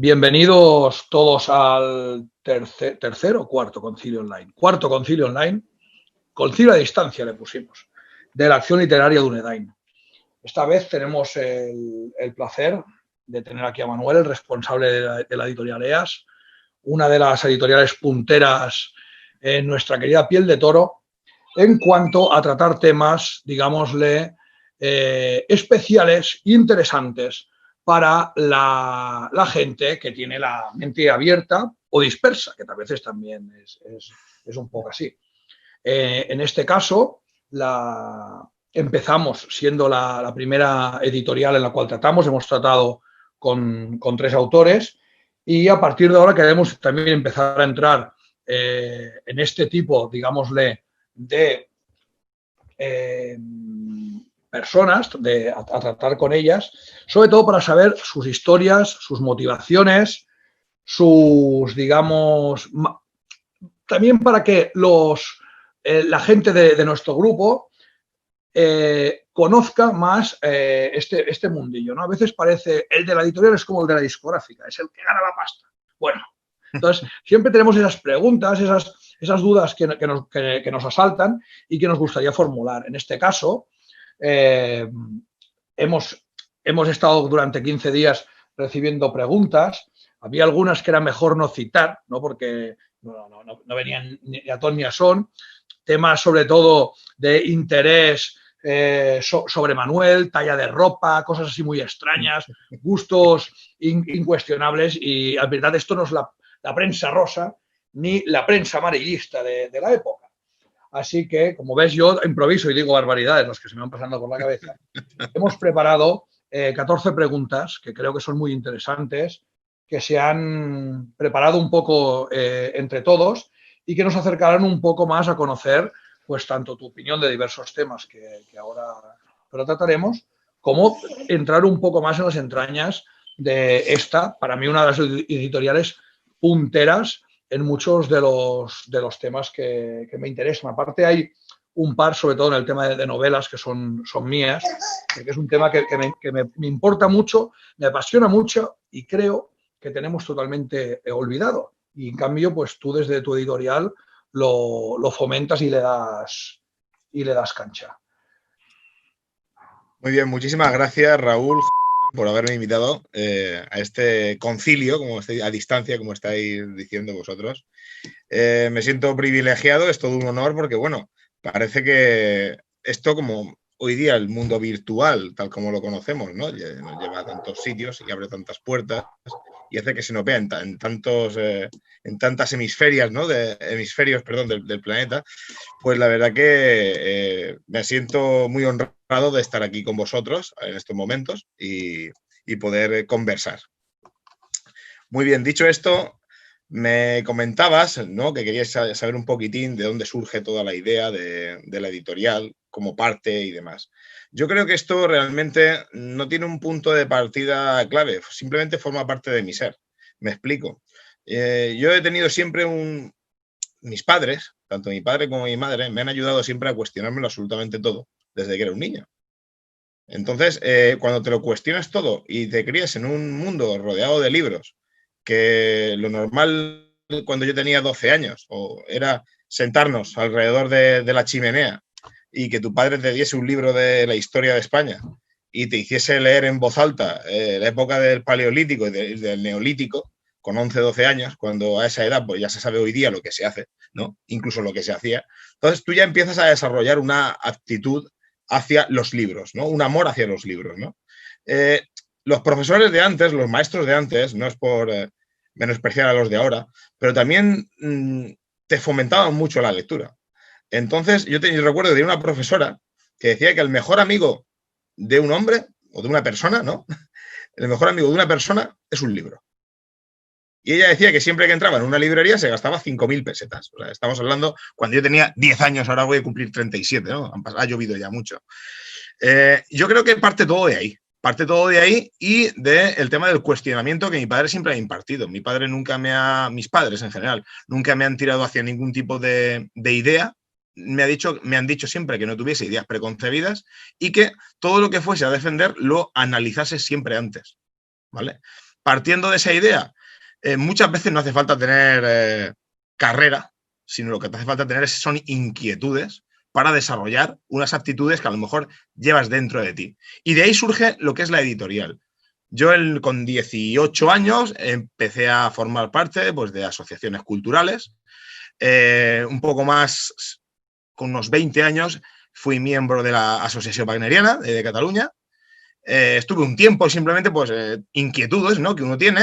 Bienvenidos todos al tercero o cuarto concilio online. Cuarto concilio online, concilio a distancia le pusimos, de la acción literaria de UNEDAIN. Esta vez tenemos el placer de tener aquí a Manuel, el responsable de la editorial EAS, una de las editoriales punteras en nuestra querida piel de toro, en cuanto a tratar temas, digámosle, especiales, interesantes, para la gente que tiene la mente abierta o dispersa, que a veces también es un poco así. En este caso, empezamos siendo la primera editorial en la cual tratamos, hemos tratado con 3 autores y a partir de ahora queremos también empezar a entrar en este tipo, digámosle, de personas, a tratar con ellas, sobre todo para saber sus historias, sus motivaciones, sus, digamos, también para que la gente de nuestro grupo conozca más este mundillo, ¿no? A veces parece, el de la editorial es como el de la discográfica, es el que gana la pasta. Bueno, entonces siempre tenemos esas preguntas, esas dudas que nos asaltan y que nos gustaría formular. En este caso, hemos estado durante 15 días recibiendo preguntas. Había algunas que era mejor no citar, ¿no? Porque no venían ni a ton ni a son. Temas sobre todo de interés sobre Manuel, talla de ropa, cosas así muy extrañas, gustos incuestionables. Y en verdad esto no es la prensa rosa ni la prensa amarillista de la época. Así que, como ves, yo improviso y digo barbaridades, las que se me van pasando por la cabeza. Hemos preparado 14 preguntas que creo que son muy interesantes, que se han preparado un poco entre todos y que nos acercarán un poco más a conocer, pues, tanto tu opinión de diversos temas que ahora trataremos, como entrar un poco más en las entrañas de esta, para mí, una de las editoriales punteras en muchos de los temas que me interesan. Aparte hay un par, sobre todo en el tema de novelas, que son mías, porque es un tema que me importa mucho, me apasiona mucho y creo que tenemos totalmente olvidado. Y en cambio, pues tú desde tu editorial lo fomentas y le das cancha. Muy bien, muchísimas gracias, Raúl, por haberme invitado a este concilio, a distancia, como estáis diciendo vosotros. Me siento privilegiado, es todo un honor porque, bueno, parece que esto, como hoy día el mundo virtual, tal como lo conocemos, ¿no? Nos lleva a tantos sitios y abre tantas puertas y hace que se nos vea en tantas hemisferias, ¿no? Hemisferios, perdón, del planeta. Pues la verdad que me siento muy honrado de estar aquí con vosotros en estos momentos y poder conversar. Muy bien, dicho esto, me comentabas, ¿no?, que querías saber un poquitín de dónde surge toda la idea de la editorial, cómo parte y demás. Yo creo que esto realmente no tiene un punto de partida clave, simplemente forma parte de mi ser. Me explico. Yo he tenido siempre mis padres, tanto mi padre como mi madre, me han ayudado siempre a cuestionármelo absolutamente todo, desde que era un niño. Entonces, cuando te lo cuestionas todo y te crías en un mundo rodeado de libros, que lo normal cuando yo tenía 12 años era sentarnos alrededor de la chimenea y que tu padre te diese un libro de la historia de España y te hiciese leer en voz alta la época del Paleolítico y del Neolítico, con 11, 12 años, cuando a esa edad pues ya se sabe hoy día lo que se hace, ¿no? Incluso lo que se hacía. Entonces tú ya empiezas a desarrollar una actitud hacia los libros, ¿no? Un amor hacia los libros, ¿no? Los profesores de antes, los maestros de antes, no es por menospreciar a los de ahora, pero también te fomentaban mucho la lectura. Entonces, yo recuerdo de una profesora que decía que el mejor amigo de un hombre o de una persona, ¿no? El mejor amigo de una persona es un libro. Y ella decía que siempre que entraba en una librería se gastaba 5.000 pesetas. O sea, estamos hablando cuando yo tenía 10 años, ahora voy a cumplir 37, ¿no? Ha llovido ya mucho. Yo creo que parte todo de ahí. Parte todo de ahí y del tema del cuestionamiento que mi padre siempre ha impartido. Mis padres en general, nunca me han tirado hacia ningún tipo de idea. Me han dicho siempre que no tuviese ideas preconcebidas y que todo lo que fuese a defender lo analizase siempre antes, ¿vale? Partiendo de esa idea, muchas veces no hace falta tener carrera, sino lo que te hace falta tener son inquietudes para desarrollar unas aptitudes que a lo mejor llevas dentro de ti. Y de ahí surge lo que es la editorial. Yo con 18 años empecé a formar parte pues, de asociaciones culturales. Un poco más, con unos 20 años, fui miembro de la Asociación Wagneriana de Cataluña. Estuve un tiempo simplemente, pues, inquietudes, ¿no?, que uno tiene.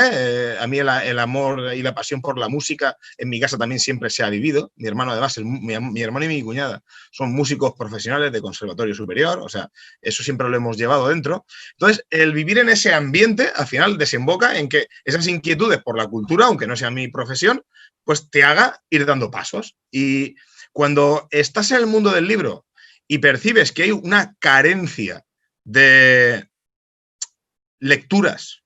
A mí el amor y la pasión por la música en mi casa también siempre se ha vivido. Mi hermano, además, mi hermano y mi cuñada son músicos profesionales de conservatorio superior, o sea, eso siempre lo hemos llevado dentro. Entonces, el vivir en ese ambiente, al final, desemboca en que esas inquietudes por la cultura, aunque no sea mi profesión, pues te haga ir dando pasos. Y cuando estás en el mundo del libro y percibes que hay una carencia de lecturas,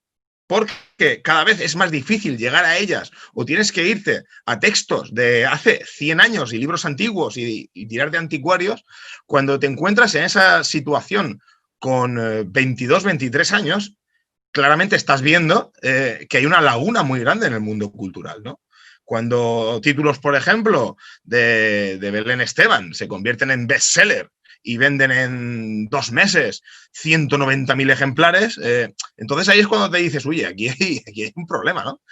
porque cada vez es más difícil llegar a ellas o tienes que irte a textos de hace 100 años y libros antiguos y tirar de anticuarios, cuando te encuentras en esa situación con 22, 23 años, claramente estás viendo que hay una laguna muy grande en el mundo cultural, ¿no? Cuando títulos, por ejemplo, de Belén Esteban se convierten en bestseller y venden en 2 meses 190.000 ejemplares, entonces ahí es cuando te dices, oye, aquí hay un problema, ¿no?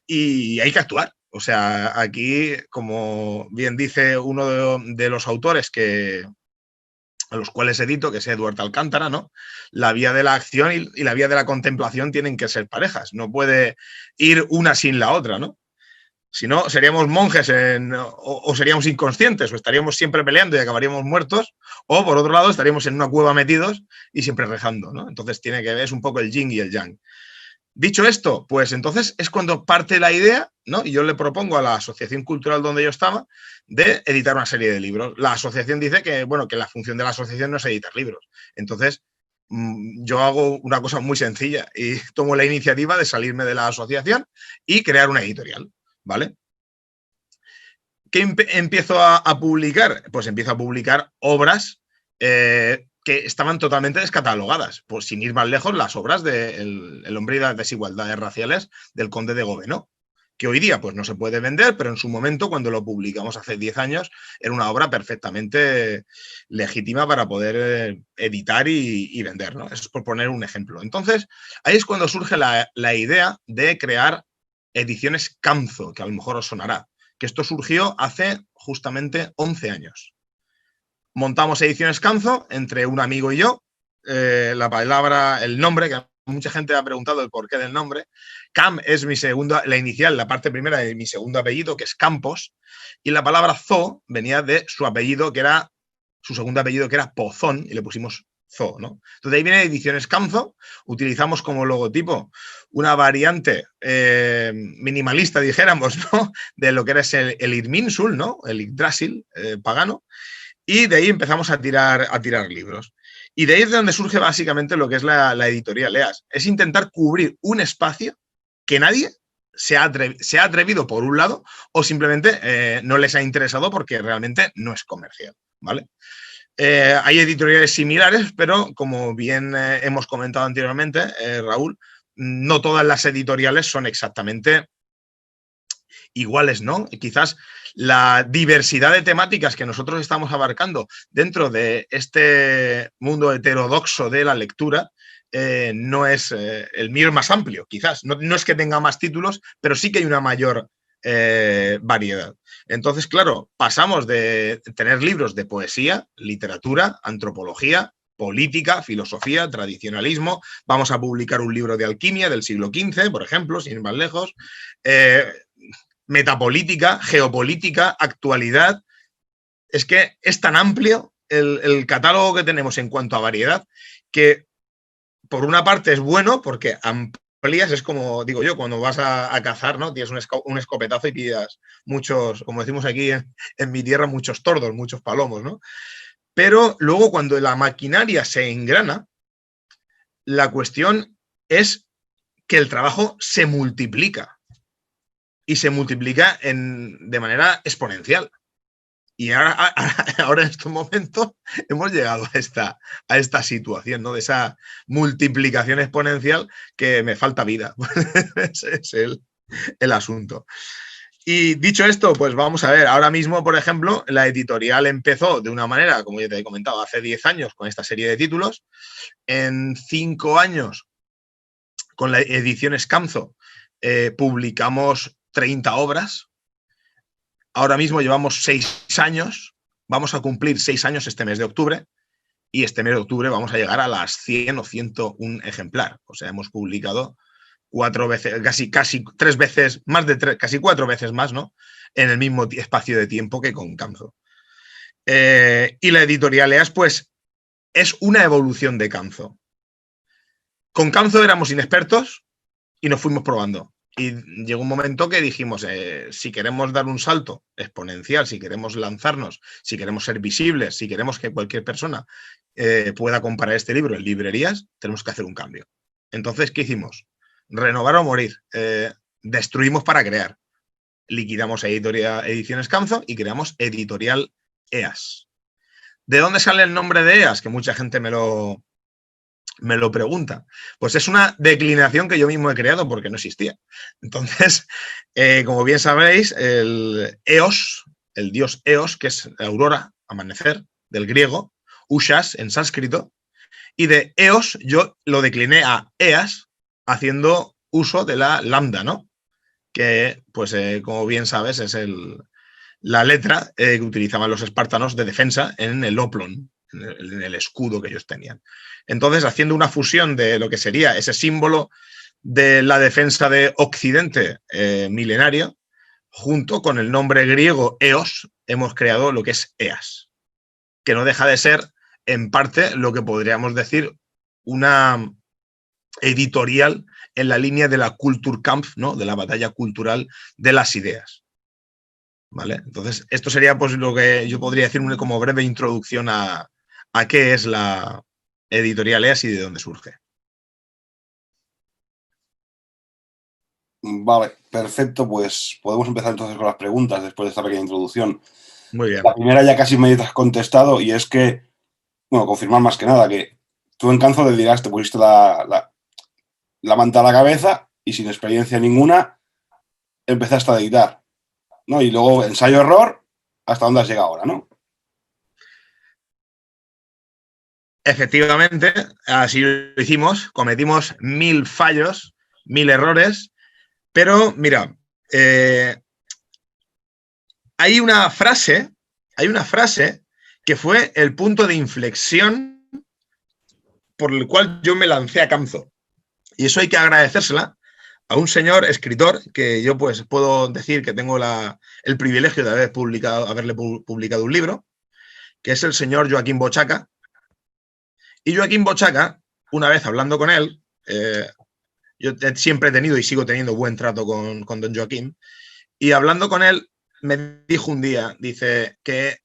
Y hay que actuar. O sea, aquí, como bien dice uno de los autores a los cuales edito, que es Eduardo Alcántara, ¿no? La vía de la acción y la vía de la contemplación tienen que ser parejas. No puede ir una sin la otra, ¿no? Si no, seríamos monjes o seríamos inconscientes, o estaríamos siempre peleando y acabaríamos muertos, o por otro lado estaríamos en una cueva metidos y siempre rezando, ¿no? Entonces tiene que ver, es un poco el yin y el yang. Dicho esto, pues entonces es cuando parte la idea, ¿no? Y yo le propongo a la asociación cultural donde yo estaba de editar una serie de libros. La asociación dice que, bueno, que la función de la asociación no es editar libros. Entonces, yo hago una cosa muy sencilla y tomo la iniciativa de salirme de la asociación y crear una editorial. ¿Vale? ¿Qué empiezo a publicar? Pues empiezo a publicar obras que estaban totalmente descatalogadas. Pues sin ir más lejos, las obras de El hombre y las desigualdades raciales del Conde de Gobineau, que hoy día pues no se puede vender, pero en su momento, cuando lo publicamos hace 10 años, era una obra perfectamente legítima para poder editar y vender, ¿no? Eso es por poner un ejemplo. Entonces, ahí es cuando surge la idea de crear Ediciones Camzo, que a lo mejor os sonará, que esto surgió hace justamente 11 años. Montamos Ediciones Camzo entre un amigo y yo. La palabra, el nombre, que mucha gente ha preguntado el porqué del nombre. Cam es mi segunda, la inicial, la parte primera de mi segundo apellido, que es Campos, y la palabra Zo venía de su apellido, que era su segundo apellido, que era Pozón, y le pusimos Zo, ¿no? Entonces ahí viene Ediciones Camzo. Utilizamos como logotipo una variante minimalista, dijéramos, ¿no?, de lo que era el Irminsul, ¿no?, el Yggdrasil pagano, y de ahí empezamos a tirar libros. Y de ahí es de donde surge básicamente lo que es la editorial EAS. Es intentar cubrir un espacio que nadie se ha atrevido por un lado, o simplemente no les ha interesado porque realmente no es comercial, ¿vale? Hay editoriales similares, pero como bien hemos comentado anteriormente, Raúl, no todas las editoriales son exactamente iguales, ¿no? Y quizás la diversidad de temáticas que nosotros estamos abarcando dentro de este mundo heterodoxo de la lectura no es el mío más amplio, quizás. No es que tenga más títulos, pero sí que hay una mayor variedad. Entonces, claro, pasamos de tener libros de poesía, literatura, antropología, política, filosofía, tradicionalismo. Vamos a publicar un libro de alquimia del siglo XV, por ejemplo, sin ir más lejos. Metapolítica, geopolítica, actualidad. Es que es tan amplio el catálogo que tenemos en cuanto a variedad que, por una parte, es bueno porque amplías, es como digo yo, cuando vas a cazar, ¿no? Tienes un escopetazo y pillas muchos, como decimos aquí en mi tierra, muchos tordos, muchos palomos, ¿no? Pero luego, cuando la maquinaria se engrana, la cuestión es que el trabajo se multiplica. Y se multiplica de manera exponencial. Y ahora en estos momentos hemos llegado a esta situación, ¿no? De esa multiplicación exponencial que me falta vida. Ese es el asunto. Y dicho esto, pues vamos a ver, ahora mismo, por ejemplo, la editorial empezó de una manera, como ya te he comentado, hace 10 años con esta serie de títulos. En 5 años, con la edición Escamzo, publicamos 30 obras. Ahora mismo llevamos 6 años, vamos a cumplir 6 años este mes de octubre, y este mes de octubre vamos a llegar a las 100 o 101 ejemplar. O sea, hemos publicado 4 veces, casi 3 veces, más de 3, casi 4 veces más, ¿no? En el mismo espacio de tiempo que con Camzo. Y la editorial EAS, pues, es una evolución de Camzo. Con Camzo éramos inexpertos y nos fuimos probando. Y llegó un momento que dijimos, si queremos dar un salto exponencial, si queremos lanzarnos, si queremos ser visibles, si queremos que cualquier persona pueda comprar este libro en librerías, tenemos que hacer un cambio. Entonces, ¿qué hicimos? Renovar o morir. Destruimos para crear. Liquidamos Ediciones Camzo y creamos Editorial EAS. ¿De dónde sale el nombre de EAS? Que mucha gente me lo pregunta. Pues es una declinación que yo mismo he creado porque no existía. Entonces, como bien sabéis, el Eos, el dios Eos, que es aurora, amanecer, del griego, Ushas en sánscrito, y de Eos yo lo decliné a EAS haciendo uso de la lambda, ¿no? Que, pues, como bien sabes, es la letra que utilizaban los espartanos de defensa en el oplon, en el escudo que ellos tenían. Entonces, haciendo una fusión de lo que sería ese símbolo de la defensa de Occidente milenario, junto con el nombre griego Eos, hemos creado lo que es EAS, que no deja de ser, en parte, lo que podríamos decir una editorial en la línea de la Kulturkampf, ¿no? De la batalla cultural de las ideas. ¿Vale? Entonces, esto sería, pues, lo que yo podría decir como breve introducción a qué es la editorial EAS y de dónde surge. Vale, perfecto. Pues podemos empezar entonces con las preguntas después de esta pequeña introducción. Muy bien. La primera ya casi me has contestado y es que, bueno, confirmar más que nada que tú en Camzo le dirás, te pusiste la manta a la cabeza y sin experiencia ninguna empezaste a editar, ¿no? Y luego ensayo-error, ¿hasta dónde has llegado ahora, no? Efectivamente, así lo hicimos, cometimos 1000 fallos, 1000 errores, pero mira, hay una frase que fue el punto de inflexión por el cual yo me lancé a Camzo. Y eso hay que agradecérsela a un señor escritor que yo, pues, puedo decir que tengo el privilegio de haberle publicado un libro, que es el señor Joaquín Bochaca. Y Joaquín Bochaca, una vez hablando con él, yo siempre he tenido y sigo teniendo buen trato con don Joaquín, y hablando con él me dijo un día, dice que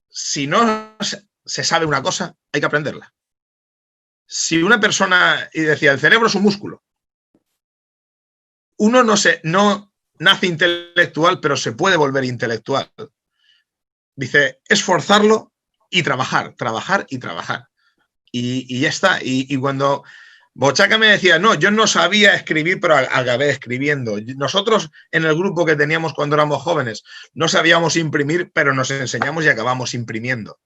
si no se sabe una cosa, hay que aprenderla. Si una persona, y decía, el cerebro es un músculo, uno no nace intelectual, pero se puede volver intelectual. Dice, esforzarlo y trabajar, trabajar y trabajar. Y ya está. Y cuando Bochaca me decía, no, yo no sabía escribir, pero acabé escribiendo. Nosotros en el grupo que teníamos cuando éramos jóvenes no sabíamos imprimir, pero nos enseñamos y acabamos imprimiendo.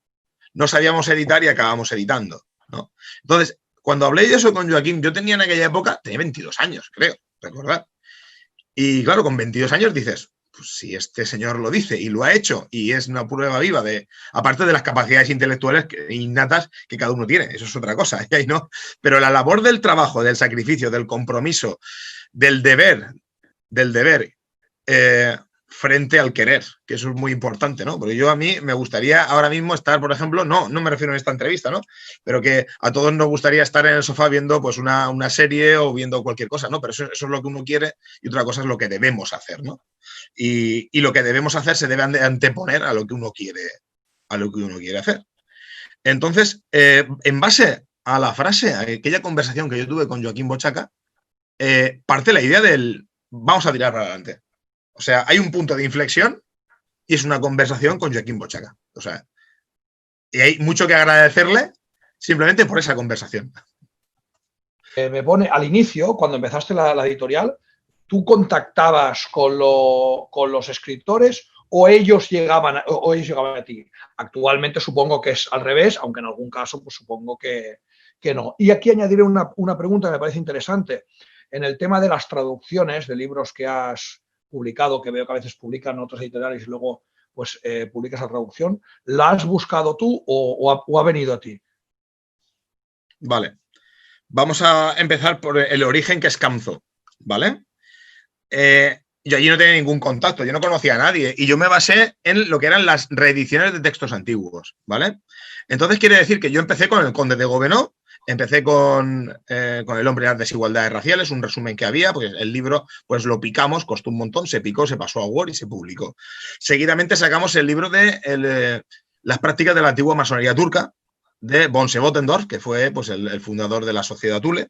No sabíamos editar y acabamos editando, ¿no? Entonces, cuando hablé de eso con Joaquín, yo tenía en aquella época, tenía 22 años, creo, recordar. Y claro, con 22 años dices, pues si este señor lo dice y lo ha hecho y es una prueba viva de, aparte de las capacidades intelectuales innatas que cada uno tiene, eso es otra cosa, ¿eh? ¿No? Pero la labor del trabajo, del sacrificio, del compromiso, del deber, frente al querer, que eso es muy importante, ¿no? Porque a mí me gustaría ahora mismo estar, por ejemplo, no me refiero en esta entrevista, ¿no? Pero que a todos nos gustaría estar en el sofá viendo, pues, una serie o viendo cualquier cosa, ¿no? Pero eso es lo que uno quiere y otra cosa es lo que debemos hacer, ¿no? Y lo que debemos hacer se debe anteponer a lo que uno quiere hacer. Entonces, en base a la frase, a aquella conversación que yo tuve con Joaquín Bochaca, parte la idea del vamos a tirar para adelante. O sea, hay un punto de inflexión y es una conversación con Joaquín Bochaca. O sea, y hay mucho que agradecerle simplemente por esa conversación. Me pone al inicio, cuando empezaste la editorial, ¿tú contactabas con los escritores o ellos llegaban a ti? Actualmente supongo que es al revés, aunque en algún caso pues supongo que no. Y aquí añadiré una pregunta que me parece interesante. En el tema de las traducciones de libros que has publicado, que veo que a veces publican otras editoriales y luego pues publicas la traducción, ¿la has buscado tú o ha venido a ti? Vale. Vamos a empezar por el origen, que es Camzo, ¿vale? Yo allí no tenía ningún contacto, yo no conocía a nadie y yo me basé en lo que eran las reediciones de textos antiguos, ¿vale? Entonces quiere decir que yo empecé con el Conde de Gobenó, empecé con El hombre y las desigualdades raciales, un resumen que había, pues el libro pues lo picamos, costó un montón, se picó, se pasó a Word y se publicó. Seguidamente sacamos el libro de las prácticas de la antigua masonería turca, de Bonse Bottendorf, que fue pues, el fundador de la Sociedad Thule.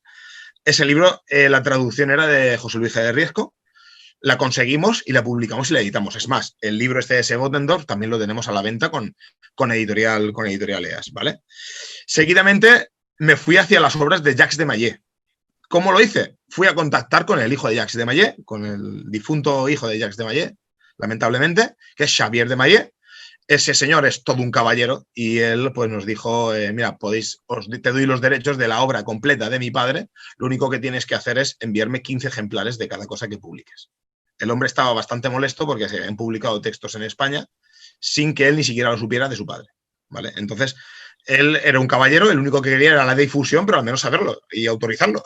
Ese libro, la traducción era de José Luis de Riesco. La conseguimos y la publicamos y la editamos. Es más, el libro este de ese Bottendorf también lo tenemos a la venta con editorial EAS, ¿vale? Seguidamente me fui hacia las obras de Jacques de Maillet. ¿Cómo lo hice? Fui a contactar con el hijo de Jacques de Maillet, con el difunto hijo de Jacques de Maillet, lamentablemente, que es Xavier de Maillet. Ese señor es todo un caballero y él pues nos dijo, mira, te doy los derechos de la obra completa de mi padre, lo único que tienes que hacer es enviarme 15 ejemplares de cada cosa que publiques. El hombre estaba bastante molesto porque se habían publicado textos en España sin que él ni siquiera lo supiera de su padre, ¿vale? Entonces, él era un caballero, el único que quería era la difusión, pero al menos saberlo y autorizarlo,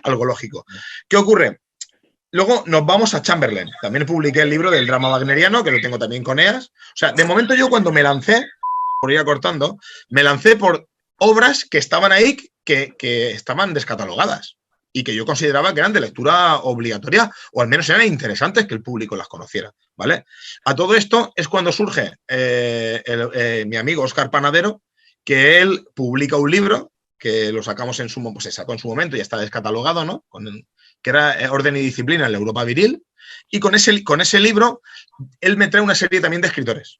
algo lógico. ¿Qué ocurre? Luego nos vamos a Chamberlain. También publiqué el libro del drama wagneriano, que lo tengo también con EAS. O sea, de momento yo cuando me lancé, por ir acortando, me lancé por obras que estaban ahí, que estaban descatalogadas y que yo consideraba que eran de lectura obligatoria o al menos eran interesantes que el público las conociera, ¿vale? A todo esto es cuando surge mi amigo Óscar Panadero, que él publica un libro que lo sacamos pues se sacó en su momento y está descatalogado, ¿no? Que era Orden y Disciplina en la Europa Viril, y con ese libro él me trae una serie también de escritores.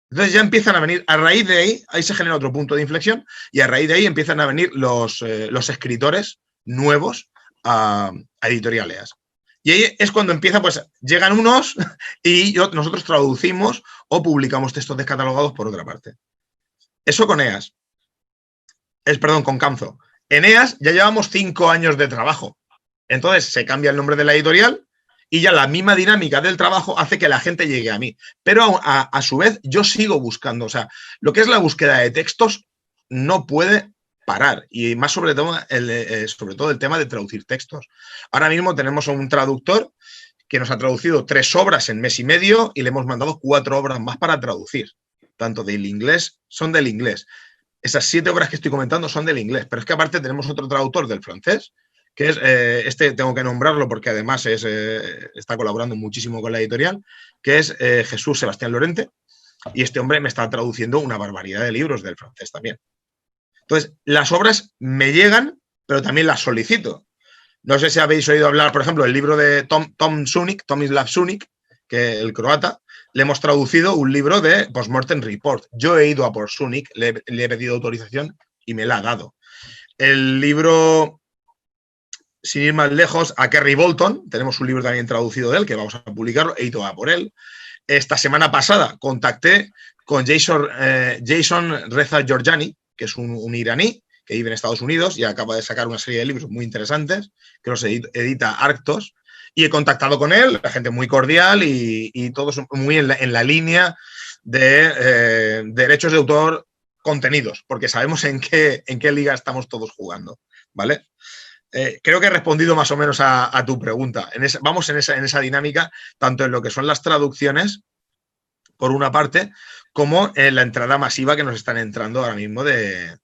Entonces ya empiezan a venir, a raíz de ahí se genera otro punto de inflexión, y a raíz de ahí empiezan a venir los escritores nuevos a Editorial EAS. Y ahí es cuando empieza, pues llegan unos y nosotros traducimos o publicamos textos descatalogados por otra parte. Eso con EAS. Con Camzo. En EAS ya llevamos 5 años de trabajo. Entonces se cambia el nombre de la editorial y ya la misma dinámica del trabajo hace que la gente llegue a mí. Pero a su vez yo sigo buscando. O sea, lo que es la búsqueda de textos no puede parar. Y más sobre todo el tema de traducir textos. Ahora mismo tenemos un traductor que nos ha traducido 3 obras en mes y medio y le hemos mandado 4 obras más para traducir. Tanto del inglés, son del inglés. Esas 7 obras que estoy comentando son del inglés. Pero es que aparte tenemos otro traductor del francés, que es, tengo que nombrarlo porque además está colaborando muchísimo con la editorial, que es Jesús Sebastián Lorente, y este hombre me está traduciendo una barbaridad de libros del francés también. Entonces, las obras me llegan, pero también las solicito. No sé si habéis oído hablar, por ejemplo, del libro de Tomislav Sunik, que el croata, le hemos traducido un libro de Postmortem Report. Yo he ido a por Sunik, le he pedido autorización y me la ha dado. El libro, sin ir más lejos, a Kerry Bolton, tenemos un libro también traducido de él, que vamos a publicarlo, he ido a por él. Esta semana pasada contacté con Jason Reza Georgiani, que es un iraní que vive en Estados Unidos y acaba de sacar una serie de libros muy interesantes, que los edita Arctos, y he contactado con él, la gente muy cordial y todos muy en la línea de derechos de autor contenidos, porque sabemos en qué liga estamos todos jugando, ¿vale? Creo que he respondido más o menos a tu pregunta. Vamos en esa dinámica, tanto en lo que son las traducciones, por una parte, como en la entrada masiva que nos están entrando ahora mismo de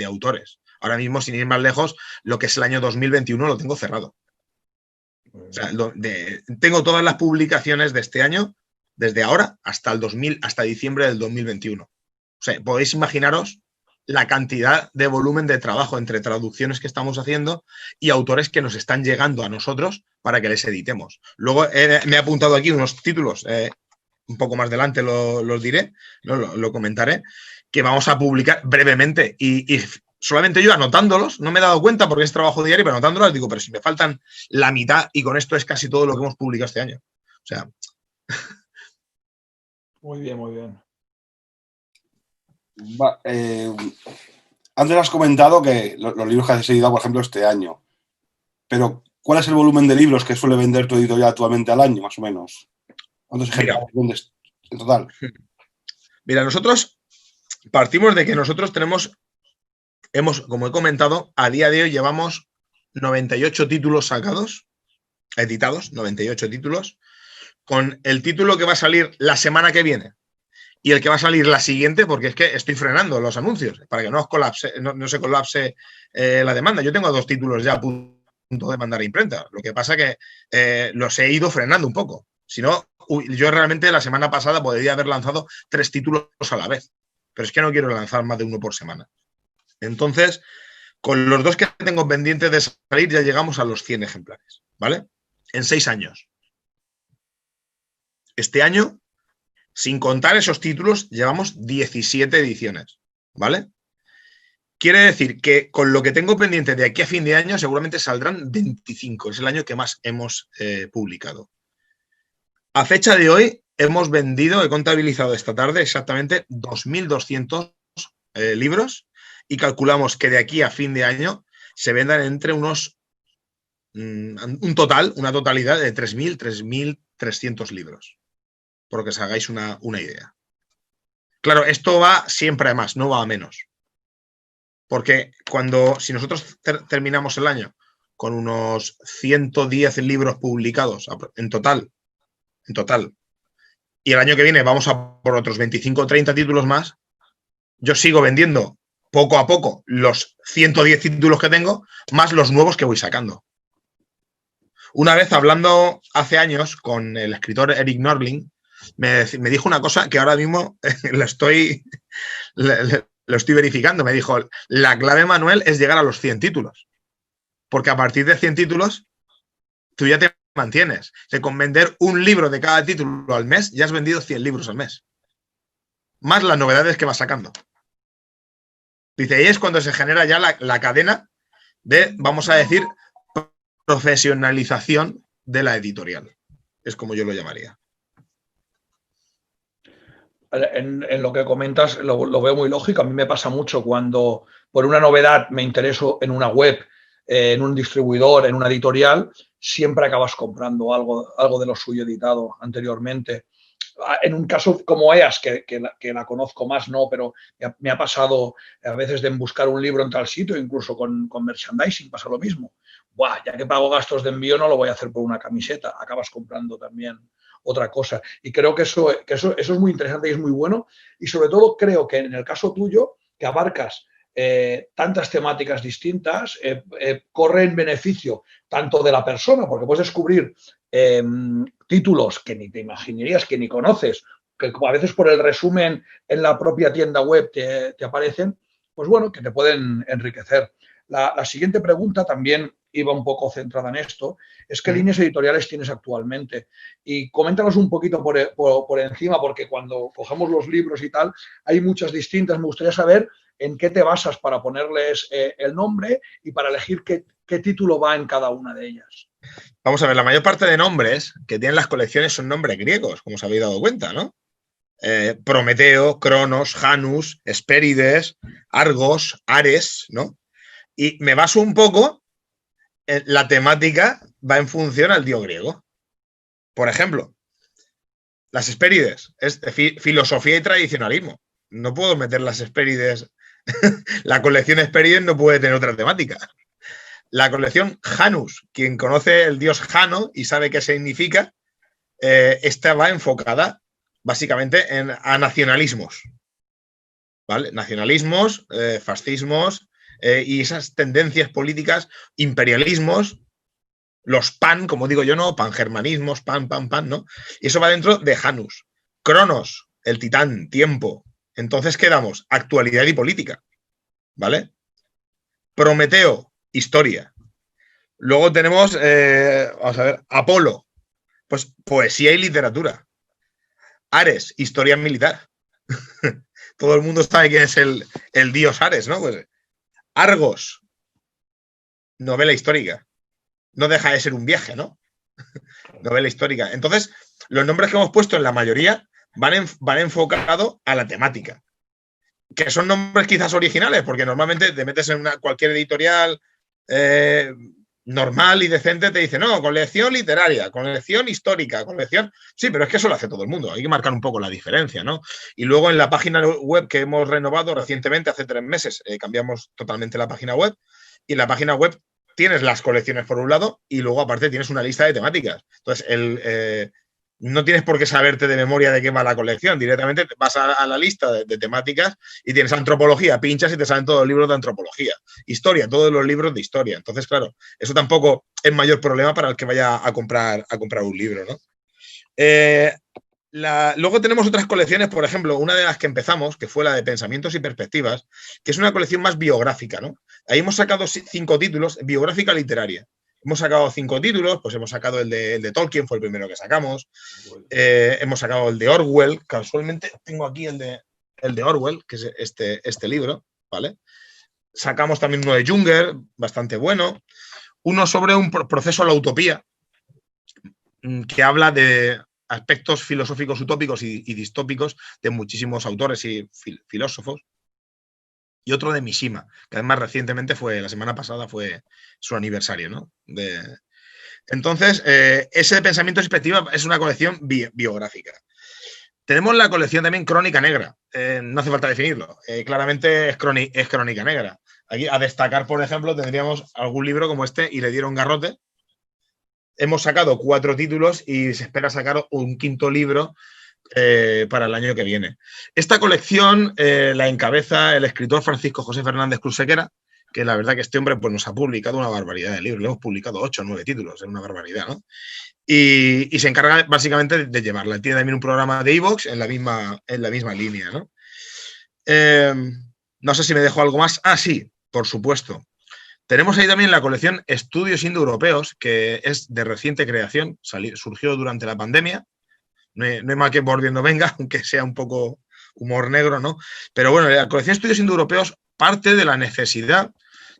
autores. Ahora mismo, sin ir más lejos, lo que es el año 2021 lo tengo cerrado. O sea, tengo todas las publicaciones de este año, desde ahora hasta diciembre del 2021. O sea, podéis imaginaros la cantidad de volumen de trabajo entre traducciones que estamos haciendo y autores que nos están llegando a nosotros para que les editemos. Luego me he apuntado aquí unos títulos un poco más adelante los diré, ¿no? Lo comentaré, que vamos a publicar brevemente y solamente yo anotándolos, no me he dado cuenta porque es trabajo diario, pero anotándolos digo, pero si me faltan la mitad y con esto es casi todo lo que hemos publicado este año. O sea... Muy bien, muy bien. Antes has comentado que los libros que has editado, por ejemplo, este año. Pero, ¿cuál es el volumen de libros que suele vender tu editorial actualmente al año, más o menos? ¿Cuántos ejemplares vendes en total? Mira, nosotros partimos de que nosotros como he comentado, a día de hoy llevamos 98 títulos sacados, editados, 98 títulos, con el título que va a salir la semana que viene y el que va a salir la siguiente, porque es que estoy frenando los anuncios para que no se colapse la demanda. Yo tengo 2 títulos ya a punto de mandar a imprenta. Lo que pasa que los he ido frenando un poco. Si no, yo realmente la semana pasada podría haber lanzado 3 títulos a la vez, pero es que no quiero lanzar más de 1 por semana. Entonces, con los 2 que tengo pendientes de salir ya llegamos a los 100 ejemplares, ¿vale? En 6 años. Este año, sin contar esos títulos, llevamos 17 ediciones, ¿vale? Quiere decir que con lo que tengo pendiente de aquí a fin de año seguramente saldrán 25. Es el año que más hemos publicado. A fecha de hoy hemos vendido, he contabilizado esta tarde exactamente 2.200 libros y calculamos que de aquí a fin de año se vendan entre una totalidad de 3.000, 3.300 libros. Por que os hagáis una idea. Claro, esto va siempre a más, no va a menos. Porque si nosotros terminamos el año con unos 110 libros publicados en total, y el año que viene vamos a por otros 25 o 30 títulos más, yo sigo vendiendo poco a poco los 110 títulos que tengo, más los nuevos que voy sacando. Una vez hablando hace años con el escritor Eric Norling, me dijo una cosa que ahora mismo lo estoy verificando. Me dijo, la clave, Manuel, es llegar a los 100 títulos. Porque a partir de 100 títulos, tú ya te mantienes. Con vender un libro de cada título al mes, ya has vendido 100 libros al mes. Más las novedades que vas sacando. Dice, ahí es cuando se genera ya la cadena de, vamos a decir, profesionalización de la editorial. Es como yo lo llamaría. En lo que comentas lo veo muy lógico. A mí me pasa mucho cuando por una novedad me intereso en una web, en un distribuidor, en una editorial, siempre acabas comprando algo de lo suyo editado anteriormente. En un caso como EAS, que la conozco más, no, pero me ha pasado a veces de buscar un libro en tal sitio, incluso con merchandising pasa lo mismo. Buah, ya que pago gastos de envío, no lo voy a hacer por una camiseta. Acabas comprando también otra cosa. Y creo que eso es muy interesante y es muy bueno. Y sobre todo creo que en el caso tuyo, que abarcas tantas temáticas distintas, corre en beneficio tanto de la persona, porque puedes descubrir títulos que ni te imaginarías, que ni conoces, que a veces por el resumen en la propia tienda web te aparecen, pues bueno, que te pueden enriquecer. La siguiente pregunta también iba un poco centrada en esto, es qué líneas editoriales tienes actualmente. Y coméntanos un poquito por encima, porque cuando cogemos los libros y tal, hay muchas distintas. Me gustaría saber en qué te basas para ponerles el nombre y para elegir qué título va en cada una de ellas. Vamos a ver, la mayor parte de nombres que tienen las colecciones son nombres griegos, como os habéis dado cuenta, ¿no? Prometeo, Cronos, Janus, Hespérides, Argos, Ares, ¿no? Y me baso un poco, la temática va en función al dios griego. Por ejemplo, las Hespérides es filosofía y tradicionalismo. No puedo meter las Hespérides. La colección Hespérides no puede tener otra temática. La colección Janus, quien conoce el dios Jano y sabe qué significa, esta va enfocada básicamente a nacionalismos. ¿Vale? Nacionalismos, fascismos y esas tendencias políticas, imperialismos, los pan, como digo yo, ¿no? Pangermanismos, pan, ¿no? Y eso va dentro de Janus. Cronos, el titán, tiempo. Entonces quedamos actualidad y política. ¿Vale? Prometeo, historia. Luego tenemos, vamos a ver, Apolo, pues poesía y literatura. Ares, historia militar. Todo el mundo sabe quién es el dios Ares, ¿no? Pues Argos, novela histórica. No deja de ser un viaje, ¿no? Novela histórica. Entonces, los nombres que hemos puesto en la mayoría van enfocados a la temática. Que son nombres quizás originales, porque normalmente te metes en cualquier editorial normal y decente, te dice, no, colección literaria, colección histórica, colección... Sí, pero es que eso lo hace todo el mundo, hay que marcar un poco la diferencia, ¿no? Y luego en la página web que hemos renovado recientemente, hace 3 meses, cambiamos totalmente la página web, y en la página web tienes las colecciones por un lado y luego aparte tienes una lista de temáticas. Entonces, no tienes por qué saberte de memoria de qué va la colección. Directamente vas a la lista de temáticas y tienes antropología, pinchas y te salen todos los libros de antropología. Historia, todos los libros de historia. Entonces, claro, eso tampoco es mayor problema para el que vaya a comprar un libro, ¿no? Luego tenemos otras colecciones, por ejemplo, una de las que empezamos, que fue la de Pensamientos y Perspectivas, que es una colección más biográfica, ¿no? Ahí hemos sacado 5 títulos, biográfica literaria. Hemos sacado 5 títulos, pues hemos sacado el de Tolkien, fue el primero que sacamos. Hemos sacado el de Orwell, casualmente tengo aquí el de Orwell, que es este libro, ¿vale? Sacamos también uno de Junger, bastante bueno. Uno sobre un proceso a la utopía, que habla de aspectos filosóficos utópicos y distópicos de muchísimos autores y filósofos. Y otro de Mishima, que además recientemente la semana pasada fue su aniversario, ¿no? Entonces, ese de Pensamiento y Perspectiva es una colección biográfica. Tenemos la colección también Crónica Negra, no hace falta definirlo, claramente es Crónica Negra. Aquí a destacar, por ejemplo, tendríamos algún libro como este, Y le dieron garrote. Hemos sacado 4 títulos y se espera sacar un 5.º libro para el año que viene. Esta colección la encabeza el escritor Francisco José Fernández Cruz Sequera, que la verdad que este hombre pues, nos ha publicado una barbaridad de libros. Le hemos publicado 8 o 9 títulos, es una barbaridad, ¿no? Y se encarga básicamente de llevarla. Tiene también un programa de iVoox en la misma línea, ¿no? No sé si me dejo algo más. Ah, sí, por supuesto. Tenemos ahí también la colección Estudios Indoeuropeos, que es de reciente creación, surgió durante la pandemia. No hay mal que por bien no venga, aunque sea un poco humor negro, ¿no? Pero bueno, la colección Estudios Indoeuropeos parte de la necesidad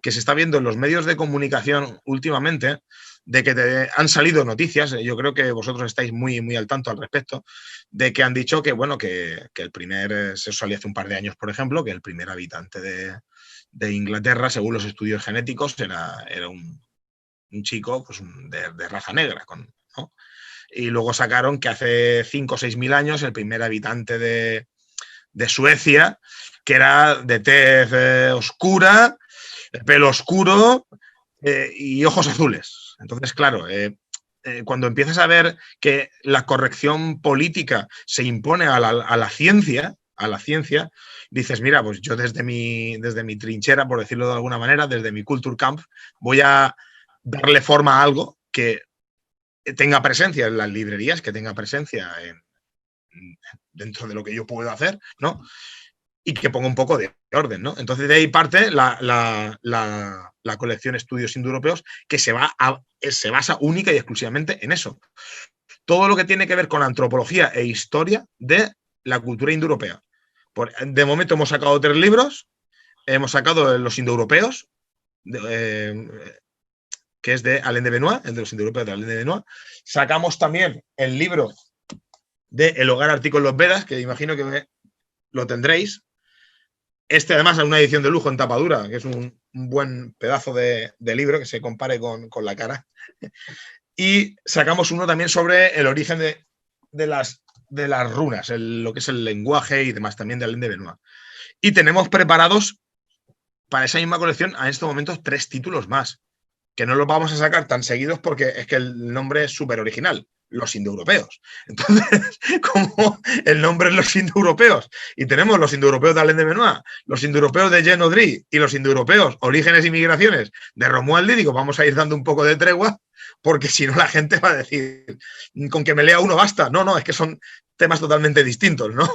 que se está viendo en los medios de comunicación últimamente, de que han salido noticias, yo creo que vosotros estáis muy, muy al tanto al respecto, de que han dicho que, bueno, que el primer, se salió hace un par de años, por ejemplo, que el primer habitante de Inglaterra, según los estudios genéticos, era un chico pues, de raza negra, ¿no? Y luego sacaron que hace 5 o 6 mil años el primer habitante de Suecia, que era de tez oscura, pelo oscuro y ojos azules. Entonces, claro, cuando empiezas a ver que la corrección política se impone a la ciencia, dices, mira, pues yo desde mi trinchera, por decirlo de alguna manera, desde mi Culture Camp, voy a darle forma a algo que tenga presencia en las librerías, que tenga presencia dentro de lo que yo puedo hacer, ¿no? Y que ponga un poco de orden, ¿no? Entonces de ahí parte la colección Estudios Indoeuropeos, que se basa única y exclusivamente en eso. Todo lo que tiene que ver con antropología e historia de la cultura indoeuropea. De momento hemos sacado 3 libros, hemos sacado Los Indoeuropeos, que es de Alain de Benoit, el de los indoeuropeos de Alain de Benoit. Sacamos también el libro de El hogar artico en los Vedas, que imagino que lo tendréis. Este, además, es una edición de lujo en tapadura, que es un buen pedazo de libro que se compare con la cara. Y sacamos uno también sobre el origen de las runas, lo que es el lenguaje y demás, también de Alain de Benoit. Y tenemos preparados para esa misma colección, a estos momentos, 3 títulos más, que no los vamos a sacar tan seguidos porque es que el nombre es súper original, Los Indoeuropeos. Entonces, como el nombre es Los Indoeuropeos y tenemos Los Indoeuropeos de Alain de Benoit, Los Indoeuropeos de Jean Audry y Los Indoeuropeos, Orígenes y Migraciones de Romualdi, digo, vamos a ir dando un poco de tregua porque si no la gente va a decir, con que me lea uno basta. No, es que son temas totalmente distintos, ¿no?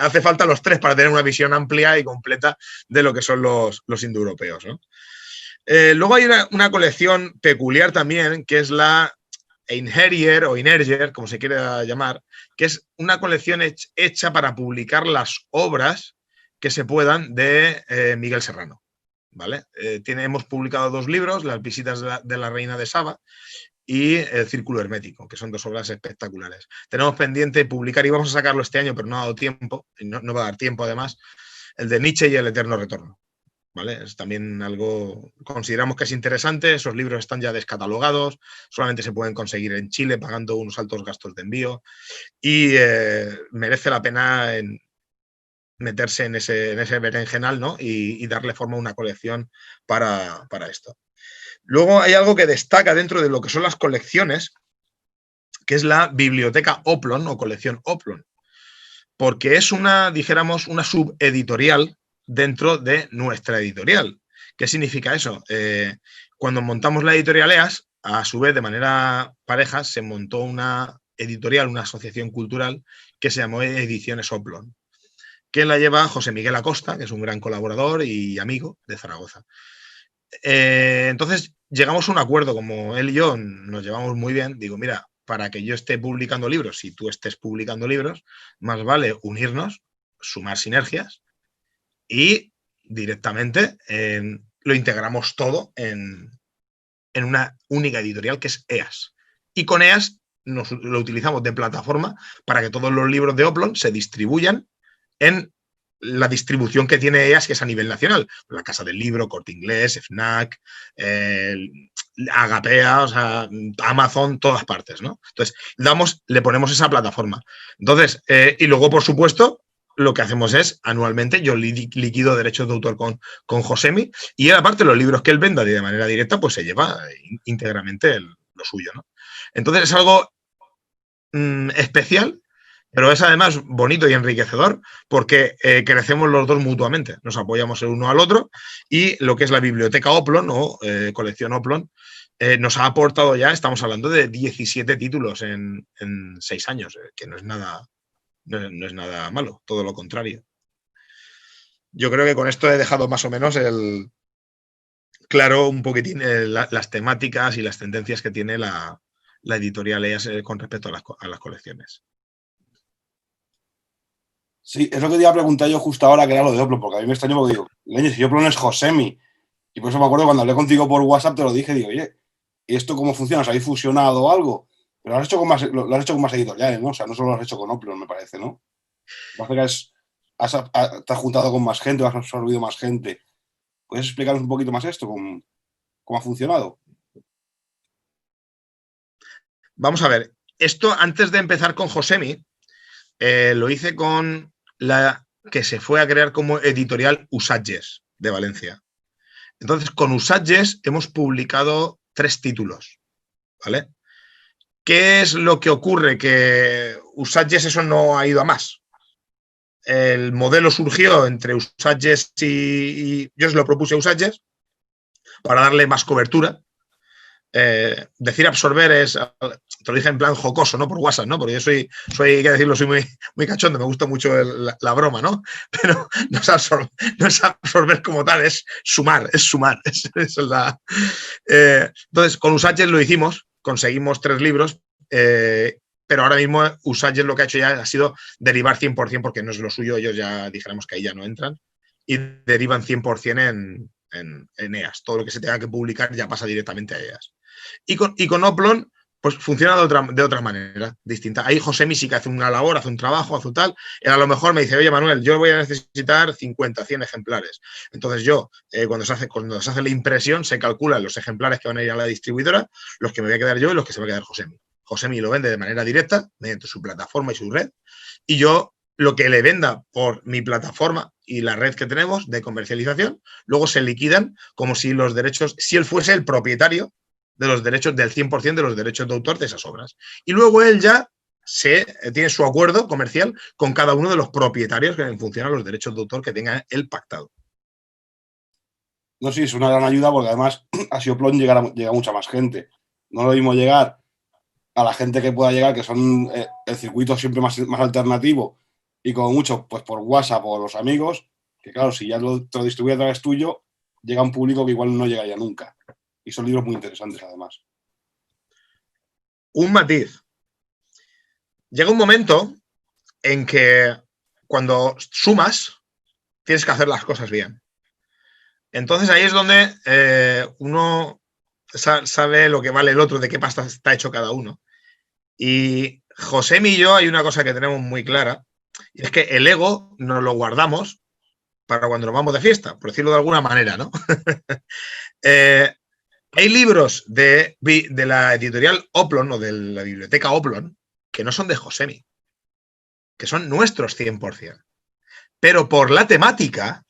Hace falta los 3 para tener una visión amplia y completa de lo que son los indoeuropeos, ¿no? Luego hay una colección peculiar también, que es la Einherjer o Einherjer, como se quiera llamar, que es una colección hecha para publicar las obras que se puedan de Miguel Serrano. ¿Vale? Hemos publicado 2 libros, Las visitas de la reina de Saba y El círculo hermético, que son 2 obras espectaculares. Tenemos pendiente publicar, y vamos a sacarlo este año, pero no ha dado tiempo, y no va a dar tiempo además, el de Nietzsche y El eterno retorno. ¿Vale? Es también algo, consideramos que es interesante, esos libros están ya descatalogados, solamente se pueden conseguir en Chile pagando unos altos gastos de envío y merece la pena meterse en ese berenjenal, ¿no? y darle forma a una colección para esto. Luego hay algo que destaca dentro de lo que son las colecciones, que es la biblioteca Oplon o colección Oplon, porque es dijéramos, una subeditorial dentro de nuestra editorial. ¿Qué significa eso? Cuando montamos la editorial EAS, a su vez, de manera pareja, se montó una editorial, una asociación cultural que se llamó Ediciones Oplon, que la lleva José Miguel Acosta, que es un gran colaborador y amigo de Zaragoza. Entonces, llegamos a un acuerdo, como él y yo nos llevamos muy bien, digo, mira, para que yo esté publicando libros y tú estés publicando libros, más vale unirnos, sumar sinergias y directamente lo integramos todo en una única editorial que es EAS. Y con EAS lo utilizamos de plataforma para que todos los libros de Oplon se distribuyan en la distribución que tiene EAS, que es a nivel nacional. La Casa del Libro, Corte Inglés, FNAC, Agapea, o sea, Amazon, todas partes, ¿no? Entonces, le ponemos esa plataforma. Entonces, y luego, por supuesto, lo que hacemos es, anualmente, yo liquido derechos de autor con Josemi, y él, aparte, los libros que él venda de manera directa, pues se lleva íntegramente lo suyo, ¿no? Entonces, es algo especial, pero es además bonito y enriquecedor porque crecemos los dos mutuamente, nos apoyamos el uno al otro, y lo que es la biblioteca Oplon o colección Oplon nos ha aportado ya, estamos hablando de 17 títulos en 6 años, que no es nada malo, todo lo contrario. Yo creo que con esto he dejado más o menos claro un poquitín las temáticas y las tendencias que tiene la editorial EAS con respecto a las colecciones. Sí, es lo que te iba a preguntar yo justo ahora, que era lo de Oplon, porque a mí me extrañó porque digo, leño, si Oplon es Josemi, y por eso me acuerdo cuando hablé contigo por WhatsApp, te lo dije, digo, oye, ¿y esto cómo funciona? ¿Os habéis fusionado o algo? Pero lo has hecho con más editoriales, ¿no? O sea, no solo lo has hecho con Oplon, me parece, ¿no? Parece que te has juntado con más gente, has absorbido más gente. ¿Puedes explicarnos un poquito más esto? ¿Cómo ha funcionado? Vamos a ver, esto antes de empezar con Josemi, lo hice con la que se fue a crear como editorial Usages de Valencia. Entonces, con Usages hemos publicado 3 títulos, ¿vale? ¿Qué es lo que ocurre? Que Usages eso no ha ido a más. El modelo surgió entre Usages y yo se lo propuse a Usages para darle más cobertura. Decir absorber es, te lo dije en plan jocoso, ¿no? Por WhatsApp, ¿no? Porque yo soy hay que decirlo, soy muy cachondo, me gusta mucho la broma, ¿no? Pero no es absorber como tal, es sumar. Entonces, con Usages lo hicimos, conseguimos 3 libros, pero ahora mismo Usages lo que ha hecho ya ha sido derivar 100%, porque no es lo suyo, ellos ya dijéramos que ahí ya no entran, y derivan 100% en EAS. Todo lo que se tenga que publicar ya pasa directamente a EAS. Y con Oplon, pues funciona de otra manera, distinta. Ahí Josemi sí que hace una labor, hace un trabajo, hace tal. Él a lo mejor me dice, oye, Manuel, yo voy a necesitar 50, 100 ejemplares. Entonces yo, cuando se hace la impresión, se calculan los ejemplares que van a ir a la distribuidora, los que me voy a quedar yo y los que se va a quedar Josemi. Josemi lo vende de manera directa, mediante su plataforma y su red, y yo lo que le venda por mi plataforma y la red que tenemos de comercialización, luego se liquidan como si los derechos, si él fuese el propietario de los derechos, del 100% de los derechos de autor de esas obras. Y luego él ya tiene su acuerdo comercial con cada uno de los propietarios que en función a los derechos de autor que tenga él pactado. No, sí, es una gran ayuda porque además así Oplon llega a mucha más gente. No es lo mismo llegar a la gente que pueda llegar, que son el circuito siempre más alternativo, y como mucho, pues por WhatsApp o los amigos, que claro, si ya te lo distribuye a través tuyo, llega a un público que igual no llegaría nunca. Y son libros muy interesantes, además. un matiz. Llega un momento en que cuando sumas, tienes que hacer las cosas bien. Entonces ahí es donde uno sabe lo que vale el otro, de qué pasta está hecho cada uno. Y Josemi y yo hay una cosa que tenemos muy clara, y es que el ego nos lo guardamos para cuando nos vamos de fiesta, por decirlo de alguna manera, ¿no? Hay libros de la editorial Oplon o de la biblioteca Oplon que no son de Josemi, que son nuestros 100%. Pero por la temática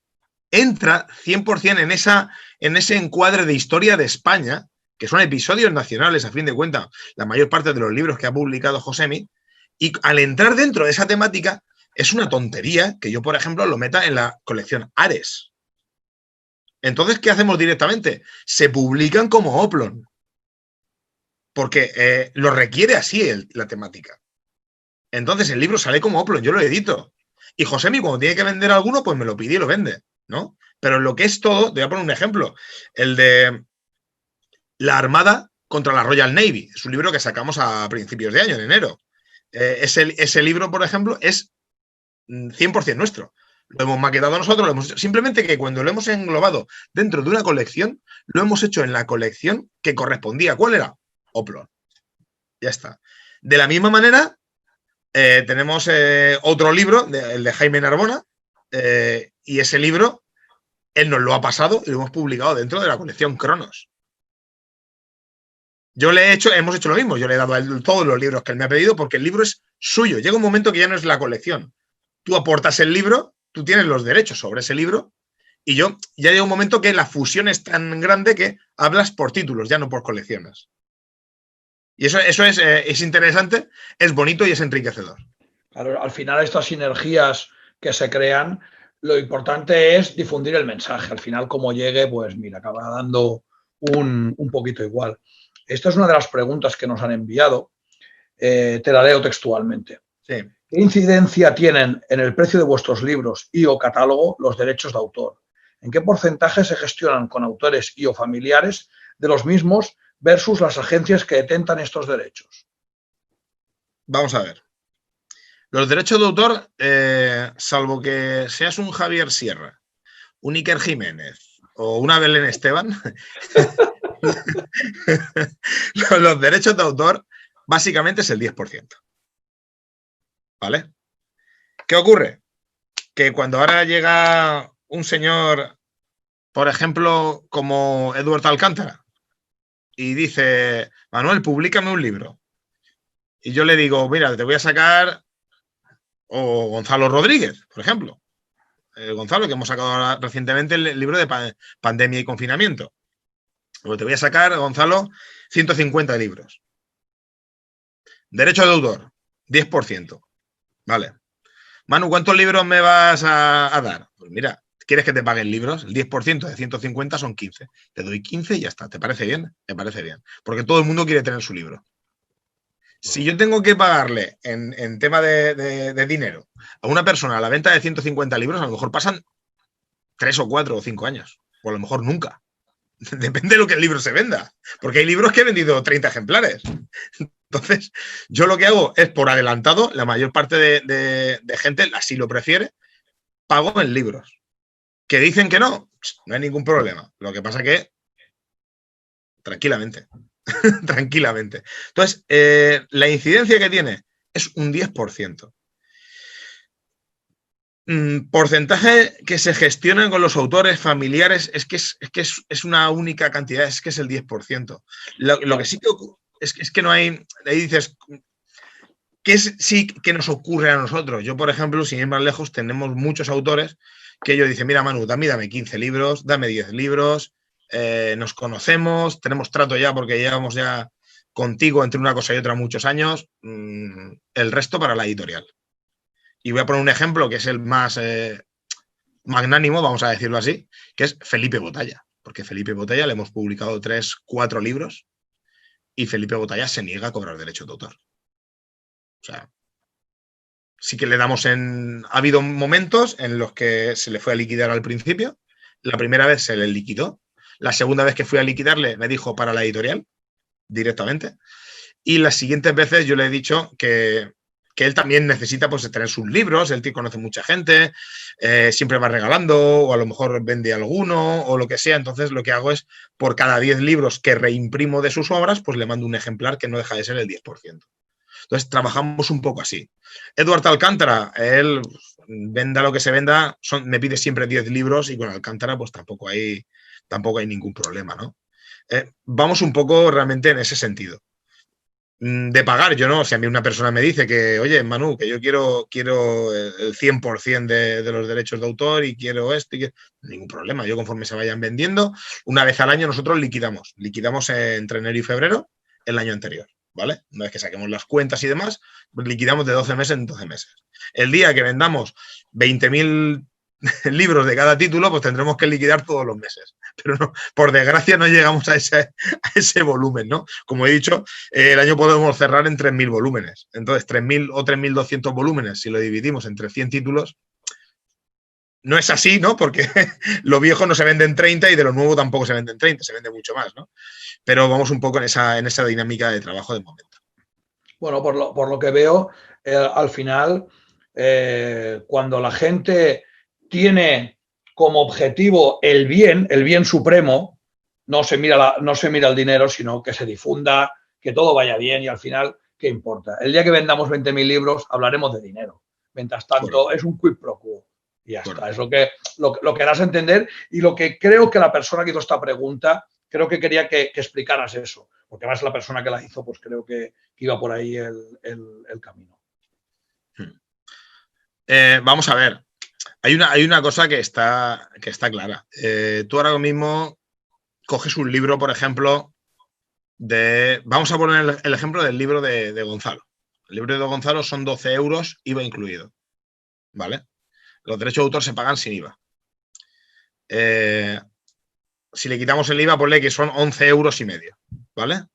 entra 100% en ese encuadre de historia de España, que son episodios nacionales, a fin de cuentas, la mayor parte de los libros que ha publicado Josemi, y al entrar dentro de esa temática, es una tontería que yo, por ejemplo, lo meta en la colección Ares. Entonces, ¿qué hacemos directamente? Se publican como Oplon, porque lo requiere así la temática. Entonces, el libro sale como Oplon, yo lo edito. Y Josemi, cuando tiene que vender alguno, pues me lo pide y lo vende, ¿no? Pero lo que es todo, te voy a poner un ejemplo, el de La Armada contra la Royal Navy. Es un libro que sacamos a principios de año, en enero. Ese libro, por ejemplo, es 100% nuestro. Lo hemos maquetado nosotros, lo hemos hecho. Simplemente que cuando lo hemos englobado dentro de una colección, lo hemos hecho en la colección que correspondía. ¿Cuál era? Oplon. Ya está. De la misma manera, tenemos otro libro, el de Jaime Narbona, y ese libro, él nos lo ha pasado y lo hemos publicado dentro de la colección Cronos. Hemos hecho lo mismo, yo le he dado a él todos los libros que él me ha pedido porque el libro es suyo. Llega un momento que ya no es la colección. Tú aportas el libro, tú tienes los derechos sobre ese libro y ya llega un momento que la fusión es tan grande que hablas por títulos, ya no por colecciones. Y eso es interesante, es bonito y es enriquecedor. Claro, al final estas sinergias que se crean, lo importante es difundir el mensaje. Al final, como llegue, pues mira, acaba dando un poquito igual. Esta es una de las preguntas que nos han enviado. Te la leo textualmente. Sí. ¿Qué incidencia tienen en el precio de vuestros libros y o catálogo los derechos de autor? ¿En qué porcentaje se gestionan con autores y o familiares de los mismos versus las agencias que detentan estos derechos? Vamos a ver. Los derechos de autor, salvo que seas un Javier Sierra, un Iker Jiménez o una Belén Esteban, los derechos de autor básicamente es el 10%. ¿Vale? ¿Qué ocurre? Que cuando ahora llega un señor, por ejemplo, como Eduardo Alcántara, y dice, Manuel, públicame un libro. Y yo le digo, mira, te voy a sacar, o Gonzalo Rodríguez, por ejemplo. Gonzalo, que hemos sacado ahora recientemente el libro de pandemia y confinamiento. Pues te voy a sacar, Gonzalo, 150 libros. Derecho de autor, 10%. Vale. Manu, ¿cuántos libros me vas a dar? Pues mira, ¿quieres que te paguen libros? El 10% de 150 son 15. Te doy 15 y ya está. ¿Te parece bien? Me parece bien. Porque todo el mundo quiere tener su libro. Si yo tengo que pagarle en tema de dinero a una persona a la venta de 150 libros, a lo mejor pasan 3 o 4 o 5 años. O a lo mejor nunca. Depende de lo que el libro se venda. Porque hay libros que he vendido 30 ejemplares. Entonces, yo lo que hago es por adelantado, la mayor parte de gente así lo prefiere, pago en libros. ¿Que dicen que no? No hay ningún problema. Lo que pasa que, tranquilamente, tranquilamente. Entonces, la incidencia que tiene es un 10%. Porcentaje que se gestionan con los autores familiares es que es una única cantidad, es que es el 10%. Lo que sí que es que no hay, ahí dices, ¿qué sí que nos ocurre a nosotros? Yo, por ejemplo, sin ir más lejos, tenemos muchos autores que ellos dicen, mira, Manu, dame 15 libros, dame 10 libros, nos conocemos, tenemos trato ya porque llevamos ya contigo entre una cosa y otra muchos años, el resto para la editorial. Y voy a poner un ejemplo que es el más magnánimo, vamos a decirlo así, que es Felipe Botalla. Porque Felipe Botalla le hemos publicado 3, 4 libros y Felipe Botalla se niega a cobrar derechos de autor. O sea, sí que le damos ha habido momentos en los que se le fue a liquidar al principio. La primera vez se le liquidó. La segunda vez que fui a liquidarle me dijo para la editorial directamente. Y las siguientes veces yo le he dicho que él también necesita pues tener sus libros, él conoce mucha gente, siempre va regalando o a lo mejor vende alguno o lo que sea. Entonces lo que hago es, por cada 10 libros que reimprimo de sus obras, pues le mando un ejemplar que no deja de ser el 10%. Entonces trabajamos un poco así. Eduardo Alcántara, él venda lo que se venda, me pide siempre 10 libros y con Alcántara pues tampoco hay ningún problema, ¿no? Vamos un poco realmente en ese sentido. De pagar, yo no. Si a mí una persona me dice que, oye, Manu, que yo quiero el 100% de los derechos de autor y quiero esto, ningún problema. Yo, conforme se vayan vendiendo, una vez al año nosotros liquidamos entre enero y febrero el año anterior, ¿vale? Una vez que saquemos las cuentas y demás, pues liquidamos de 12 meses en 12 meses. El día que vendamos 20.000 libros de cada título, pues tendremos que liquidar todos los meses. Pero no, por desgracia no llegamos a ese volumen, ¿no? Como he dicho, el año podemos cerrar en 3.000 volúmenes. Entonces, 3.000 o 3.200 volúmenes, si lo dividimos entre 100 títulos, no es así, ¿no? Porque lo viejo no se vende en 30 y de lo nuevo tampoco se vende en 30, se vende mucho más, ¿no? Pero vamos un poco en esa dinámica de trabajo de momento. Bueno, por lo que veo, al final, cuando la gente tiene como objetivo el bien supremo, no se mira el dinero, sino que se difunda, que todo vaya bien y al final, ¿qué importa? El día que vendamos 20.000 libros hablaremos de dinero. Mientras tanto, es un quid pro quo. Y ya está. Es lo que harás entender y lo que creo que la persona que hizo esta pregunta, creo que quería que explicaras eso. Porque además la persona que la hizo, pues creo que iba por ahí el camino. Vamos a ver. Hay una cosa que está clara. Tú ahora mismo coges un libro, por ejemplo, vamos a poner el ejemplo del libro de Gonzalo. El libro de Gonzalo son 12 euros, IVA incluido. ¿Vale? Los derechos de autor se pagan sin IVA. Si le quitamos el IVA, ponle que son 11,5 euros. ¿Vale?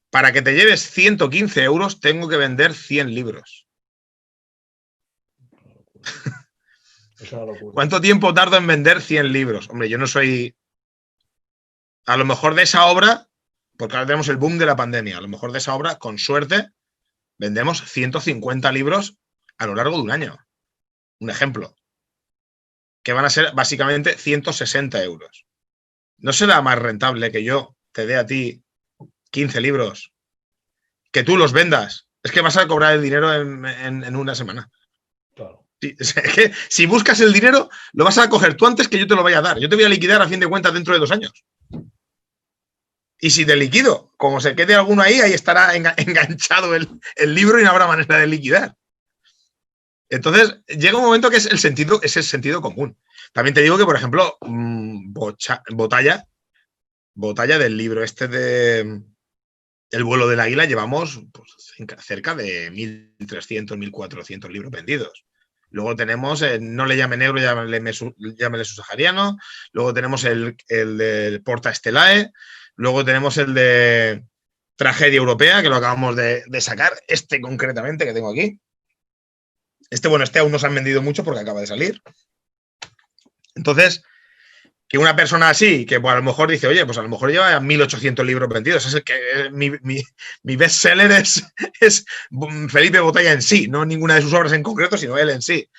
Para que te lleves 115 euros, tengo que vender 100 libros. Es una locura. ¿Cuánto tiempo tardo en vender 100 libros? Hombre, yo no soy... A lo mejor de esa obra, porque ahora tenemos el boom de la pandemia, a lo mejor de esa obra, con suerte, vendemos 150 libros a lo largo de un año. Un ejemplo. Que van a ser básicamente 160 euros. ¿No será más rentable que yo te dé a ti 15 libros, que tú los vendas? Es que vas a cobrar el dinero en una semana. Claro. Es que si buscas el dinero, lo vas a coger tú antes que yo te lo vaya a dar. Yo te voy a liquidar a fin de cuentas dentro de 2 años. Y si te liquido, como se quede alguno ahí estará enganchado el libro y no habrá manera de liquidar. Entonces, llega un momento que es el sentido común. También te digo que, por ejemplo, Botalla del libro de El vuelo del águila, llevamos pues, cerca de 1.300, 1.400 libros vendidos. Luego tenemos No le llame negro, llámele subsahariano. Luego tenemos el de Porta Estelae. Luego tenemos el de Tragedia Europea, que lo acabamos de sacar. Este concretamente que tengo aquí. Este aún no se han vendido mucho porque acaba de salir. Entonces, que una persona así, que pues, a lo mejor dice, oye, pues a lo mejor lleva 1.800 libros vendidos. Es el que mi bestseller es Felipe Botalla en sí, no ninguna de sus obras en concreto, sino él en sí.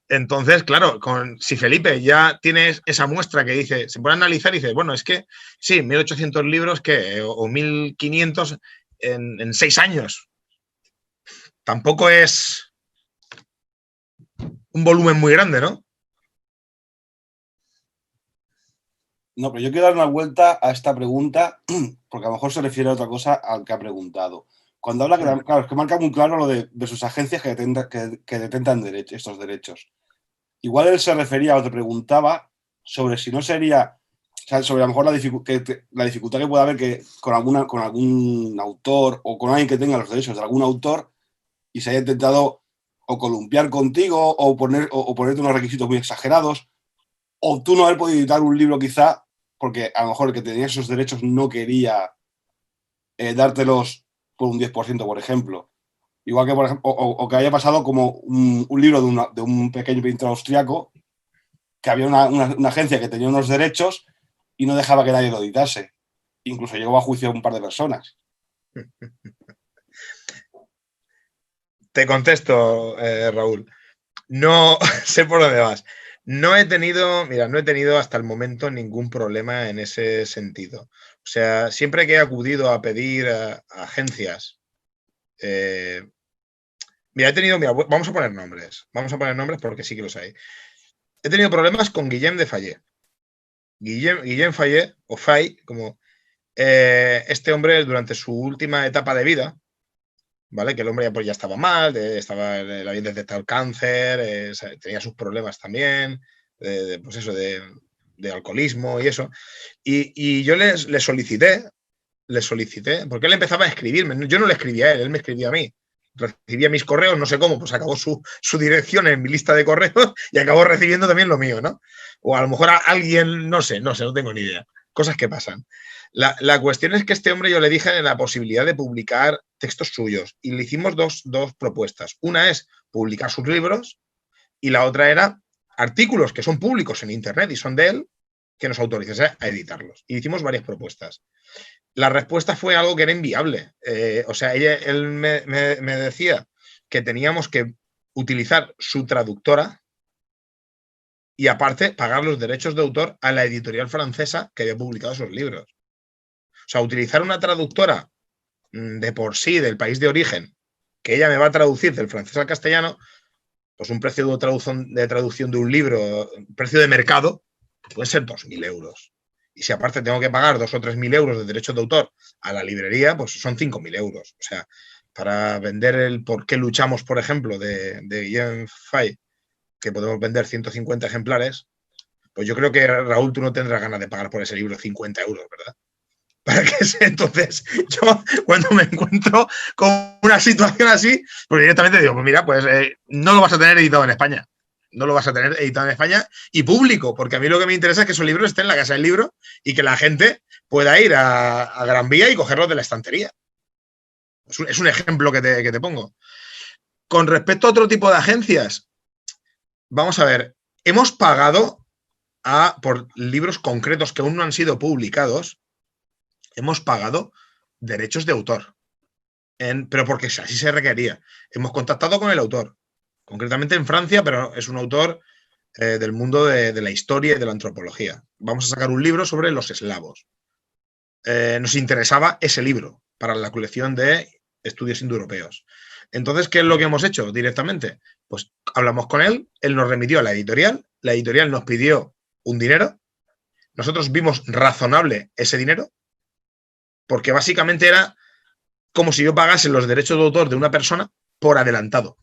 Entonces, claro, si Felipe ya tiene esa muestra que dice, se puede analizar y dice, bueno, es que sí, 1.800 libros o 1.500 en 6 años. Tampoco es un volumen muy grande, ¿no? No, pero yo quiero dar una vuelta a esta pregunta, porque a lo mejor se refiere a otra cosa al que ha preguntado. Cuando habla, claro, es que marca muy claro lo de sus agencias que detentan estos derechos. Igual él se refería a lo que preguntaba sobre si no sería, o sea, sobre a lo mejor la dificultad que puede haber que con algún autor o con alguien que tenga los derechos de algún autor y se haya intentado o columpiar contigo o ponerte unos requisitos muy exagerados, o tú no haber podido editar un libro quizá porque a lo mejor el que tenía esos derechos no quería dártelos por un 10%, por ejemplo. Igual que, por ejemplo, o que haya pasado como un libro de un pequeño pintor austriaco, que había una agencia que tenía unos derechos y no dejaba que nadie lo editase. Incluso llegó a juicio a un par de personas. Te contesto, Raúl. No sé por dónde vas. No he tenido hasta el momento ningún problema en ese sentido. O sea, siempre que he acudido a pedir a agencias, vamos a poner nombres porque sí que los hay. He tenido problemas con Guillem de Fallé. Guillem Fallé, o Fay, como este hombre durante su última etapa de vida, ¿vale? Que el hombre ya estaba mal, le habían detectado el cáncer, tenía sus problemas también, pues eso, de alcoholismo y eso. Y yo le solicité, porque él empezaba a escribirme. Yo no le escribía a él me escribía a mí. Recibía mis correos, no sé cómo, pues acabó su dirección en mi lista de correos y acabó recibiendo también lo mío, ¿no? O a lo mejor a alguien, no sé, no tengo ni idea. Cosas que pasan. La cuestión es que este hombre yo le dije la posibilidad de publicar textos suyos y le hicimos dos propuestas. Una es publicar sus libros y la otra era artículos que son públicos en internet y son de él, que nos autorizase a editarlos. Y hicimos varias propuestas. La respuesta fue algo que era inviable. O sea, él me decía que teníamos que utilizar su traductora y aparte pagar los derechos de autor a la editorial francesa que había publicado esos libros. O sea, utilizar una traductora de por sí del país de origen, que ella me va a traducir del francés al castellano, pues un precio de traducción de un libro, precio de mercado, puede ser 2.000 euros. Y si aparte tengo que pagar 2.000 o 3.000 euros de derechos de autor a la librería, pues son 5.000 euros. O sea, para vender el por qué luchamos, por ejemplo, de Guillem Fay, que podemos vender 150 ejemplares, pues yo creo que, Raúl, tú no tendrás ganas de pagar por ese libro 50 euros, ¿verdad? Para que entonces yo cuando me encuentro con una situación así, pues directamente digo, pues mira, pues no lo vas a tener editado en España. No lo vas a tener editado en España y público, porque a mí lo que me interesa es que esos libros estén en la casa del libro y que la gente pueda ir a Gran Vía y cogerlos de la estantería. Es un ejemplo que te pongo. Con respecto a otro tipo de agencias, vamos a ver, hemos pagado por libros concretos que aún no han sido publicados, hemos pagado derechos de autor, pero porque así se requería. Hemos contactado con el autor, concretamente en Francia, pero es un autor del mundo de la historia y de la antropología. Vamos a sacar un libro sobre los eslavos. Nos interesaba ese libro para la colección de estudios indoeuropeos. Entonces, ¿qué es lo que hemos hecho directamente? Pues hablamos con él, él nos remitió a la editorial nos pidió un dinero, nosotros vimos razonable ese dinero, porque básicamente era como si yo pagase los derechos de autor de una persona por adelantado.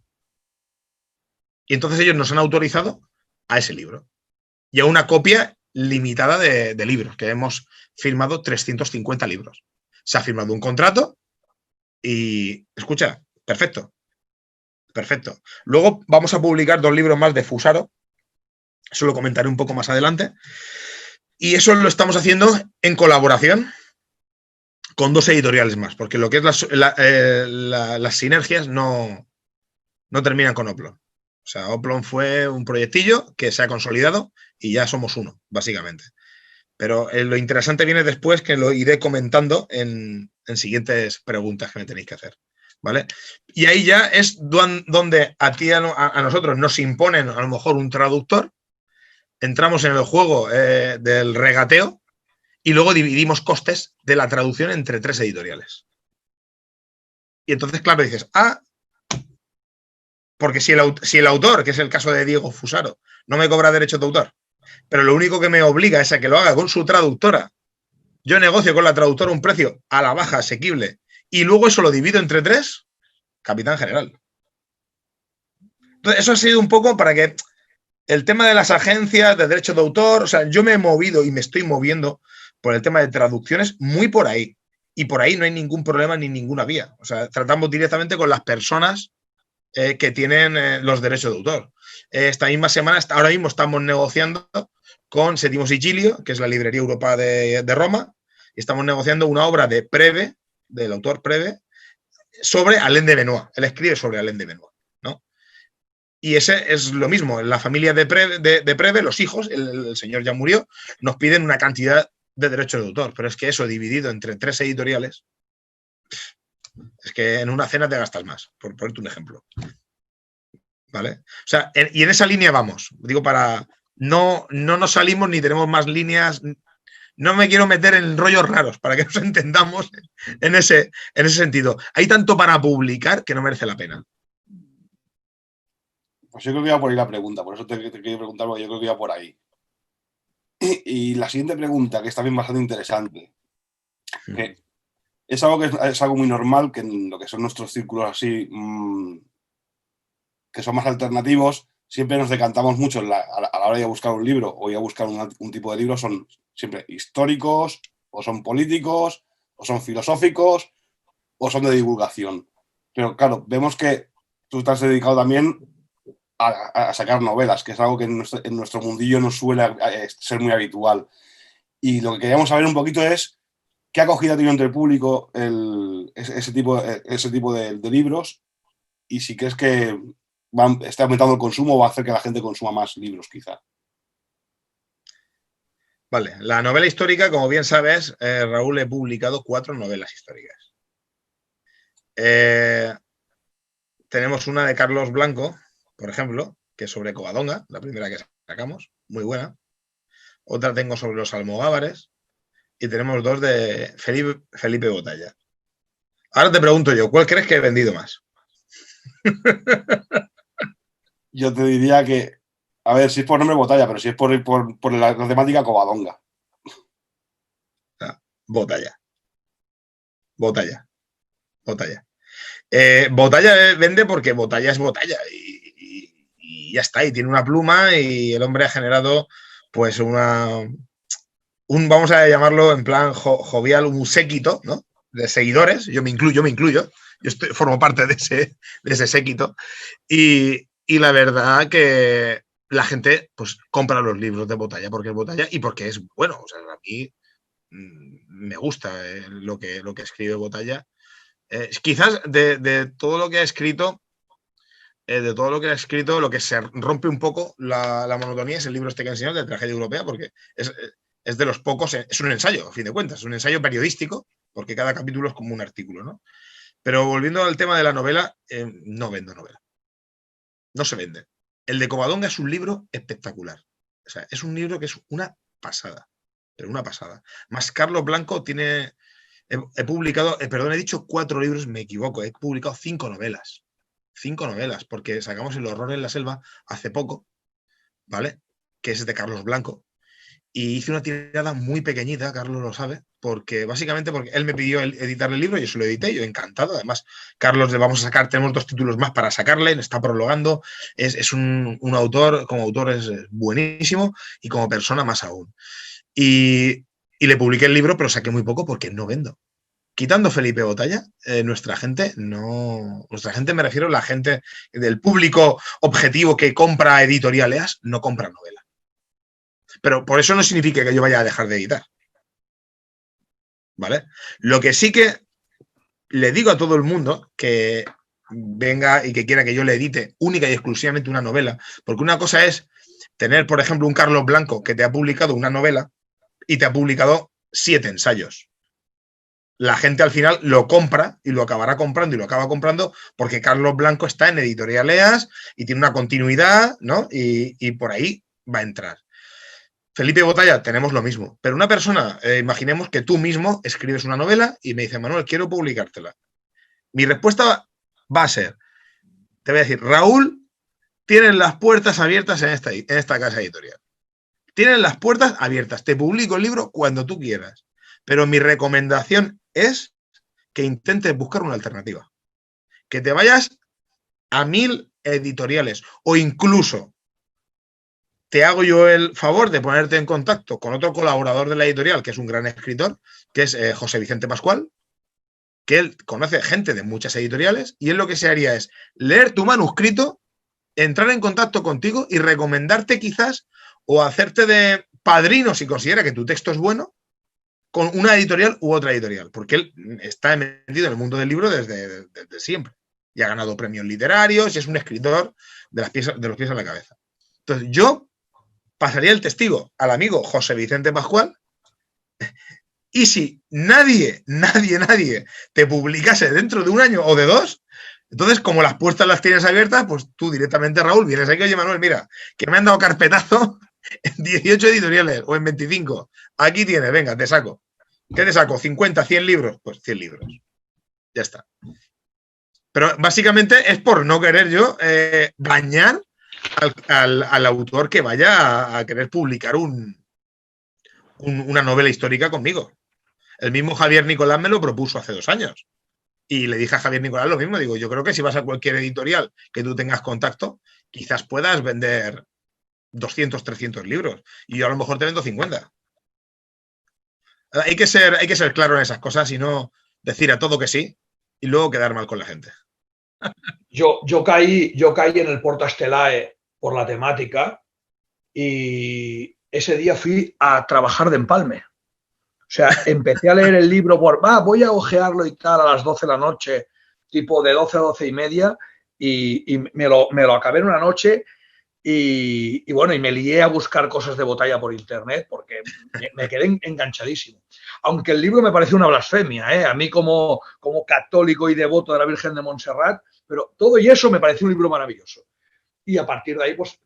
Y entonces ellos nos han autorizado a ese libro y a una copia limitada de libros, que hemos firmado 350 libros. Se ha firmado un contrato y, escucha, perfecto. Luego vamos a publicar 2 libros más de Fusaro, eso lo comentaré un poco más adelante, y eso lo estamos haciendo en colaboración con 2 editoriales más, porque lo que es las sinergias no terminan con Oplon. O sea, Oplon fue un proyectillo que se ha consolidado y ya somos uno, básicamente. Pero lo interesante viene después, que lo iré comentando en siguientes preguntas que me tenéis que hacer, ¿vale? Y ahí ya es donde a nosotros nos imponen a lo mejor un traductor, entramos en el juego del regateo y luego dividimos costes de la traducción entre 3 editoriales. Y entonces, claro, dices, porque si el autor, que es el caso de Diego Fusaro, no me cobra derechos de autor, pero lo único que me obliga es a que lo haga con su traductora, yo negocio con la traductora un precio a la baja, asequible, y luego eso lo divido entre 3, capitán general. Entonces, eso ha sido un poco para que el tema de las agencias de derechos de autor, o sea, yo me he movido y me estoy moviendo por el tema de traducciones muy por ahí. Y por ahí no hay ningún problema ni ninguna vía. O sea, tratamos directamente con las personas que tienen los derechos de autor. Esta misma semana, ahora mismo estamos negociando con Sétimo Sicilio, que es la librería Europa de Roma, y estamos negociando una obra de Preve, del autor Preve, sobre Alain de Benoit. Él escribe sobre Alain de Benoit, ¿no? Y ese es lo mismo. La familia de Preve, los hijos, el señor ya murió, nos piden una cantidad de derechos de autor, pero es que eso dividido entre 3 editoriales, Es que en una cena te gastas más, por ponerte un ejemplo. ¿Vale? O sea, y en esa línea vamos. Digo, para... No nos salimos ni tenemos más líneas. No me quiero meter en rollos raros para que nos entendamos en ese sentido. Hay tanto para publicar que no merece la pena. Pues yo creo que iba por ahí la pregunta, por eso te quería preguntar, porque yo creo que iba por ahí. Y la siguiente pregunta, que es también bastante interesante, que es algo que es algo muy normal, que en lo que son nuestros círculos así, que son más alternativos, siempre nos decantamos mucho a la hora de buscar un libro o ir a buscar un tipo de libro, son siempre históricos, o son políticos, o son filosóficos, o son de divulgación. Pero claro, vemos que tú te has dedicado también a sacar novelas, que es algo que en nuestro mundillo no suele ser muy habitual. Y lo que queríamos saber un poquito es qué acogida ha tenido entre el público ese tipo de libros, y si crees que está aumentando el consumo o va a hacer que la gente consuma más libros, quizá. Vale, la novela histórica, como bien sabes, Raúl, he publicado 4 novelas históricas. Tenemos una de Carlos Blanco, por ejemplo, que es sobre Covadonga, la primera que sacamos, muy buena. Otra tengo sobre los almogávares y tenemos 2 de Felipe Botalla. Ahora te pregunto yo, ¿cuál crees que he vendido más? Yo te diría que, a ver, si es por nombre Botalla, pero si es por la temática, Covadonga. Botalla. Botalla. Botalla vende porque Botalla es Botalla y ya está, y tiene una pluma y el hombre ha generado pues vamos a llamarlo en plan jovial, un séquito, ¿no? De seguidores, yo me incluyo, yo formo parte de ese séquito y la verdad que la gente pues compra los libros de Botalla porque es Botalla y porque es bueno, o sea, a mí me gusta lo que escribe Botalla. Quizás de todo lo que ha escrito, lo que se rompe un poco la monotonía es el libro este que he enseñado, de Tragedia Europea, porque es de los pocos, es un ensayo, a fin de cuentas, es un ensayo periodístico, porque cada capítulo es como un artículo, ¿no? Pero volviendo al tema de la novela, no vendo novela. No se vende. El de Covadonga es un libro espectacular. O sea, es un libro que es una pasada, pero una pasada. Más Carlos Blanco tiene... He publicado, perdón, he dicho 4 libros, me equivoco, he publicado 5 novelas. 5 novelas, porque sacamos El horror en la selva hace poco, ¿vale? Que es de Carlos Blanco. Y hice una tirada muy pequeñita, Carlos lo sabe, porque él me pidió editar el libro, yo se lo edité, yo encantado. Además, Carlos le vamos a sacar, tenemos 2 títulos más para sacarle, está prologando, es un autor, como autor es buenísimo y como persona más aún. Y le publiqué el libro, pero saqué muy poco porque no vendo. Quitando Felipe Botalla, nuestra gente me refiero a la gente del público objetivo que compra editoriales, no compra novela. Pero por eso no significa que yo vaya a dejar de editar. ¿Vale? Lo que sí que le digo a todo el mundo que venga y que quiera que yo le edite única y exclusivamente una novela, porque una cosa es tener, por ejemplo, un Carlos Blanco que te ha publicado una novela y te ha publicado 7 ensayos. La gente al final lo compra y lo acabará comprando y lo acaba comprando porque Carlos Blanco está en Editorialeas y tiene una continuidad, ¿no? Y por ahí va a entrar. Felipe Botalla, tenemos lo mismo. Pero una persona, imaginemos que tú mismo escribes una novela y me dice, Manuel, quiero publicártela. Mi respuesta va a ser, te voy a decir, Raúl, tienen las puertas abiertas en esta casa editorial. Tienen las puertas abiertas. Te publico el libro cuando tú quieras. Pero mi recomendación es que intentes buscar una alternativa. Que te vayas a 1000 editoriales o incluso te hago yo el favor de ponerte en contacto con otro colaborador de la editorial, que es un gran escritor, que es José Vicente Pascual, que él conoce gente de muchas editoriales y él lo que se haría es leer tu manuscrito, entrar en contacto contigo y recomendarte quizás o hacerte de padrino si considera que tu texto es bueno con una editorial u otra editorial, porque él está metido en el mundo del libro desde siempre y ha ganado premios literarios y es un escritor de los pies a la cabeza. Entonces yo pasaría el testigo al amigo José Vicente Pascual Y si nadie te publicase dentro de un año o de 2, entonces, como las puertas las tienes abiertas, pues tú directamente, Raúl, vienes aquí, oye, Manuel, mira, que me han dado carpetazo en 18 editoriales o en 25. Aquí tienes, venga, te saco. ¿Qué te saco? ¿50, 100 libros? Pues 100 libros. Ya está. Pero básicamente es por no querer yo dañar al autor que vaya a querer publicar una novela histórica conmigo. El mismo Javier Nicolás me lo propuso hace 2 años. Y le dije a Javier Nicolás lo mismo. Digo, yo creo que si vas a cualquier editorial que tú tengas contacto, quizás puedas vender 200, 300 libros. Y yo a lo mejor te vendo 50. Hay que ser claro en esas cosas y no decir a todo que sí y luego quedar mal con la gente. Yo caí en el Porta Stelae por la temática y ese día fui a trabajar de empalme. O sea, empecé a leer el libro voy a ojearlo y tal a las 12 de la noche, tipo de 12 a 12 y media, y me lo acabé en una noche y bueno, y me lié a buscar cosas de Botalla por internet porque me quedé enganchadísimo. Aunque el libro me pareció una blasfemia, a mí como católico y devoto de la Virgen de Montserrat, pero todo y eso me pareció un libro maravilloso. Y a partir de ahí, pues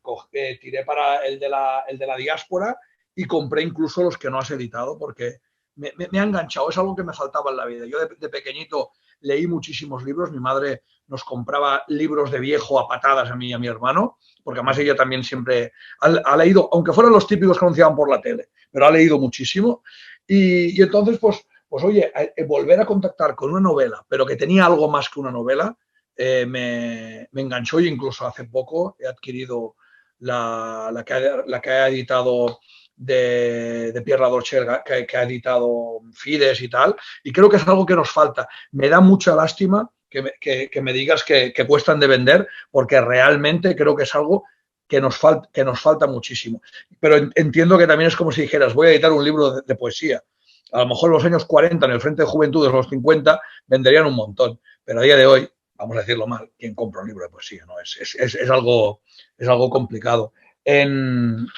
tiré para el de la diáspora y compré incluso los que no has editado porque me ha enganchado. Es algo que me faltaba en la vida. Yo de pequeñito leí muchísimos libros. Mi madre nos compraba libros de viejo a patadas a mí y a mi hermano, porque además ella también siempre ha leído, aunque fueran los típicos que anunciaban por la tele, pero ha leído muchísimo. Y entonces, pues oye, volver a contactar con una novela, pero que tenía algo más que una novela, me enganchó y incluso hace poco he adquirido la que ha editado de Pierre Ladorcher, que ha editado Fides y tal, y creo que es algo que nos falta. Me da mucha lástima que me digas que cuestan de vender, porque realmente creo que es algo que nos falta muchísimo. Pero entiendo que también es como si dijeras, voy a editar un libro de poesía. A lo mejor en los años 40, en el Frente de Juventudes, los 50, venderían un montón, pero a día de hoy, vamos a decirlo mal, ¿quién compra un libro de poesía? ¿No? Es algo complicado. En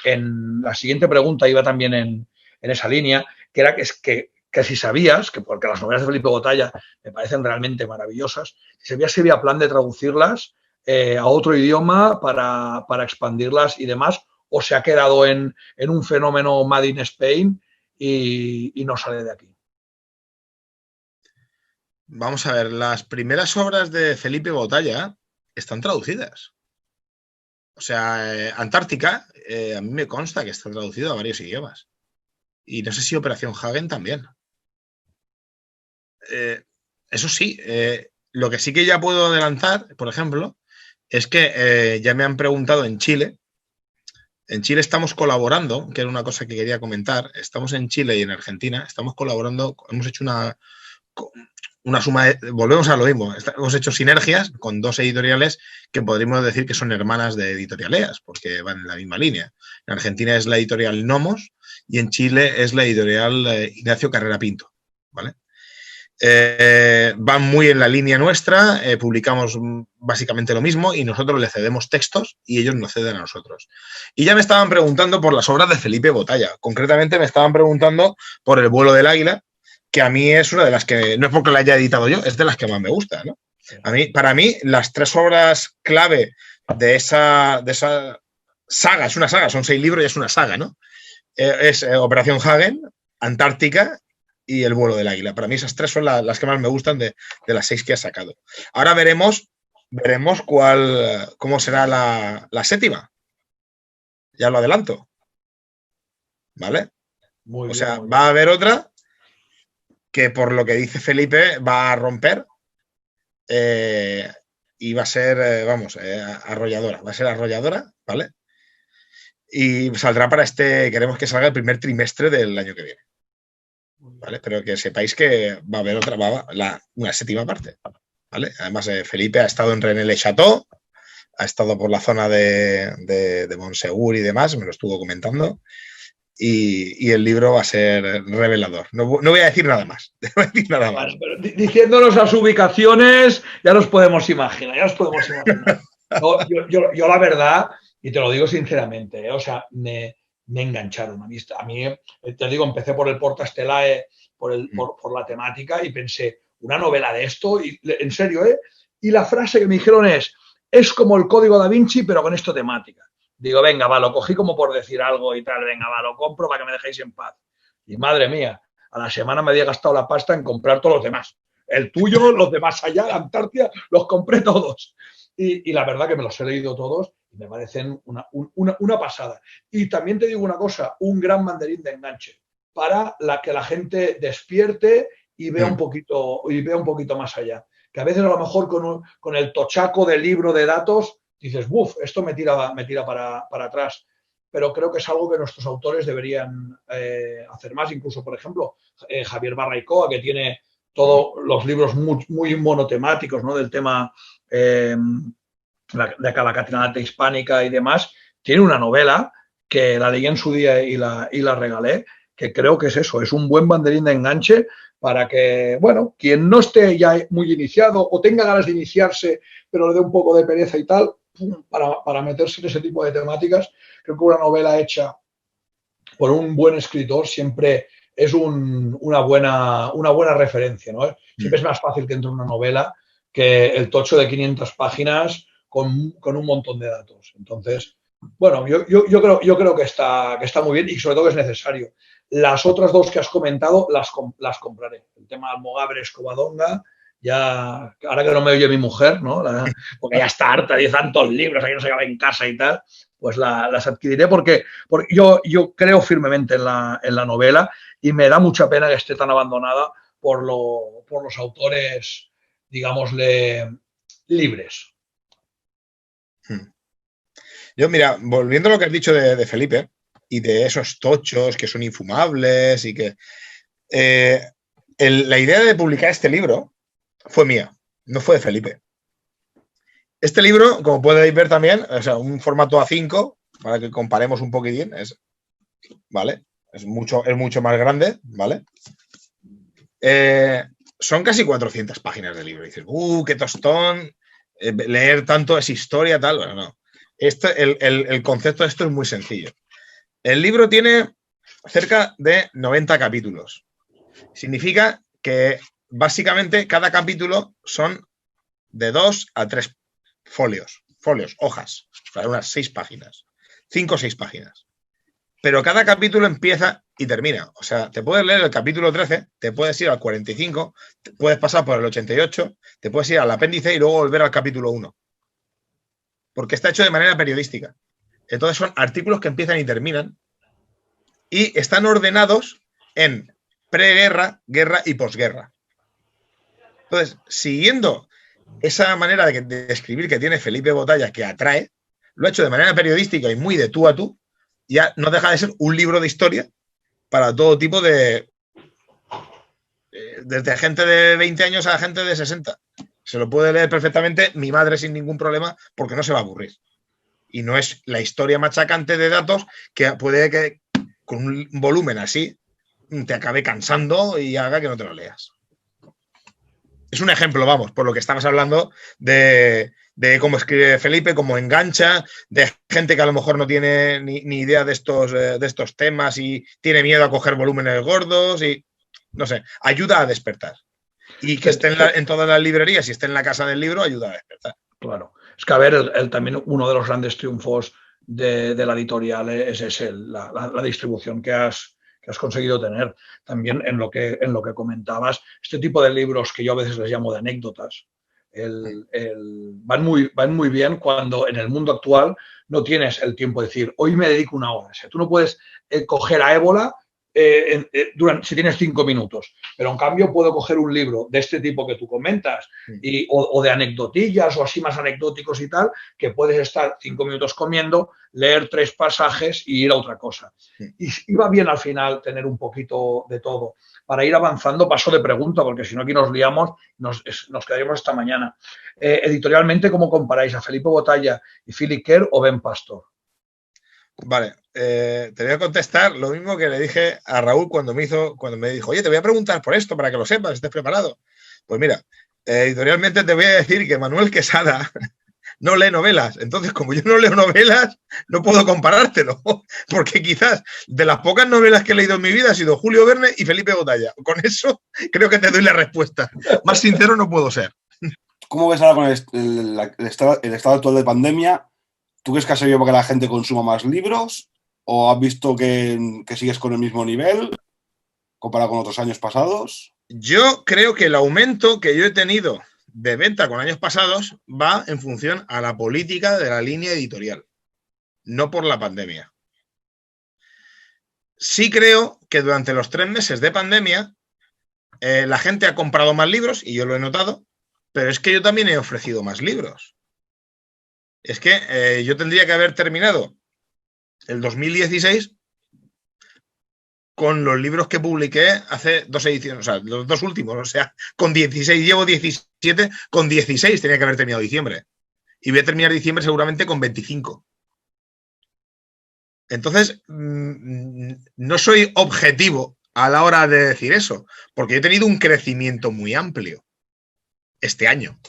la siguiente pregunta iba también en esa línea, que era que si sabías, que porque las novelas de Felipe Botalla me parecen realmente maravillosas, si sabías si había plan de traducirlas a otro idioma para expandirlas y demás, o se ha quedado en un fenómeno Made in Spain y no sale de aquí. Vamos a ver, las primeras obras de Felipe Botalla están traducidas. O sea, Antártica, a mí me consta que está traducido a varios idiomas. Y no sé si Operación Hagen también. Eso sí, lo que sí que ya puedo adelantar, por ejemplo, es que ya me han preguntado en Chile. En Chile estamos colaborando, que era una cosa que quería comentar. Estamos en Chile y en Argentina, estamos colaborando, hemos hecho una suma volvemos a lo mismo, hemos hecho sinergias con 2 editoriales que podríamos decir que son hermanas de Editorialeas, porque van en la misma línea. En Argentina es la editorial Nomos y en Chile es la editorial Ignacio Carrera Pinto, ¿vale? Van muy en la línea nuestra, publicamos básicamente lo mismo y nosotros le cedemos textos y ellos nos ceden a nosotros. Y ya me estaban preguntando por las obras de Felipe Botalla, concretamente me estaban preguntando por El vuelo del águila, que a mí es una de las que, no es porque la haya editado yo, es de las que más me gusta, ¿no? Para mí, las 3 obras clave de esa saga, es una saga, son 6 libros y es una saga, ¿no? Es Operación Hagen, Antártica y El vuelo del águila. Para mí esas 3 son las que más me gustan de las 6 que ha sacado. Ahora veremos cómo será la 7ª. Ya lo adelanto. ¿Vale? Muy o bien, sea, muy va a haber otra que por lo que dice Felipe va a romper y va a ser, arrolladora. Va a ser arrolladora, ¿vale? Y saldrá queremos que salga el primer trimestre del año que viene. ¿Vale? Pero que sepáis que va a haber una 7ª parte. ¿Vale? Además, Felipe ha estado en René-le-Château, ha estado por la zona de Montsegur y demás, me lo estuvo comentando. Y el libro va a ser revelador. No voy a decir nada más. Bueno, pero diciéndonos las ubicaciones, ya nos podemos imaginar. No, yo la verdad, y te lo digo sinceramente, o sea, me me engancharon. A mí te digo, empecé por el Porta Stellae, por la temática y pensé, una novela de esto, y, en serio, ¿eh? Y la frase que me dijeron es como el Código Da Vinci, pero con esto temática. Digo, venga, va, lo cogí como por decir algo y tal, venga, va, lo compro para que me dejéis en paz. Y madre mía, a la semana me había gastado la pasta en comprar todos los demás. El tuyo, los de más allá, Antártida, los compré todos. Y la verdad que me los he leído todos y me parecen una pasada. Y también te digo una cosa, un gran mandarín de enganche para que la gente despierte y vea un poquito más allá. Que a veces a lo mejor con el tochaco del libro de datos dices, buf, esto me tira para atrás. Pero creo que es algo que nuestros autores deberían hacer más. Incluso, por ejemplo, Javier Barraicoa, que tiene todos los libros muy monotemáticos, ¿no? Del tema de la catinata hispánica y demás, tiene una novela que la leí en su día y la regalé, que creo que es eso, es un buen banderín de enganche para que, bueno, quien no esté ya muy iniciado o tenga ganas de iniciarse, pero le dé un poco de pereza y tal, para meterse en ese tipo de temáticas, creo que una novela hecha por un buen escritor siempre es una buena referencia, ¿no? Siempre es más fácil que entre una novela que el tocho de 500 páginas con un montón de datos. Entonces, bueno, yo creo que está muy bien y sobre todo que es necesario. Las otras dos que has comentado las compraré. El tema de Almogávere Covadonga, ya, ahora que no me oye mi mujer, ¿no? Porque ya está harta de tantos libros, aquí no se acaba en casa y tal, pues las adquiriré porque yo creo firmemente en la novela y me da mucha pena que esté tan abandonada por los autores, digámosle, libres. Yo, mira, volviendo a lo que has dicho de Felipe y de esos tochos que son infumables y que... la idea de publicar este libro fue mía, no fue de Felipe. Este libro, como podéis ver también, o sea, un formato A5, para que comparemos un poquitín, ¿vale? Es mucho más grande, ¿vale? Son casi 400 páginas de libro. Y dices, qué tostón, leer tanto es historia, tal. Bueno, no. El concepto de esto es muy sencillo. El libro tiene cerca de 90 capítulos. Significa que básicamente cada capítulo son de 2 a 3 folios, hojas, o sea, unas 6 páginas, 5 o 6 páginas. Pero cada capítulo empieza y termina. O sea, te puedes leer el capítulo 13, te puedes ir al 45, te puedes pasar por el 88, te puedes ir al apéndice y luego volver al capítulo 1. Porque está hecho de manera periodística. Entonces son artículos que empiezan y terminan y están ordenados en preguerra, guerra y posguerra. Entonces, siguiendo esa manera de escribir que tiene Felipe Botalla, que atrae, lo ha hecho de manera periodística y muy de tú a tú, ya no deja de ser un libro de historia para todo tipo de... desde gente de 20 años a gente de 60. Se lo puede leer perfectamente mi madre sin ningún problema porque no se va a aburrir. Y no es la historia machacante de datos que puede que con un volumen así te acabe cansando y haga que no te lo leas. Es un ejemplo, vamos, por lo que estabas hablando de cómo escribe Felipe, cómo engancha, de gente que a lo mejor no tiene ni idea de estos temas y tiene miedo a coger volúmenes gordos y, no sé, ayuda a despertar. Y que esté en todas las librerías y esté en la casa del libro, ayuda a despertar. Claro. Es que, a ver, también uno de los grandes triunfos de la editorial es ese, la distribución que has conseguido tener. También en lo que comentabas, este tipo de libros que yo a veces les llamo de anécdotas, van muy bien cuando en el mundo actual no tienes el tiempo de decir, hoy me dedico una hora. O sea, tú no puedes coger a ébola si tienes 5 minutos, pero en cambio puedo coger un libro de este tipo que tú comentas o de anecdotillas o así más anecdóticos y tal, que puedes estar 5 minutos comiendo, leer 3 pasajes y ir a otra cosa. Y va bien al final tener un poquito de todo para ir avanzando. Paso de pregunta, porque si no aquí nos liamos, nos quedaríamos esta mañana. Editorialmente, ¿cómo comparáis a Felipe Botalla y Philip Kerr o Ben Pastor? Vale, te voy a contestar lo mismo que le dije a Raúl cuando me dijo, oye, te voy a preguntar por esto para que lo sepas, estés preparado. Pues mira, editorialmente te voy a decir que Manuel Quesada no lee novelas. Entonces, como yo no leo novelas, no puedo comparártelo. Porque quizás de las pocas novelas que he leído en mi vida ha sido Julio Verne y Felipe Botalla. Con eso creo que te doy la respuesta. Más sincero no puedo ser. ¿Cómo ves ahora con el estado actual de pandemia? ¿Tú crees que ha servido para que la gente consuma más libros? ¿O has visto que sigues con el mismo nivel comparado con otros años pasados? Yo creo que el aumento que yo he tenido de venta con años pasados va en función a la política de la línea editorial, no por la pandemia. Sí creo que durante los 3 meses de pandemia la gente ha comprado más libros, y yo lo he notado, pero es que yo también he ofrecido más libros. Es que yo tendría que haber terminado el 2016 con los libros que publiqué hace 2 ediciones, o sea, los 2 últimos, o sea, con 16, llevo 17, con 16 tenía que haber terminado diciembre. Y voy a terminar diciembre seguramente con 25. Entonces, no soy objetivo a la hora de decir eso, porque he tenido un crecimiento muy amplio este año.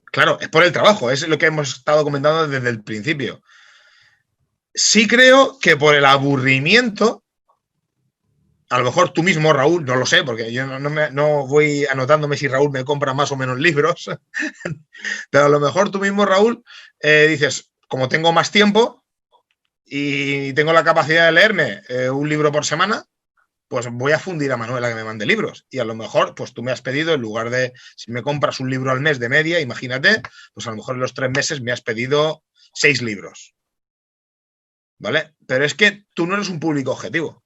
Claro, es por el trabajo, es lo que hemos estado comentando desde el principio. Sí creo que por el aburrimiento, a lo mejor tú mismo, Raúl, no lo sé, porque yo no voy anotándome si Raúl me compra más o menos libros, pero a lo mejor tú mismo, Raúl, dices, como tengo más tiempo y tengo la capacidad de leerme un libro por semana, pues voy a fundir a Manuela que me mande libros. Y a lo mejor, pues tú me has pedido, en lugar de, si me compras un libro al mes de media, imagínate, pues a lo mejor en los 3 meses me has pedido 6 libros. ¿Vale? Pero es que tú no eres un público objetivo.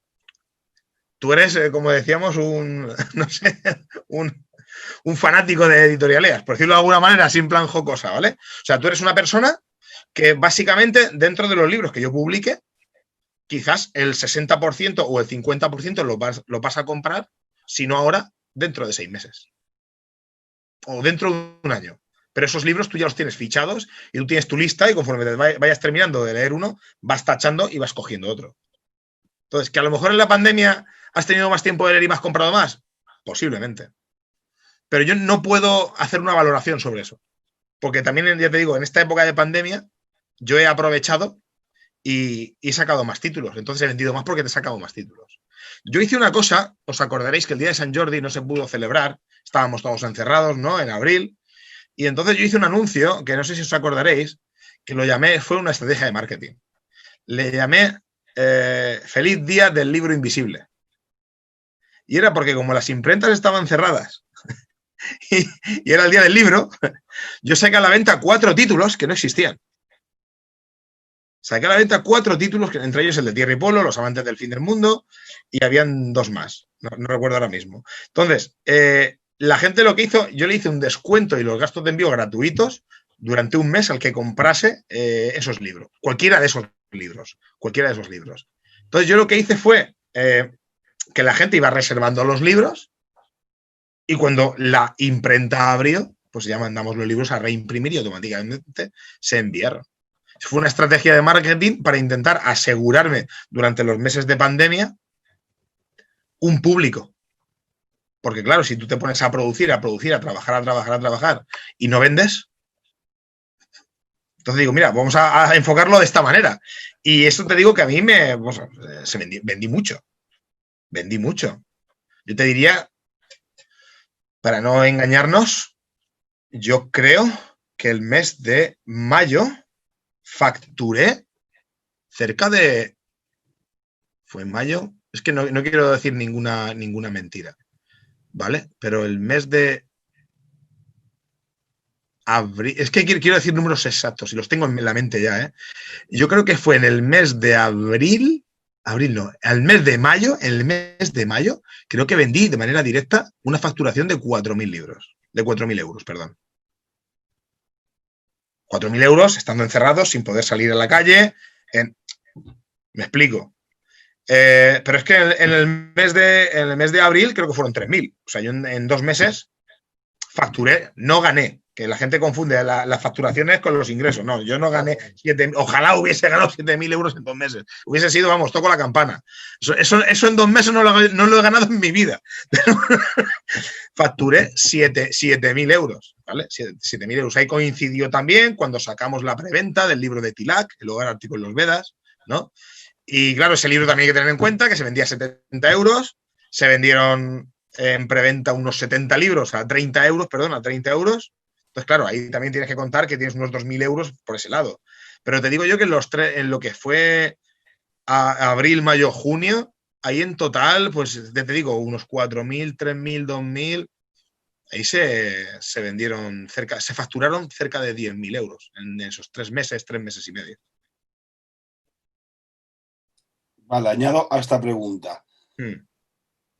Tú eres, como decíamos, no sé, un fanático de editorialeas, por decirlo de alguna manera, sin plan jocosa, ¿vale? O sea, tú eres una persona que básicamente, dentro de los libros que yo publique, quizás el 60% o el 50% lo vas a comprar, si no ahora, dentro de 6 meses. O dentro de un año. Pero esos libros tú ya los tienes fichados y tú tienes tu lista y conforme te vayas terminando de leer uno, vas tachando y vas cogiendo otro. Entonces, que a lo mejor en la pandemia has tenido más tiempo de leer y más comprado más, posiblemente. Pero yo no puedo hacer una valoración sobre eso. Porque también, ya te digo, en esta época de pandemia, yo he aprovechado y he sacado más títulos. Entonces he vendido más porque te he sacado más títulos. Yo hice una cosa, os acordaréis que el día de San Jordi no se pudo celebrar, estábamos todos encerrados, ¿no? En abril. Y entonces yo hice un anuncio, que no sé si os acordaréis, que lo llamé, fue una estrategia de marketing. Le llamé Feliz Día del Libro Invisible. Y era porque como las imprentas estaban cerradas y era el día del libro, yo saqué a la venta 4 títulos que no existían. Saqué a la venta 4 títulos, entre ellos el de Tierra y Polo, Los Amantes del Fin del Mundo, y habían 2 más, no recuerdo ahora mismo. Entonces, la gente lo que hizo, yo le hice un descuento y los gastos de envío gratuitos durante un mes al que comprase esos libros, cualquiera de esos libros. Entonces, yo lo que hice fue que la gente iba reservando los libros y cuando la imprenta abrió, pues ya mandamos los libros a reimprimir y automáticamente se enviaron. Fue una estrategia de marketing para intentar asegurarme durante los meses de pandemia un público. Porque claro, si tú te pones a producir, a trabajar y no vendes, entonces digo, mira, vamos a enfocarlo de esta manera. Y eso te digo que a mí vendí mucho. Vendí mucho. Yo te diría, para no engañarnos, yo creo que el mes de mayo facturé cerca de... ¿Fue en mayo? Es que no quiero decir ninguna mentira, ¿vale? Pero el mes de abril... Es que quiero decir números exactos y los tengo en la mente ya, ¿eh? Yo creo que fue en el mes de abril... Abril no, el mes de mayo, creo que vendí de manera directa una facturación de 4.000 libros. De 4.000 euros, perdón. 4.000 euros estando encerrados, sin poder salir a la calle. Me explico. Pero es que en el mes de abril creo que fueron 3.000. O sea, yo en 2 meses facturé, no gané, Que la gente confunde las facturaciones con los ingresos. No, yo no gané 7.000, ojalá hubiese ganado 7.000 euros en 2 meses. Hubiese sido, vamos, toco la campana. Eso en 2 meses no lo he ganado en mi vida. Facturé 7.000 euros, ¿vale? 7.000 euros. Ahí coincidió también cuando sacamos la preventa del libro de Tilak, el hogar Artículo en los Vedas, ¿no? Y claro, ese libro también hay que tener en cuenta que se vendía a 70 euros, se vendieron en preventa unos 70 libros a 30 euros, perdón, a 30 euros. Entonces, claro, ahí también tienes que contar que tienes unos 2.000 euros por ese lado. Pero te digo yo que en lo que fue abril, mayo, junio, ahí en total, pues te digo, unos 4.000, 3.000, 2.000, ahí se vendieron se facturaron cerca de 10.000 euros en esos 3 meses y medio. Vale, añado a esta pregunta.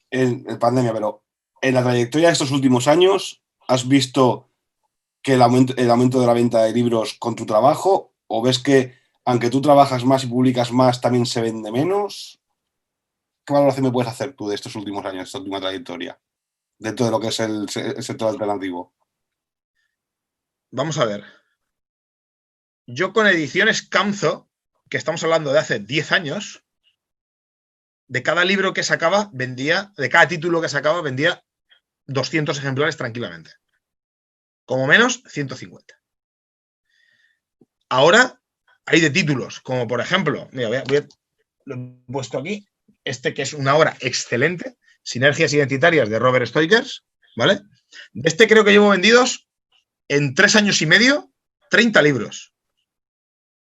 En pandemia, pero en la trayectoria de estos últimos años, ¿has visto que el aumento de la venta de libros con tu trabajo? ¿O ves que, aunque tú trabajas más y publicas más, también se vende menos? ¿Qué valoración me puedes hacer tú de estos últimos años, de esta última trayectoria, dentro de lo que es el sector alternativo? Vamos a ver. Yo con Ediciones Camzo, que estamos hablando de hace 10 años, de cada libro que sacaba, de cada título que sacaba, vendía 200 ejemplares tranquilamente. Como menos, 150. Ahora hay de títulos, como por ejemplo, mira, lo he puesto aquí, que es una obra excelente, Sinergias Identitarias de Robert Stoikers, ¿vale? De este creo que llevo vendidos en 3 años y medio 30 libros.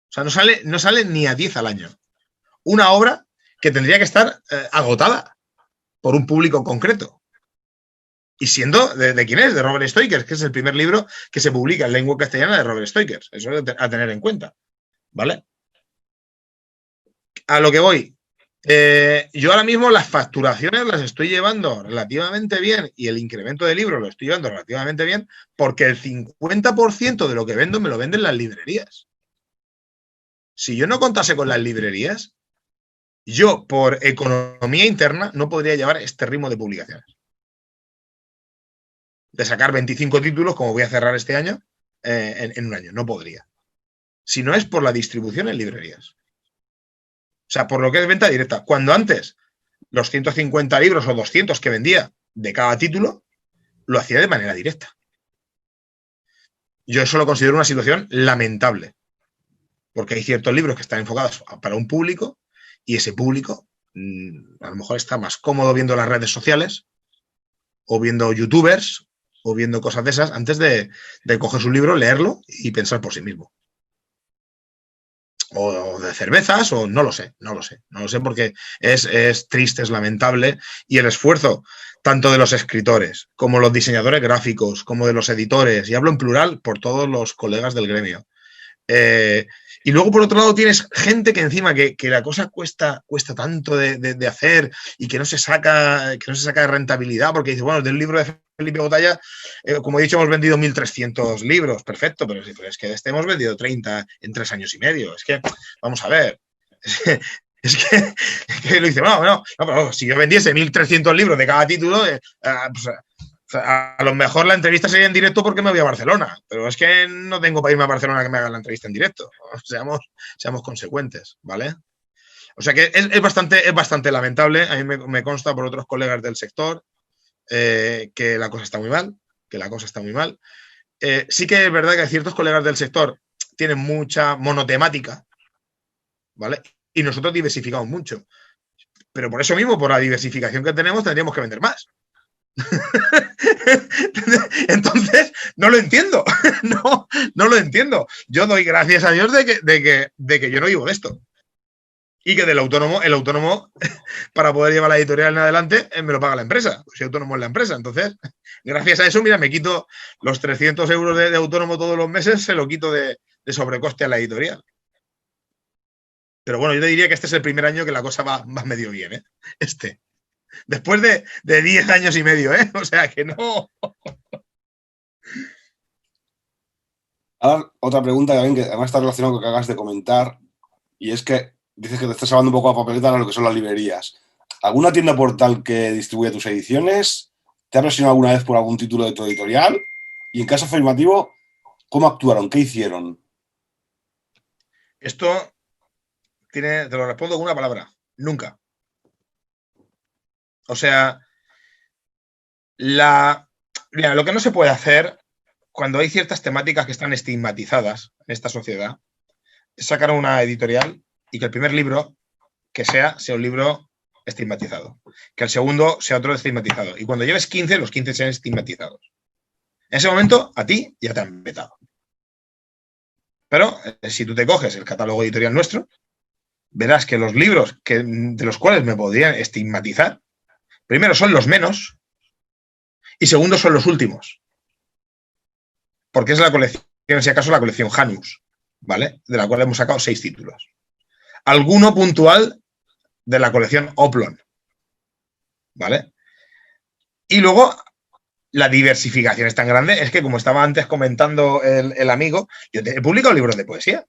O sea, no sale ni a 10 al año. Una obra que tendría que estar agotada por un público concreto. Y siendo, ¿de quién es? De Robert Stoikers, que es el primer libro que se publica en lengua castellana de Robert Stoikers. Eso es a tener en cuenta, ¿vale? A lo que voy. Yo ahora mismo las facturaciones las estoy llevando relativamente bien y el incremento de libros lo estoy llevando relativamente bien porque el 50% de lo que vendo me lo venden las librerías. Si yo no contase con las librerías, yo por economía interna no podría llevar este ritmo de publicaciones. De sacar 25 títulos, como voy a cerrar este año, en un año. No podría. Si no es por la distribución en librerías. O sea, por lo que es venta directa. Cuando antes los 150 libros o 200 que vendía de cada título, lo hacía de manera directa. Yo eso lo considero una situación lamentable. Porque hay ciertos libros que están enfocados para un público y ese público a lo mejor está más cómodo viendo las redes sociales o viendo youtubers o viendo cosas de esas antes de coger su libro, leerlo y pensar por sí mismo. O de cervezas, o no lo sé porque es triste, es lamentable y el esfuerzo tanto de los escritores como los diseñadores gráficos, como de los editores, y hablo en plural por todos los colegas del gremio. Y luego, por otro lado, tienes gente que encima que la cosa cuesta tanto de hacer y que no se saca de rentabilidad, porque dice, bueno, del libro de Felipe Botalla, como he dicho, hemos vendido 1.300 libros, perfecto, pero es que de este hemos vendido 30 en 3 años y medio. Es que, vamos a ver, es que lo dice, no, pero si yo vendiese 1.300 libros de cada título, pues, a lo mejor la entrevista sería en directo porque me voy a Barcelona, pero es que no tengo para irme a Barcelona que me hagan la entrevista en directo. Seamos consecuentes, ¿vale? O sea que es bastante lamentable. A mí me consta por otros colegas del sector que la cosa está muy mal. Sí que es verdad que ciertos colegas del sector tienen mucha monotemática, ¿vale? Y nosotros diversificamos mucho. Pero por eso mismo, por la diversificación que tenemos, tendríamos que vender más. Entonces, no lo entiendo. No lo entiendo. Yo doy gracias a Dios de que yo no vivo de esto. Y que el autónomo, para poder llevar la editorial en adelante, me lo paga la empresa. Soy autónomo en la empresa. Entonces, gracias a eso, mira, me quito los 300 euros de autónomo todos los meses, se lo quito de sobrecoste a la editorial. Pero bueno, yo te diría que este es el primer año que la cosa va medio bien, ¿eh? Después de 10 años y medio, ¿eh? O sea que no. Ahora, otra pregunta que además está relacionada con lo que acabas de comentar, y es que dices que te estás hablando un poco a papeleta de lo que son las librerías. ¿Alguna tienda portal que distribuye tus ediciones te ha presionado alguna vez por algún título de tu editorial? Y en caso afirmativo, ¿cómo actuaron? ¿Qué hicieron? Esto te lo respondo con una palabra. Nunca. O sea, mira, lo que no se puede hacer cuando hay ciertas temáticas que están estigmatizadas en esta sociedad es sacar una editorial y que el primer libro que sea un libro estigmatizado. Que el segundo sea otro estigmatizado. Y cuando lleves 15, los 15 sean estigmatizados. En ese momento, a ti ya te han vetado. Pero si tú te coges el catálogo editorial nuestro, verás que los libros de los cuales me podrían estigmatizar, primero son los menos y segundo son los últimos. Porque es la colección, en ese caso la colección Janus, ¿vale? De la cual hemos sacado 6 títulos. Alguno puntual de la colección Oplon, ¿vale? Y luego la diversificación es tan grande, es que como estaba antes comentando el amigo, yo he publicado libros de poesía.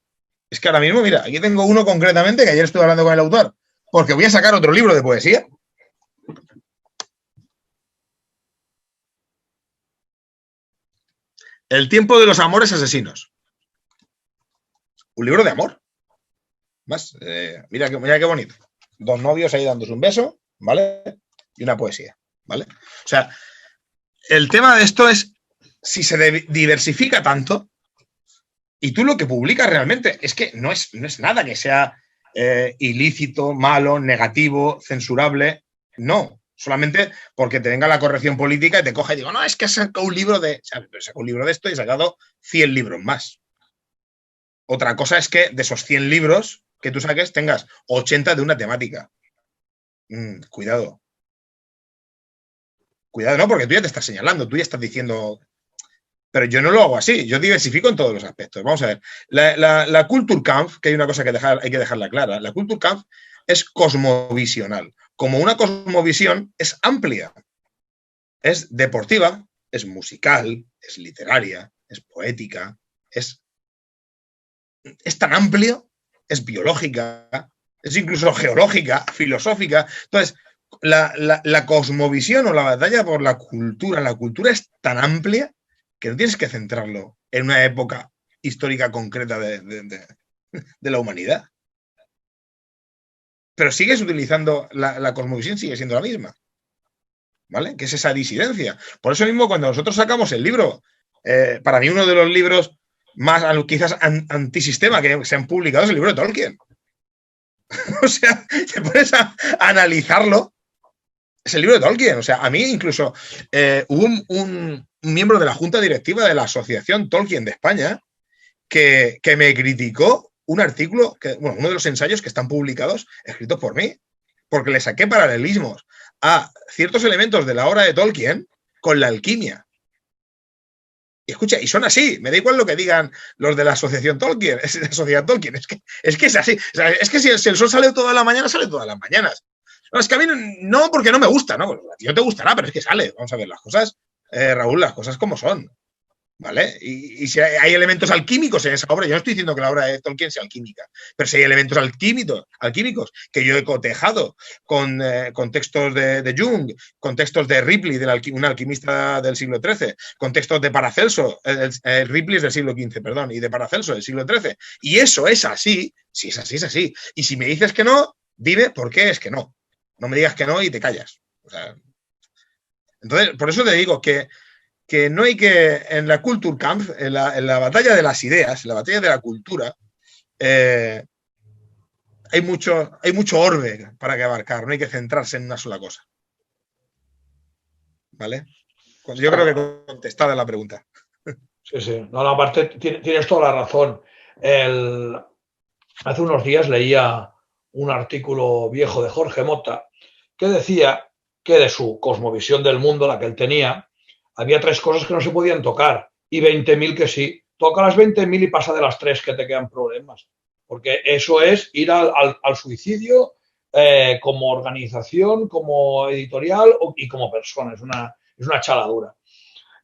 Es que ahora mismo, mira, aquí tengo uno concretamente que ayer estuve hablando con el autor, porque voy a sacar otro libro de poesía. El tiempo de los amores asesinos. Un libro de amor. Más, mira qué bonito. 2 novios ahí dándose un beso, ¿vale? Y una poesía, ¿vale? O sea, el tema de esto es si se diversifica tanto y tú lo que publicas realmente es que no es nada que sea ilícito, malo, negativo, censurable. No, solamente porque te venga la corrección política y te coja y digo, no, es que he sacado un libro de... He sacado un libro de esto y he sacado 100 libros más. Otra cosa es que de esos 100 libros que tú saques tengas 80 de una temática. Cuidado. Cuidado, no, porque tú ya te estás señalando, tú ya estás diciendo... Pero yo no lo hago así, yo diversifico en todos los aspectos. Vamos a ver, la Kulturkampf, que hay una cosa que hay que dejarla clara, la Kulturkampf es cosmovisional. Como una cosmovisión es amplia, es deportiva, es musical, es literaria, es poética, es tan amplio, es biológica, es incluso geológica, filosófica. Entonces, la cosmovisión o la batalla por la cultura es tan amplia que no tienes que centrarlo en una época histórica concreta de la humanidad. Pero sigues utilizando la cosmovisión, sigue siendo la misma. ¿Vale? Que es esa disidencia. Por eso mismo, cuando nosotros sacamos el libro, para mí uno de los libros más quizás antisistema que se han publicado es el libro de Tolkien. O sea, te pones a analizarlo, es el libro de Tolkien. O sea, a mí incluso hubo un miembro de la junta directiva de la Asociación Tolkien de España que me criticó un artículo, uno de los ensayos que están publicados, escritos por mí, porque le saqué paralelismos a ciertos elementos de la obra de Tolkien con la alquimia. Y escucha, y son así, me da igual lo que digan los de la Asociación Tolkien, es que es así. O sea, es que si el sol sale toda la mañana, sale todas las mañanas. No, es que a mí no, porque no me gusta, ¿no? A ti no te gustará, pero es que sale. Vamos a ver las cosas, Raúl, las cosas como son. ¿Vale? Y si hay elementos alquímicos en esa obra, yo no estoy diciendo que la obra de Tolkien sea alquímica, pero si hay elementos alquímicos que yo he cotejado con textos de Jung, con textos de Ripley, un alquimista del siglo XIII, con textos de Paracelso, Ripley es del siglo XV, perdón, y de Paracelso del siglo XIII, y eso es así, si es así, es así. Y si me dices que no, dime por qué es que no. No me digas que no y te callas. O sea, entonces, por eso te digo que no hay que, en la Kulturkampf, en la batalla de las ideas, en la batalla de la cultura, hay mucho orbe para que abarcar, no hay que centrarse en una sola cosa. ¿Vale? Yo creo que he contestado la pregunta. Sí, sí. No, aparte tienes toda la razón. Hace unos días leía un artículo viejo de Jorge Mota que decía que de su cosmovisión del mundo, la que él tenía, había 3 cosas que no se podían tocar y 20.000 que sí. Toca las 20.000 y pasa de las 3 que te quedan problemas. Porque eso es ir al suicidio como organización, como editorial y como persona. Es una chaladura.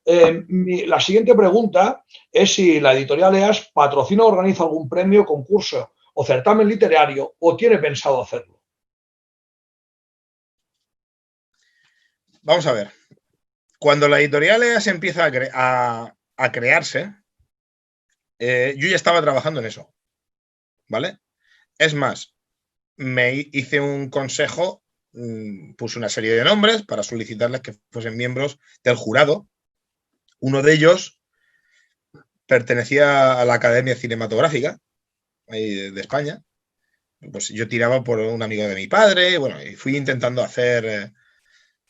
La siguiente pregunta es si la editorial EAS patrocina o organiza algún premio, concurso o certamen literario o tiene pensado hacerlo. Vamos a ver. Cuando la editorial EAS empieza a crearse, yo ya estaba trabajando en eso, ¿vale? Es más, me hice un consejo, puse una serie de nombres para solicitarles que fuesen miembros del jurado. Uno de ellos pertenecía a la Academia Cinematográfica de España. Pues yo tiraba por un amigo de mi padre, bueno, y fui intentando hacer...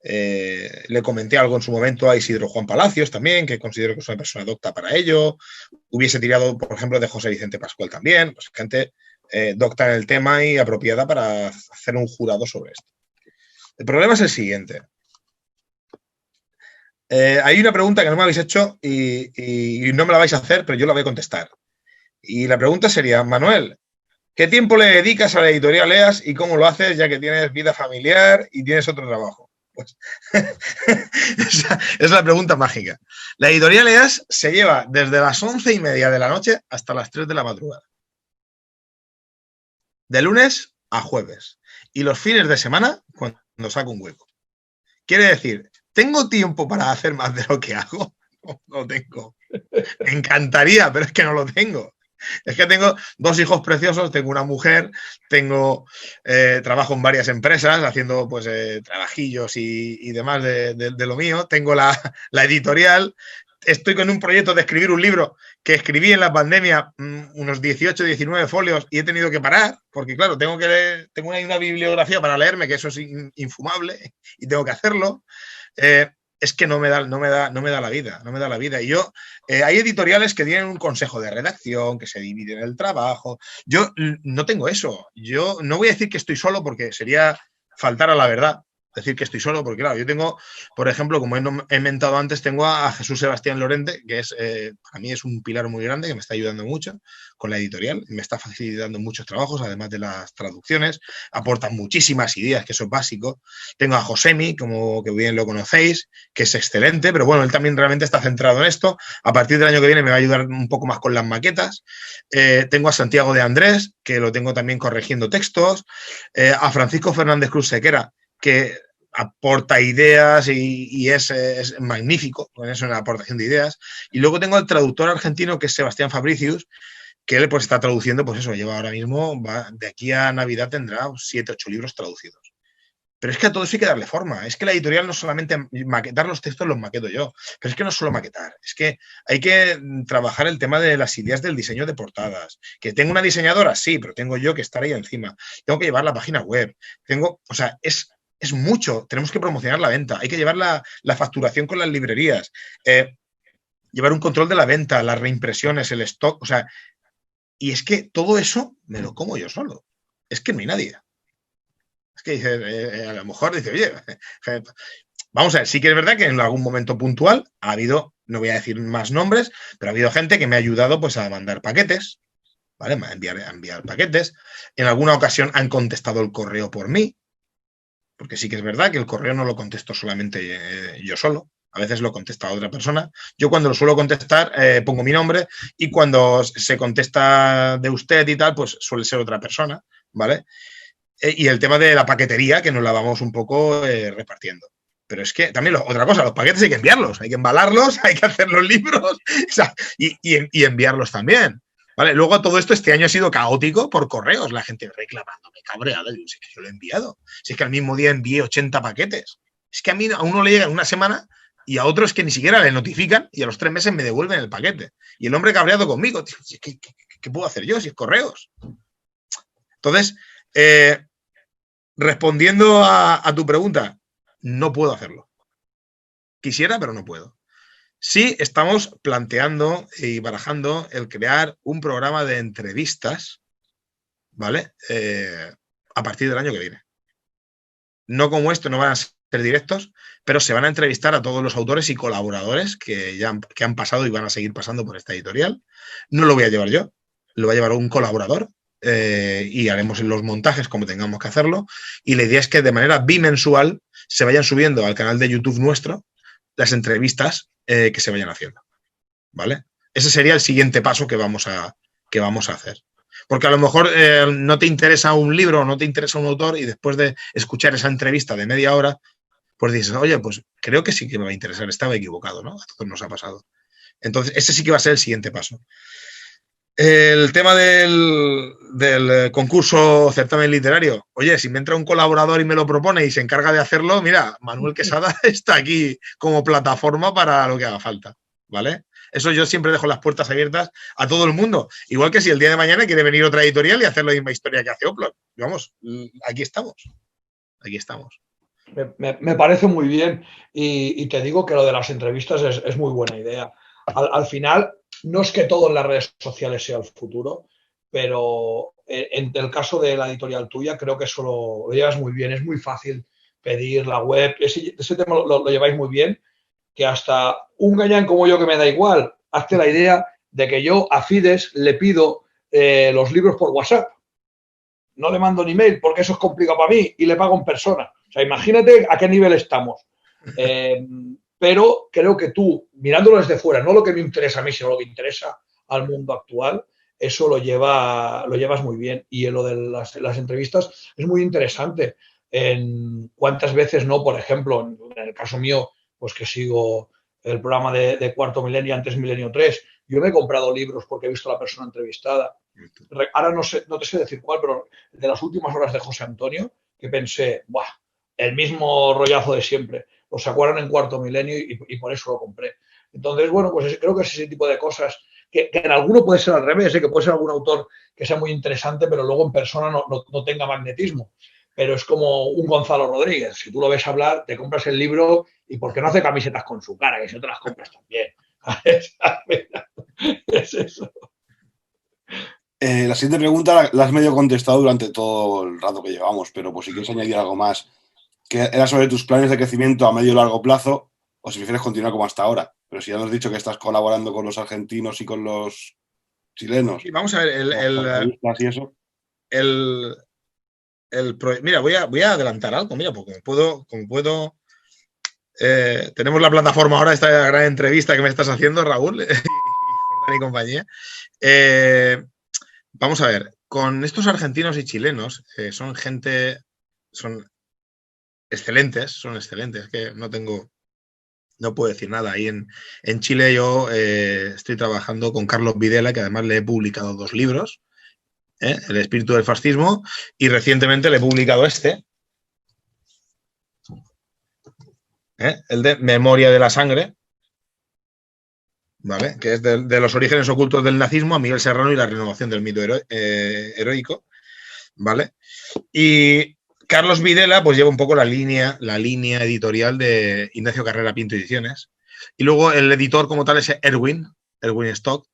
le comenté algo en su momento a Isidro Juan Palacios también, que considero que es una persona docta para ello. Hubiese tirado, por ejemplo, de José Vicente Pascual también, pues gente docta en el tema y apropiada para hacer un jurado sobre esto. El problema es el siguiente. Hay una pregunta que no me habéis hecho y no me la vais a hacer, pero yo la voy a contestar. Y la pregunta sería, Manuel, ¿qué tiempo le dedicas a la editorial EAS y cómo lo haces ya que tienes vida familiar y tienes otro trabajo? Pues esa es la pregunta mágica. La editorial EAS se lleva desde las 11:30 de la noche hasta las 3 de la madrugada. De lunes a jueves. Y los fines de semana cuando saco un hueco. Quiere decir, ¿tengo tiempo para hacer más de lo que hago? No lo tengo. Me encantaría, pero es que no lo tengo. Es que tengo 2 hijos preciosos, tengo una mujer, trabajo en varias empresas haciendo pues trabajillos y demás de lo mío, tengo la editorial, estoy con un proyecto de escribir un libro que escribí en la pandemia, unos 18, 19 folios y he tenido que parar, porque claro, tengo una bibliografía para leerme, que eso es infumable y tengo que hacerlo. Es que no me da la vida. Y yo, hay editoriales que tienen un consejo de redacción, que se dividen el trabajo. Yo no tengo eso. Yo no voy a decir que estoy solo porque sería faltar a la verdad. Decir que estoy solo, porque claro, yo tengo, por ejemplo, como he mentado antes, tengo a Jesús Sebastián Lorente, que es para mí es un pilar muy grande, que me está ayudando mucho con la editorial, me está facilitando muchos trabajos, además de las traducciones, aportan muchísimas ideas, que eso es básico. Tengo a Josemi, como que bien lo conocéis, que es excelente, pero bueno, él también realmente está centrado en esto. A partir del año que viene me va a ayudar un poco más con las maquetas. Tengo a Santiago de Andrés, que lo tengo también corrigiendo textos. A Francisco Fernández Cruz Sequera, que aporta ideas y es magnífico con eso en la aportación de ideas. Y luego tengo al traductor argentino, que es Sebastián Fabricius, que él pues está traduciendo, pues eso, lleva ahora mismo, de aquí a Navidad tendrá 7, 8 libros traducidos. Pero es que a todo eso hay que darle forma. Es que la editorial no solamente maquetar los textos los maqueto yo, pero es que no es solo maquetar, es que hay que trabajar el tema de las ideas del diseño de portadas. Que tengo una diseñadora, sí, pero tengo yo que estar ahí encima. Tengo que llevar la página web. O sea, es mucho. Tenemos que promocionar la venta. Hay que llevar la facturación con las librerías. Llevar un control de la venta, las reimpresiones, el stock. O sea, y es que todo eso me lo como yo solo. Es que no hay nadie. Es que dice, a lo mejor dice, oye, vamos a ver, sí que es verdad que en algún momento puntual ha habido, no voy a decir más nombres, pero ha habido gente que me ha ayudado pues a mandar paquetes, ¿vale? A enviar paquetes. En alguna ocasión han contestado el correo por mí, porque sí que es verdad que el correo no lo contesto solamente yo solo. A veces lo contesta otra persona. Yo cuando lo suelo contestar pongo mi nombre y cuando se contesta de usted y tal, pues suele ser otra persona, ¿vale? Y el tema de la paquetería, que nos la vamos un poco repartiendo. Pero es que también otra cosa, los paquetes hay que enviarlos, hay que embalarlos, hay que hacer los libros, o sea, y enviarlos también. ¿Vale? Luego todo esto este año ha sido caótico por correos, la gente reclamándome, cabreada. Yo sé que yo lo he enviado. Si es que al mismo día envié 80 paquetes. Es que a uno le llega en una semana y a otro es que ni siquiera le notifican y a los 3 meses me devuelven el paquete. Y el hombre cabreado conmigo, tío, ¿qué puedo hacer yo si es correos? Entonces, respondiendo a tu pregunta, no puedo hacerlo. Quisiera, pero no puedo. Sí, estamos planteando y barajando el crear un programa de entrevistas, ¿vale? A partir del año que viene. No como esto, no van a ser directos, pero se van a entrevistar a todos los autores y colaboradores que han pasado y van a seguir pasando por esta editorial. No lo voy a llevar yo, lo va a llevar un colaborador y haremos los montajes como tengamos que hacerlo. Y la idea es que de manera bimensual se vayan subiendo al canal de YouTube nuestro las entrevistas que se vayan haciendo, ¿vale? Ese sería el siguiente paso que vamos a hacer. Porque a lo mejor no te interesa un libro o no te interesa un autor y después de escuchar esa entrevista de media hora, pues dices, oye, pues creo que sí que me va a interesar, estaba equivocado, ¿no? A todos nos ha pasado. Entonces, ese sí que va a ser el siguiente paso. El tema del concurso certamen literario. Oye, si me entra un colaborador y me lo propone y se encarga de hacerlo, mira, Manuel Quesada está aquí como plataforma para lo que haga falta, ¿vale? Eso yo siempre dejo las puertas abiertas a todo el mundo. Igual que si el día de mañana quiere venir otra editorial y hacer la misma historia que hace Oplon. Vamos, aquí estamos. Aquí estamos. Me parece muy bien y te digo que lo de las entrevistas es muy buena idea. Al final, no es que todo en las redes sociales sea el futuro, pero en el caso de la editorial tuya creo que eso lo llevas muy bien. Es muy fácil pedir la web. Ese tema lo lleváis muy bien, que hasta un gañán como yo que me da igual, hazte la idea de que yo a Fides le pido los libros por WhatsApp. No le mando ni email porque eso es complicado para mí y le pago en persona. O sea, imagínate a qué nivel estamos. Pero creo que tú, mirándolo desde fuera, no lo que me interesa a mí, sino lo que interesa al mundo actual, eso lo llevas muy bien. Y en lo de las entrevistas es muy interesante. En cuántas veces no, por ejemplo, en el caso mío, pues que sigo el programa de Cuarto Milenio, antes Milenio 3, yo me he comprado libros porque he visto a la persona entrevistada. Ahora no te sé decir cuál, pero de las últimas horas de José Antonio, que pensé, ¡buah! El mismo rollazo de siempre. Lo sacaron en Cuarto Milenio y por eso lo compré. Entonces, bueno, pues creo que es ese tipo de cosas que en alguno puede ser al revés, que puede ser algún autor que sea muy interesante, pero luego en persona no tenga magnetismo. Pero es como un Gonzalo Rodríguez. Si tú lo ves hablar, te compras el libro y ¿por qué no hace camisetas con su cara? Que si no te las compras también. Es eso. La siguiente pregunta la has medio contestado durante todo el rato que llevamos, pero pues si quieres añadir algo más, que era sobre tus planes de crecimiento a medio y largo plazo, o si prefieres continuar como hasta ahora. Pero si ya nos has dicho que estás colaborando con los argentinos y con los chilenos. Sí, vamos a ver, y eso. Mira, voy a adelantar algo, mira, porque como puedo tenemos la plataforma ahora, esta gran entrevista que me estás haciendo, Raúl, y Jordán y compañía. Vamos a ver, con estos argentinos y chilenos, son excelentes, que no puedo decir nada. Ahí en Chile yo estoy trabajando con Carlos Videla, que además le he publicado 2 libros, El espíritu del fascismo, y recientemente le he publicado el de Memoria de la sangre, ¿vale? Que es de los orígenes ocultos del nazismo a Miguel Serrano y la renovación del mito heroico, ¿vale? Y Carlos Videla pues lleva un poco la línea editorial de Ignacio Carrera Pinto Ediciones, y luego el editor como tal es Erwin Stock,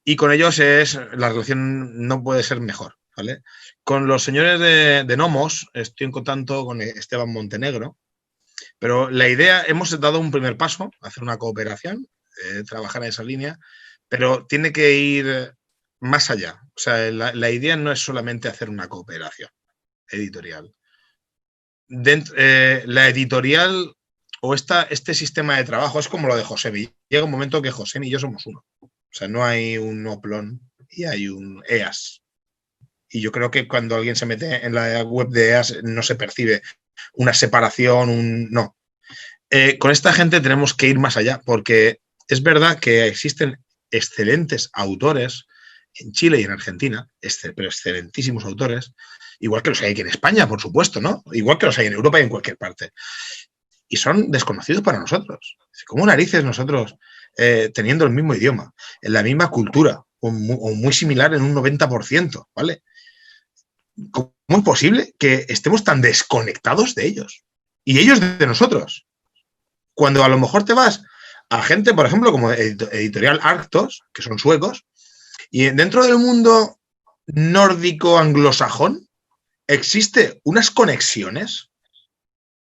y con ellos la relación no puede ser mejor, ¿vale? Con los señores de Nomos estoy en contacto con Esteban Montenegro, pero la idea, hemos dado un primer paso, hacer una cooperación, trabajar en esa línea, pero tiene que ir más allá. O sea, la idea no es solamente hacer una cooperación editorial. La editorial o este sistema de trabajo es como lo de Josemi. Llega un momento que Josemi y yo somos uno. O sea, no hay un Oplon y hay un EAS. Y yo creo que cuando alguien se mete en la web de EAS no se percibe una separación, no. Con esta gente tenemos que ir más allá, porque es verdad que existen excelentes autores en Chile y en Argentina, pero excelentísimos autores, igual que los hay aquí en España, por supuesto, ¿no? Igual que los hay en Europa y en cualquier parte. Y son desconocidos para nosotros. ¿Cómo narices nosotros, teniendo el mismo idioma, en la misma cultura, o muy similar en un 90%, ¿vale? ¿Cómo es posible que estemos tan desconectados de ellos? Y ellos de nosotros. Cuando a lo mejor te vas a gente, por ejemplo, como Editorial Arctos, que son suecos, y dentro del mundo nórdico anglosajón existe unas conexiones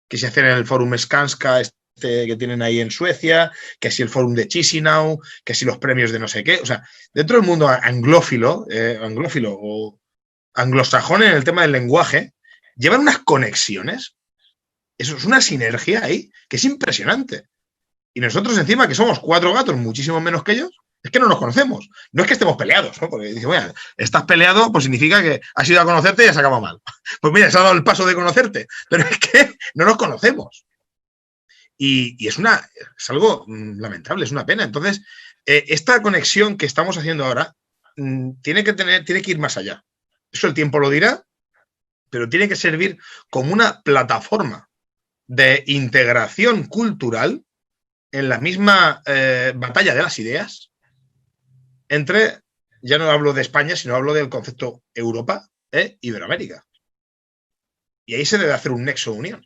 que se hacen en el Fórum Skanska que tienen ahí en Suecia, que si el Fórum de Chisinau, que si los premios de no sé qué. O sea, dentro del mundo anglófilo o anglosajón en el tema del lenguaje, llevan unas conexiones. Eso es una sinergia ahí que es impresionante. Y nosotros encima, que somos 4 gatos, muchísimo menos que ellos, es que no nos conocemos. No es que estemos peleados, ¿no? Porque dice, bueno, estás peleado, pues significa que has ido a conocerte y has acabado mal. Pues mira, se ha dado el paso de conocerte, pero es que no nos conocemos. Y es algo lamentable, es una pena. Entonces, esta conexión que estamos haciendo ahora tiene que ir más allá. Eso el tiempo lo dirá, pero tiene que servir como una plataforma de integración cultural en la misma batalla de las ideas entre, ya no hablo de España, sino hablo del concepto Europa e Iberoamérica. Y ahí se debe hacer un nexo de unión.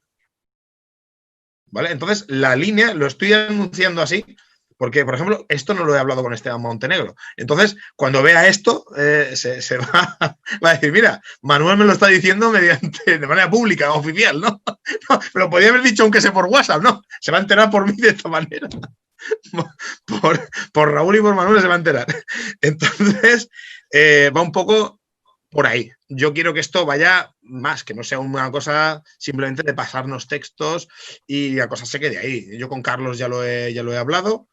¿Vale? Entonces, la línea, lo estoy anunciando así, porque, por ejemplo, esto no lo he hablado con Esteban Montenegro. Entonces, cuando vea esto, se va a decir, mira, Manuel me lo está diciendo de manera pública, oficial, ¿no? No, me lo podía haber dicho aunque sea por WhatsApp, ¿no? Se va a enterar por mí de esta manera. Por Raúl y por Manuel se va a enterar. Entonces, va un poco por ahí. Yo quiero que esto vaya más, que no sea una cosa simplemente de pasarnos textos y la cosa se quede ahí. Yo con Carlos ya lo he hablado,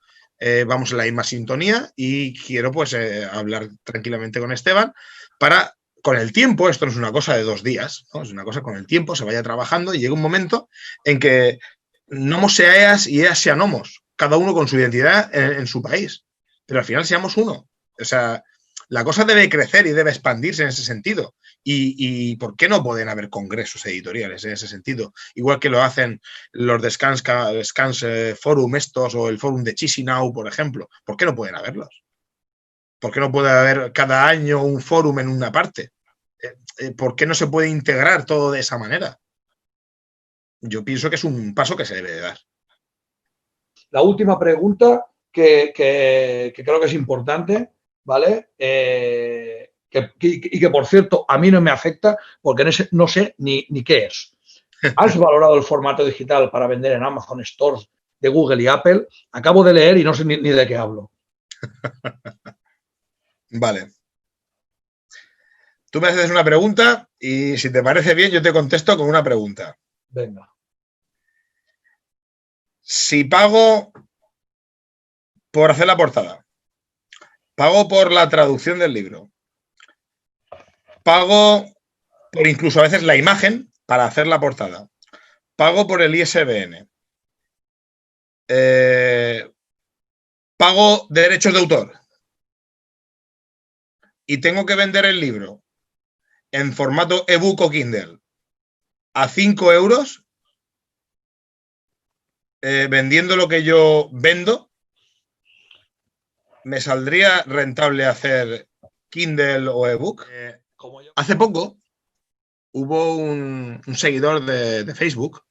vamos en la misma sintonía y quiero pues hablar tranquilamente con Esteban para, con el tiempo, esto no es una cosa de 2 días, ¿no? Es una cosa con el tiempo, se vaya trabajando y llega un momento en que nomos sea EAS y EAS sea nomos, cada uno con su identidad en su país, pero al final seamos uno. O sea, la cosa debe crecer y debe expandirse en ese sentido. ¿Y por qué no pueden haber congresos editoriales en ese sentido? Igual que lo hacen los de Scans Forum estos o el Forum de Chisinau, por ejemplo. ¿Por qué no pueden haberlos? ¿Por qué no puede haber cada año un forum en una parte? ¿Por qué no se puede integrar todo de esa manera? Yo pienso que es un paso que se debe de dar. La última pregunta que creo que es importante, ¿vale? Y que, por cierto, a mí no me afecta porque no sé ni qué es. ¿Has valorado el formato digital para vender en Amazon Stores de Google y Apple? Acabo de leer y no sé ni de qué hablo. Vale. Tú me haces una pregunta y si te parece bien yo te contesto con una pregunta. Venga. Si pago por hacer la portada, pago por la traducción del libro, pago por incluso a veces la imagen para hacer la portada, pago por el ISBN, pago derechos de autor y tengo que vender el libro en formato ebook o Kindle a 5 euros, vendiendo lo que yo vendo, ¿me saldría rentable hacer Kindle o ebook? Hace poco hubo un seguidor de Facebook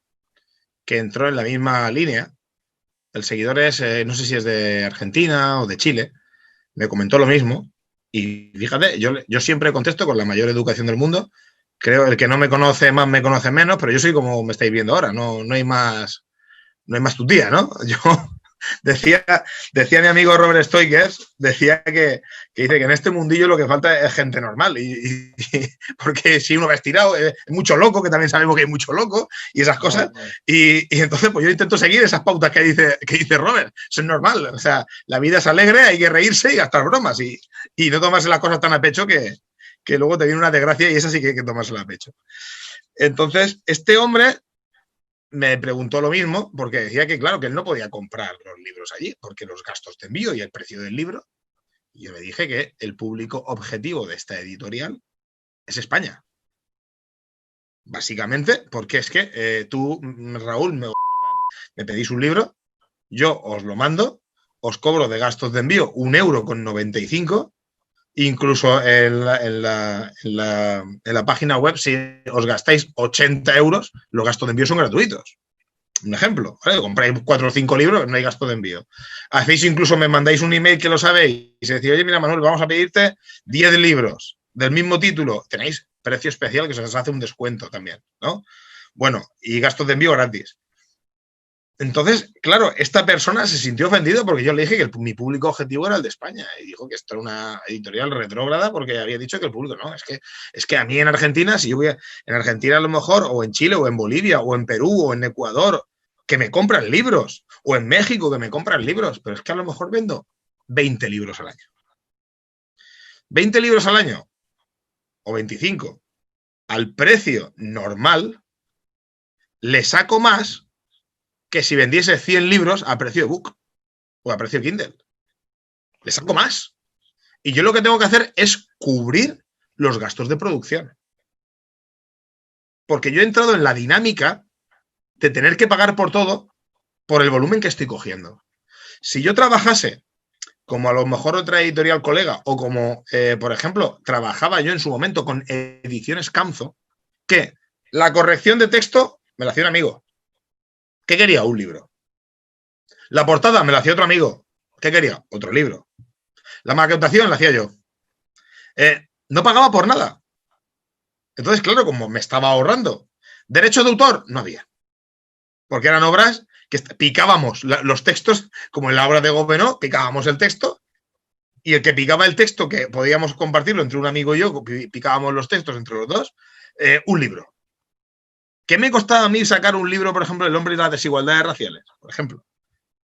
que entró en la misma línea. El seguidor es, no sé si es de Argentina o de Chile, me comentó lo mismo. Y fíjate, yo siempre contesto con la mayor educación del mundo. Creo el que no me conoce más me conoce menos, pero yo soy como me estáis viendo ahora, no hay más tutía, ¿no? Yo decía mi amigo Robert Stoikers, decía que dice que en este mundillo lo que falta es gente normal, porque si uno va estirado, es mucho loco, que también sabemos que hay mucho loco y esas cosas, y entonces pues yo intento seguir esas pautas que dice Robert, eso es normal, o sea, la vida es alegre, hay que reírse y gastar bromas y no tomarse las cosas tan a pecho que luego te viene una desgracia y esa sí que hay que tomársela a pecho. Entonces, este hombre me preguntó lo mismo porque decía que, claro, que él no podía comprar los libros allí porque los gastos de envío y el precio del libro. Y yo le dije que el público objetivo de esta editorial es España. Básicamente porque es que tú, Raúl, me pedís un libro, yo os lo mando, os cobro de gastos de envío 1,95 €. Incluso en la página web, si os gastáis 80 euros, los gastos de envío son gratuitos. Un ejemplo, ¿vale? Compráis 4 o 5 libros, no hay gasto de envío. Hacéis incluso, me mandáis un email que lo sabéis y se decís, oye, mira, Manuel, vamos a pedirte 10 libros del mismo título. Tenéis precio especial que se os hace un descuento también, ¿no? Bueno, y gastos de envío gratis. Entonces, claro, esta persona se sintió ofendido porque yo le dije que mi público objetivo era el de España y dijo que esto era una editorial retrógrada porque había dicho que el público no, es que a mí en Argentina, si yo voy en Argentina a lo mejor, o en Chile, o en Bolivia, o en Perú, o en Ecuador, que me compran libros, o en México que me compran libros, pero es que a lo mejor vendo 20 libros al año. 20 libros al año, o 25, al precio normal, le saco más que si vendiese 100 libros a precio ebook o a precio Kindle. Le saco más. Y yo lo que tengo que hacer es cubrir los gastos de producción. Porque yo he entrado en la dinámica de tener que pagar por todo por el volumen que estoy cogiendo. Si yo trabajase como a lo mejor otra editorial colega o como, por ejemplo, trabajaba yo en su momento con Ediciones Camzo, que la corrección de texto me la hacía un amigo. ¿Qué quería? Un libro. La portada me la hacía otro amigo. ¿Qué quería? Otro libro. La maquetación la hacía yo. No pagaba por nada. Entonces, claro, como me estaba ahorrando. Derecho de autor, no había. Porque eran obras que picábamos los textos, como en la obra de Gobineau, picábamos el texto, y el que picaba el texto, que podíamos compartirlo entre un amigo y yo, picábamos los textos entre los dos, un libro. ¿Qué me costaba a mí sacar un libro, por ejemplo, El hombre y las desigualdades raciales? Por ejemplo,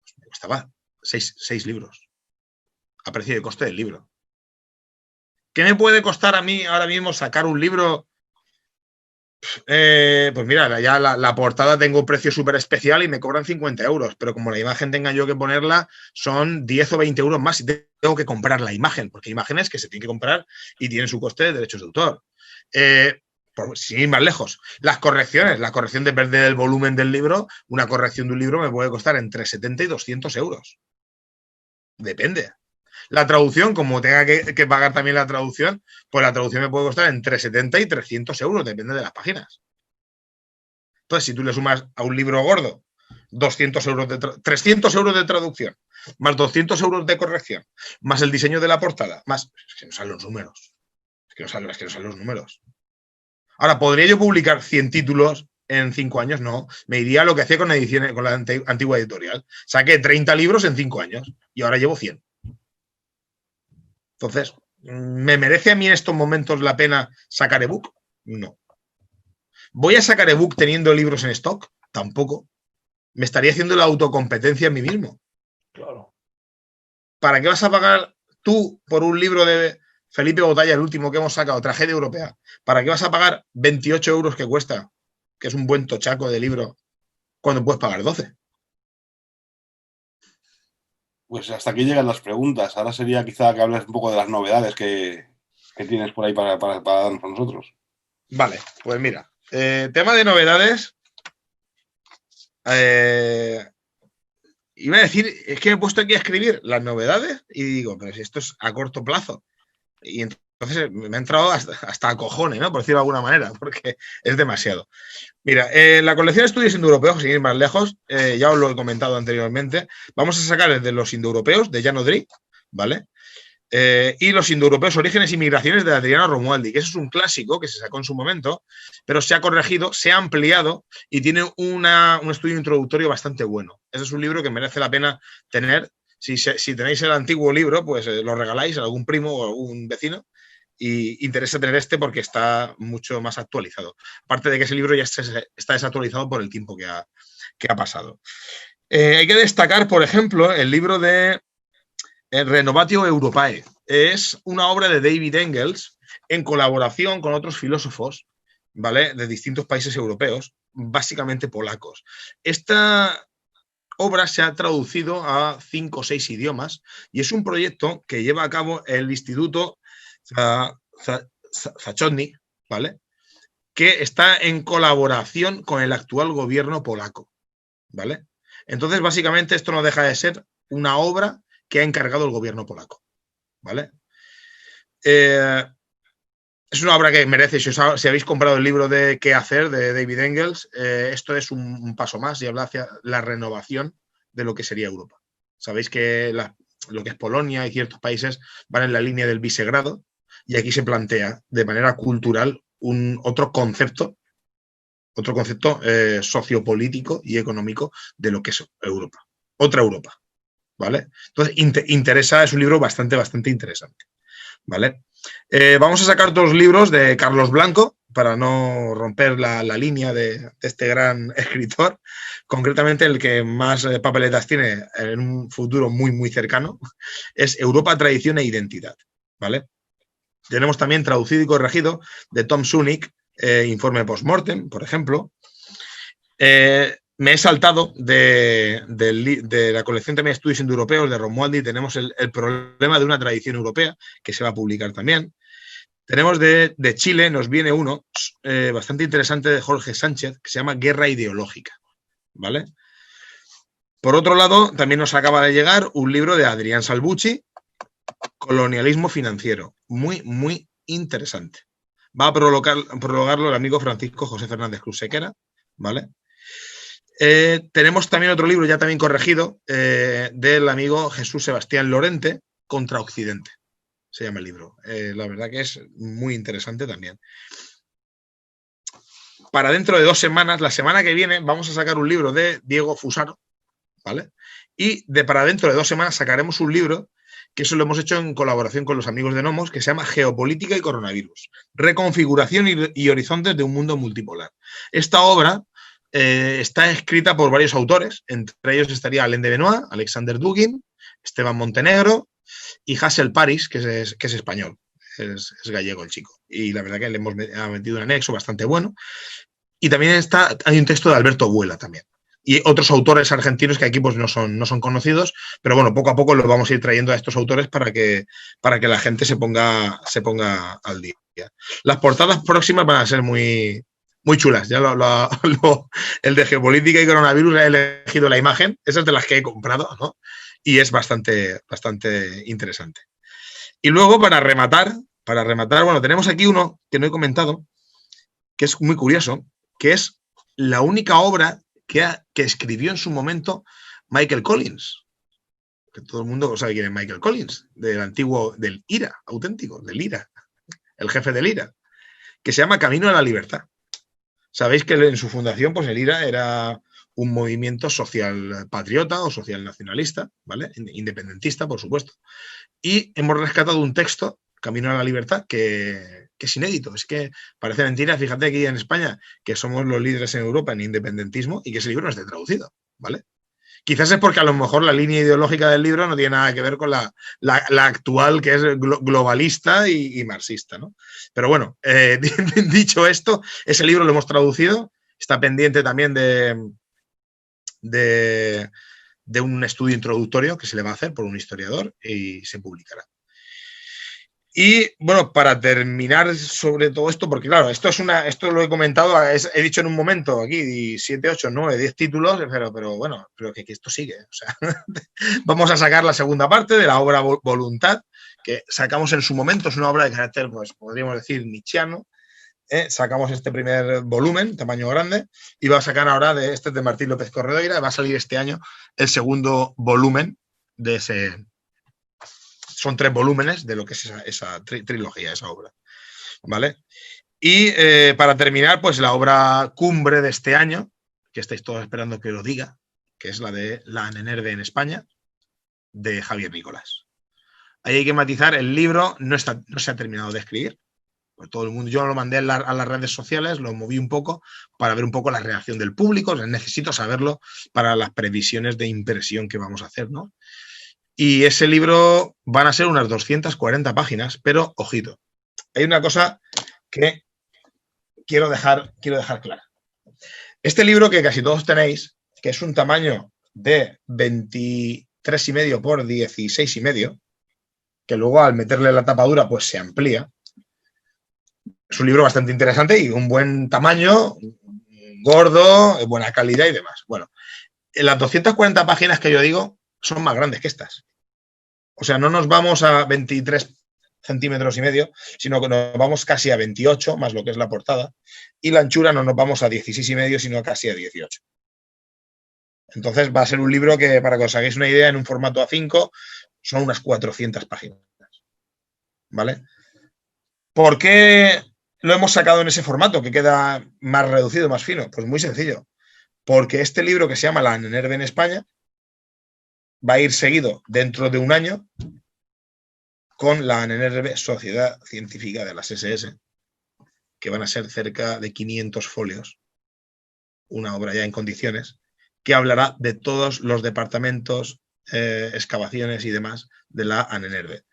pues me costaba 6 libros a precio de coste del libro. ¿Qué me puede costar a mí ahora mismo sacar un libro? Pues mira, ya la portada tengo un precio súper especial y me cobran 50 euros, pero como la imagen tenga yo que ponerla, son 10 o 20 euros más y tengo que comprar la imagen, porque hay imágenes que se tienen que comprar y tienen su coste de derechos de autor. Sin ir más lejos, las correcciones, la corrección de perder el volumen del libro, una corrección de un libro me puede costar entre 70 y 200 euros. Depende. La traducción, como tenga que pagar también la traducción, pues la traducción me puede costar entre 70 y 300 euros, depende de las páginas. Entonces, si tú le sumas a un libro gordo 300 euros de traducción, más 200 euros de corrección, más el diseño de la portada, más... Es que no salen los números. Es que no salen los números. Ahora, ¿podría yo publicar 100 títulos en 5 años? No. Me iría a lo que hacía con la antigua editorial. Saqué 30 libros en 5 años y ahora llevo 100. Entonces, ¿me merece a mí en estos momentos la pena sacar ebook? No. ¿Voy a sacar ebook teniendo libros en stock? Tampoco. Me estaría haciendo la autocompetencia en mí mismo. Claro. ¿Para qué vas a pagar tú por un libro de Felipe Botalla, el último que hemos sacado, Tragedia Europea? ¿Para qué vas a pagar 28 euros que cuesta, que es un buen tochaco de libro, cuando puedes pagar 12? Pues hasta aquí llegan las preguntas. Ahora sería quizá que hables un poco de las novedades que tienes por ahí para darnos a nosotros. Vale, pues mira, tema de novedades. Iba a decir, es que me he puesto aquí a escribir las novedades y digo, pero si esto es a corto plazo. Y entonces me ha entrado hasta a cojones, ¿no? Por decirlo de alguna manera, porque es demasiado. Mira, la colección de estudios indoeuropeos, sin ir más lejos, ya os lo he comentado anteriormente, vamos a sacar el de los indoeuropeos, de Jan Odry, ¿vale? Y los indoeuropeos, orígenes y migraciones, de Adriano Romualdi, que eso es un clásico que se sacó en su momento, pero se ha corregido, se ha ampliado y tiene un estudio introductorio bastante bueno. Ese es un libro que merece la pena tener. Si tenéis el antiguo libro, pues lo regaláis a algún primo o a algún vecino. Y interesa tener este porque está mucho más actualizado. Aparte de que ese libro ya está desactualizado por el tiempo que ha pasado. Hay que destacar, por ejemplo, el libro de Renovatio Europae. Es una obra de David Engels en colaboración con otros filósofos, ¿vale?, de distintos países europeos, básicamente polacos. Esta obra se ha traducido a 5 o 6 idiomas y es un proyecto que lleva a cabo el Instituto Zachodny, ¿vale?, que está en colaboración con el actual gobierno polaco, ¿vale? Entonces, básicamente, esto no deja de ser una obra que ha encargado el gobierno polaco, ¿vale? Es una obra que merece, si habéis comprado el libro de ¿Qué hacer?, de David Engels, esto es un paso más y habla hacia la renovación de lo que sería Europa. Sabéis que lo que es Polonia y ciertos países van en la línea del Visegrado y aquí se plantea de manera cultural otro concepto sociopolítico y económico de lo que es Europa. Otra Europa, ¿vale? Entonces, es un libro bastante interesante, ¿vale? Vamos a sacar 2 libros de Carlos Blanco para no romper la línea de este gran escritor. Concretamente, el que más papeletas tiene en un futuro muy cercano es Europa, Tradición e Identidad, ¿vale? Tenemos también traducido y corregido de Tom Sunic, Informe Postmortem, por ejemplo. Me he saltado de la colección también de estudios indoeuropeos de Romualdi. Tenemos el problema de una tradición europea, que se va a publicar también. Tenemos de Chile, nos viene uno bastante interesante de Jorge Sánchez, que se llama Guerra Ideológica, ¿vale? Por otro lado, también nos acaba de llegar un libro de Adrián Salvucci, Colonialismo Financiero, muy, muy interesante. Va a prologarlo el amigo Francisco José Fernández Cruz Sequera, ¿vale? Tenemos también otro libro, ya también corregido, del amigo Jesús Sebastián Lorente, Contra Occidente, se llama el libro. La verdad que es muy interesante también. Para dentro de 2 semanas, la semana que viene, vamos a sacar un libro de Diego Fusaro, ¿vale? Y para dentro de 2 semanas sacaremos un libro, que eso lo hemos hecho en colaboración con los amigos de Nomos, que se llama Geopolítica y Coronavirus, Reconfiguración y Horizontes de un Mundo Multipolar. Esta obra está escrita por varios autores, entre ellos estaría Alain de Benoit, Alexander Dugin, Esteban Montenegro y Hassel Paris, que es español, es gallego el chico. Y la verdad que le hemos metido un anexo bastante bueno. Y también hay un texto de Alberto Buela también. Y otros autores argentinos que aquí pues no son conocidos, pero bueno, poco a poco los vamos a ir trayendo a estos autores para que la gente se ponga al día. Las portadas próximas van a ser muy, muy chulas. Ya el de Geopolítica y Coronavirus he elegido la imagen, esa es de las que he comprado, ¿no? Y es bastante interesante. Y luego, para rematar, bueno, tenemos aquí uno que no he comentado, que es muy curioso, que es la única obra que escribió en su momento Michael Collins. Que todo el mundo sabe quién es Michael Collins, del IRA, auténtico, del IRA, el jefe del IRA, que se llama Camino a la Libertad. Sabéis que en su fundación, pues el IRA era un movimiento social patriota o social nacionalista, ¿vale? Independentista, por supuesto. Y hemos rescatado un texto, Camino a la Libertad, que es inédito. Es que parece mentira, fíjate aquí en España, que somos los líderes en Europa en independentismo y que ese libro no esté traducido, ¿vale? Quizás es porque a lo mejor la línea ideológica del libro no tiene nada que ver con la actual, que es globalista y marxista, ¿no? Pero bueno, dicho esto, ese libro lo hemos traducido, está pendiente también de un estudio introductorio que se le va a hacer por un historiador y se publicará. Y bueno, para terminar sobre todo esto, porque claro, esto lo he comentado, he dicho en un momento aquí 7, 8, 9, 10 títulos, pero bueno, pero que esto sigue. O sea, vamos a sacar la segunda parte de la obra Voluntad, que sacamos en su momento, es una obra de carácter, pues podríamos decir, nietzscheano. Sacamos este primer volumen, tamaño grande, y va a sacar ahora de Martín López Corredoira, va a salir este año el segundo volumen de ese. Son 3 volúmenes de lo que es esa trilogía, esa obra, ¿vale? Y para terminar, pues la obra cumbre de este año, que estáis todos esperando que lo diga, que es la de La Anenerbe en España, de Javier Nicolás. Ahí hay que matizar, el libro no se ha terminado de escribir. Pues todo el mundo, yo lo mandé a las redes sociales, lo moví un poco para ver un poco la reacción del público. Necesito saberlo para las previsiones de impresión que vamos a hacer, ¿no? Y ese libro van a ser unas 240 páginas, pero ojito, hay una cosa que quiero dejar clara. Este libro que casi todos tenéis, que es un tamaño de 23,5 por 16,5, que luego al meterle la tapadura pues se amplía. Es un libro bastante interesante y un buen tamaño, gordo, buena calidad y demás. Bueno, las 240 páginas que yo digo son más grandes que estas. O sea, no nos vamos a 23,5 centímetros, sino que nos vamos casi a 28, más lo que es la portada. Y la anchura no nos vamos a 16,5, sino casi a 18. Entonces va a ser un libro que, para que os hagáis una idea, en un formato A5 son unas 400 páginas. ¿Vale? ¿Por qué lo hemos sacado en ese formato, que queda más reducido, más fino? Pues muy sencillo. Porque este libro, que se llama La Anenerbe en España, va a ir seguido dentro de un año con la Anenerbe Sociedad Científica de las SS, que van a ser cerca de 500 folios, una obra ya en condiciones, que hablará de todos los departamentos, excavaciones y demás de la Anenerbe.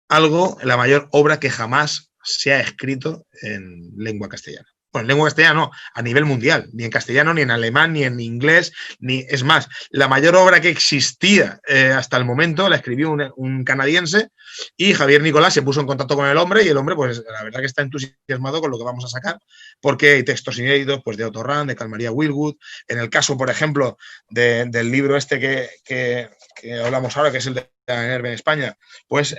La mayor obra que jamás se ha escrito en lengua castellana. Bueno, en lengua castellana no, a nivel mundial, ni en castellano, ni en alemán, ni en inglés, ni es más, la mayor obra que existía hasta el momento la escribió un canadiense y Javier Nicolás se puso en contacto con el hombre y el hombre, pues la verdad que está entusiasmado con lo que vamos a sacar, porque hay textos inéditos pues, de Otto Rahn, de Carl Maria Wilwood, en el caso, por ejemplo, del libro este que hablamos ahora, que es el de Nerve en España, pues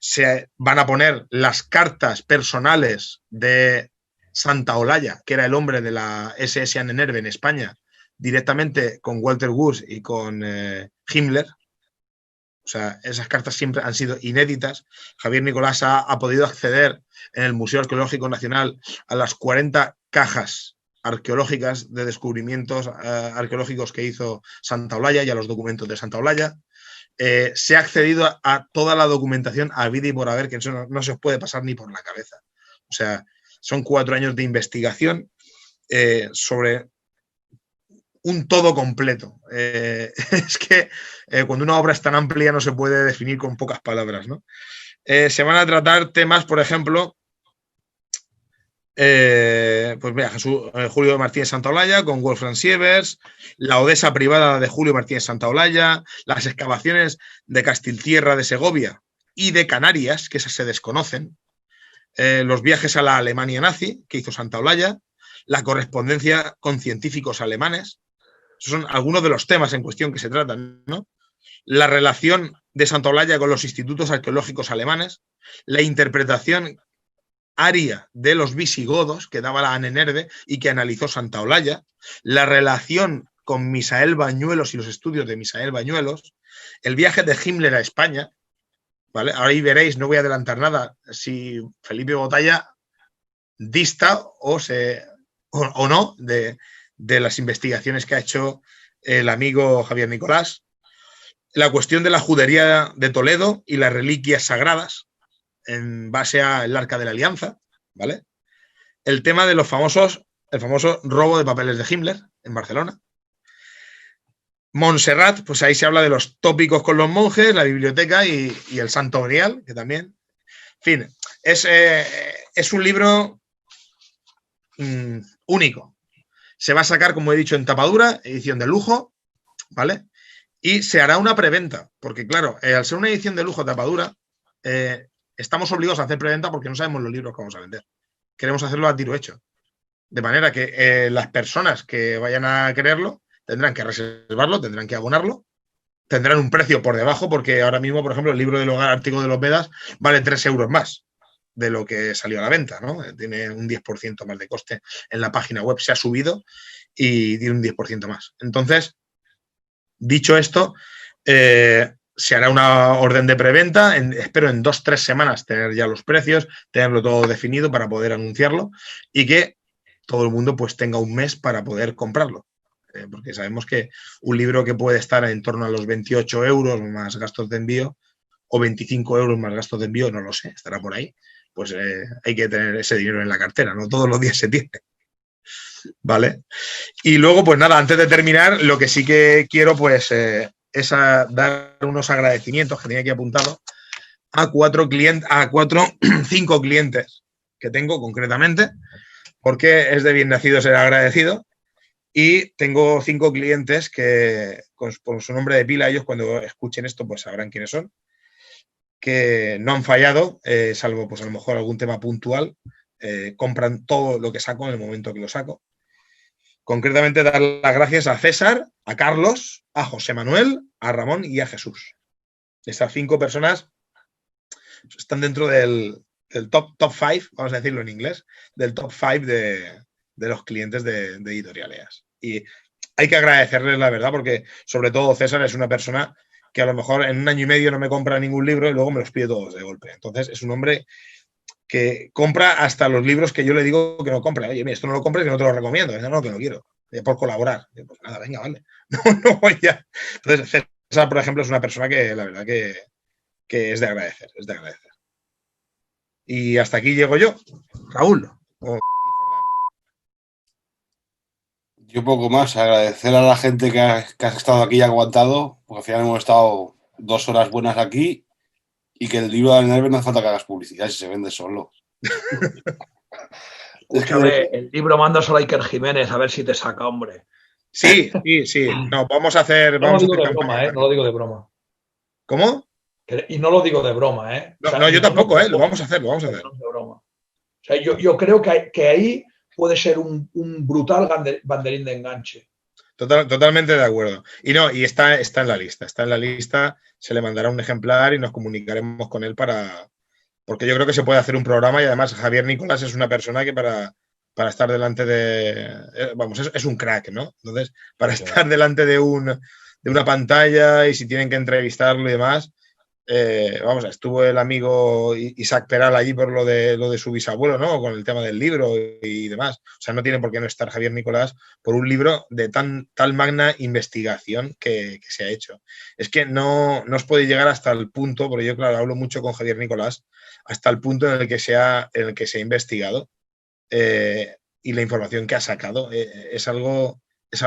se van a poner las cartas personales de Santa Olalla, que era el hombre de la SS Nerve en España, directamente con Walter Gropius y con Himmler. O sea, esas cartas siempre han sido inéditas. Javier Nicolás ha podido acceder en el Museo Arqueológico Nacional a las 40 cajas arqueológicas de descubrimientos arqueológicos que hizo Santa Olalla y a los documentos de Santa Olalla. Se ha accedido a toda la documentación a vida y por haber, que eso no se os puede pasar ni por la cabeza. O sea, son 4 años de investigación sobre un todo completo. Es que cuando una obra es tan amplia no se puede definir con pocas palabras, ¿no? Se van a tratar temas, por ejemplo, pues mira, Julio Martínez Santaolalla con Wolfram Sievers, la Odessa privada de Julio Martínez Santaolalla, las excavaciones de Castiltierra de Segovia y de Canarias, que esas se desconocen, los viajes a la Alemania nazi que hizo Santaolalla, la correspondencia con científicos alemanes. Esos son algunos de los temas en cuestión que se tratan, ¿no? La relación de Santaolalla con los institutos arqueológicos alemanes, la interpretación aria de los visigodos que daba la Nerve y que analizó Santaolalla, la relación con Misael Bañuelos y los estudios de Misael Bañuelos, el viaje de Himmler a España, ¿vale? Ahí veréis, no voy a adelantar nada, si Felipe Botalla dista o no de las investigaciones que ha hecho el amigo Javier Nicolás, la cuestión de la judería de Toledo y las reliquias sagradas en base al Arca de la Alianza, ¿vale? El tema de el famoso robo de papeles de Himmler en Barcelona. Montserrat, pues ahí se habla de los tópicos con los monjes, la biblioteca y el Santo Grial, que también. En fin, es un libro único. Se va a sacar, como he dicho, en tapadura, edición de lujo, ¿vale? Y se hará una preventa, porque claro, al ser una edición de lujo tapadura, estamos obligados a hacer preventa porque no sabemos los libros que vamos a vender. Queremos hacerlo a tiro hecho. De manera que las personas que vayan a quererlo tendrán que reservarlo, tendrán que abonarlo, tendrán un precio por debajo, porque ahora mismo, por ejemplo, el libro del Hogar Ártico de los Vedas vale 3 euros más de lo que salió a la venta, ¿no? Tiene un 10% más de coste en la página web, se ha subido y tiene un 10% más. Entonces, dicho esto, se hará una orden de preventa, espero en 2-3 semanas tener ya los precios, tenerlo todo definido para poder anunciarlo y que todo el mundo pues tenga un mes para poder comprarlo. Porque sabemos que un libro que puede estar en torno a los 28 euros más gastos de envío o 25 euros más gastos de envío, no lo sé, estará por ahí, pues hay que tener ese dinero en la cartera, no todos los días se tiene. ¿Vale? Y luego, pues nada, antes de terminar, lo que sí que quiero pues es dar unos agradecimientos que tenía aquí apuntado a 5 clientes que tengo concretamente, porque es de bien nacido ser agradecido. Y tengo 5 clientes que, por su nombre de pila, ellos cuando escuchen esto, pues sabrán quiénes son, que no han fallado, salvo pues a lo mejor algún tema puntual, compran todo lo que saco en el momento que lo saco. Concretamente, dar las gracias a César, a Carlos, a José Manuel, a Ramón y a Jesús. Estas 5 personas están dentro del top 5, vamos a decirlo en inglés, del top 5 de los clientes de Editorial EAS. Y hay que agradecerles, la verdad, porque sobre todo César es una persona que a lo mejor en 1 año y medio no me compra ningún libro y luego me los pide todos de golpe. Entonces es un hombre que compra hasta los libros que yo le digo que no compre. Oye, mira, esto no lo compres, que no te lo recomiendo. No, que no quiero. Por colaborar. Pues nada, venga, vale. No voy ya. Entonces César, por ejemplo, es una persona que la verdad que es de agradecer, es de agradecer. Y hasta aquí llego yo, Raúl. Yo poco más, agradecer a la gente que ha estado aquí y ha aguantado, porque al final hemos estado 2 horas buenas aquí y que el libro de Nerve no hace falta que hagas publicidad si se vende solo. Escúchame, el libro mándaselo a Iker Jiménez a ver si te saca, hombre. Sí, sí, sí. No, vamos a hacer, No lo vamos a digo hacer de campaña broma, de ¿eh? No lo marketing. digo de broma. ¿Cómo? Y no lo digo de broma, ¿eh? O No, sea, no, yo ni tono tampoco, de ¿eh? Lo broma, vamos a hacer, lo vamos a hacer. no es de broma. O sea, yo creo que ahí puede ser un brutal banderín de enganche. Totalmente de acuerdo. Y no, y está en la lista. Está en la lista, se le mandará un ejemplar y nos comunicaremos con él para. Porque yo creo que se puede hacer un programa y además Javier Nicolás es una persona que para estar delante de. Vamos, es un crack, ¿no? Entonces, para estar delante de una pantalla y si tienen que entrevistarlo y demás, vamos, estuvo el amigo Isaac Peral allí por lo de su bisabuelo, ¿no? Con el tema del libro y demás. O sea, no tiene por qué no estar Javier Nicolás por un libro de tal magna investigación que se ha hecho. Es que no os puede llegar hasta el punto, porque yo, claro, hablo mucho con Javier Nicolás, hasta el punto en el que en el que se ha investigado y la información que ha sacado es algo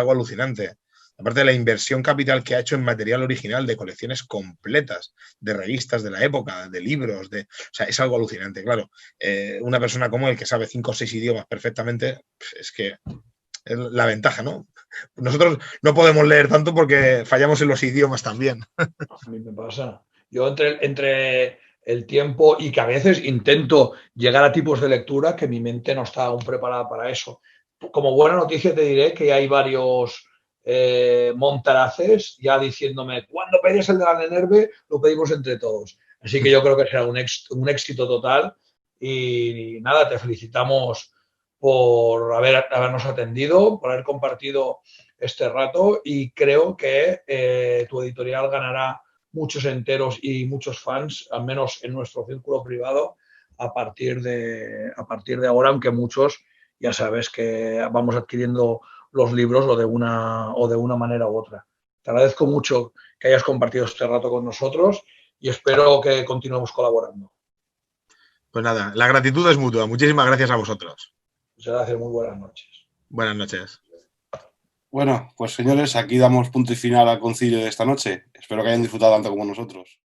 alucinante. Aparte de la inversión capital que ha hecho en material original de colecciones completas, de revistas de la época, de libros, o sea, es algo alucinante, claro. Una persona como él que sabe 5 o 6 idiomas perfectamente, es que es la ventaja, ¿no? Nosotros no podemos leer tanto porque fallamos en los idiomas también. A mí me pasa. Yo entre el tiempo y que a veces intento llegar a tipos de lectura que mi mente no está aún preparada para eso. Como buena noticia te diré que hay varios montaraces ya diciéndome, cuando pedís el de la Nenerve, lo pedimos entre todos. Así que yo creo que será un éxito total y nada, te felicitamos por habernos atendido, por haber compartido este rato y creo que tu editorial ganará muchos enteros y muchos fans, al menos en nuestro círculo privado, a partir de ahora, aunque muchos ya sabes que vamos adquiriendo los libros o de una manera u otra. Te agradezco mucho que hayas compartido este rato con nosotros y espero que continuemos colaborando. Pues nada, la gratitud es mutua. Muchísimas gracias a vosotros. Muchas gracias, muy buenas noches. Buenas noches. Bueno, pues señores, aquí damos punto y final al concilio de esta noche. Espero que hayan disfrutado tanto como nosotros.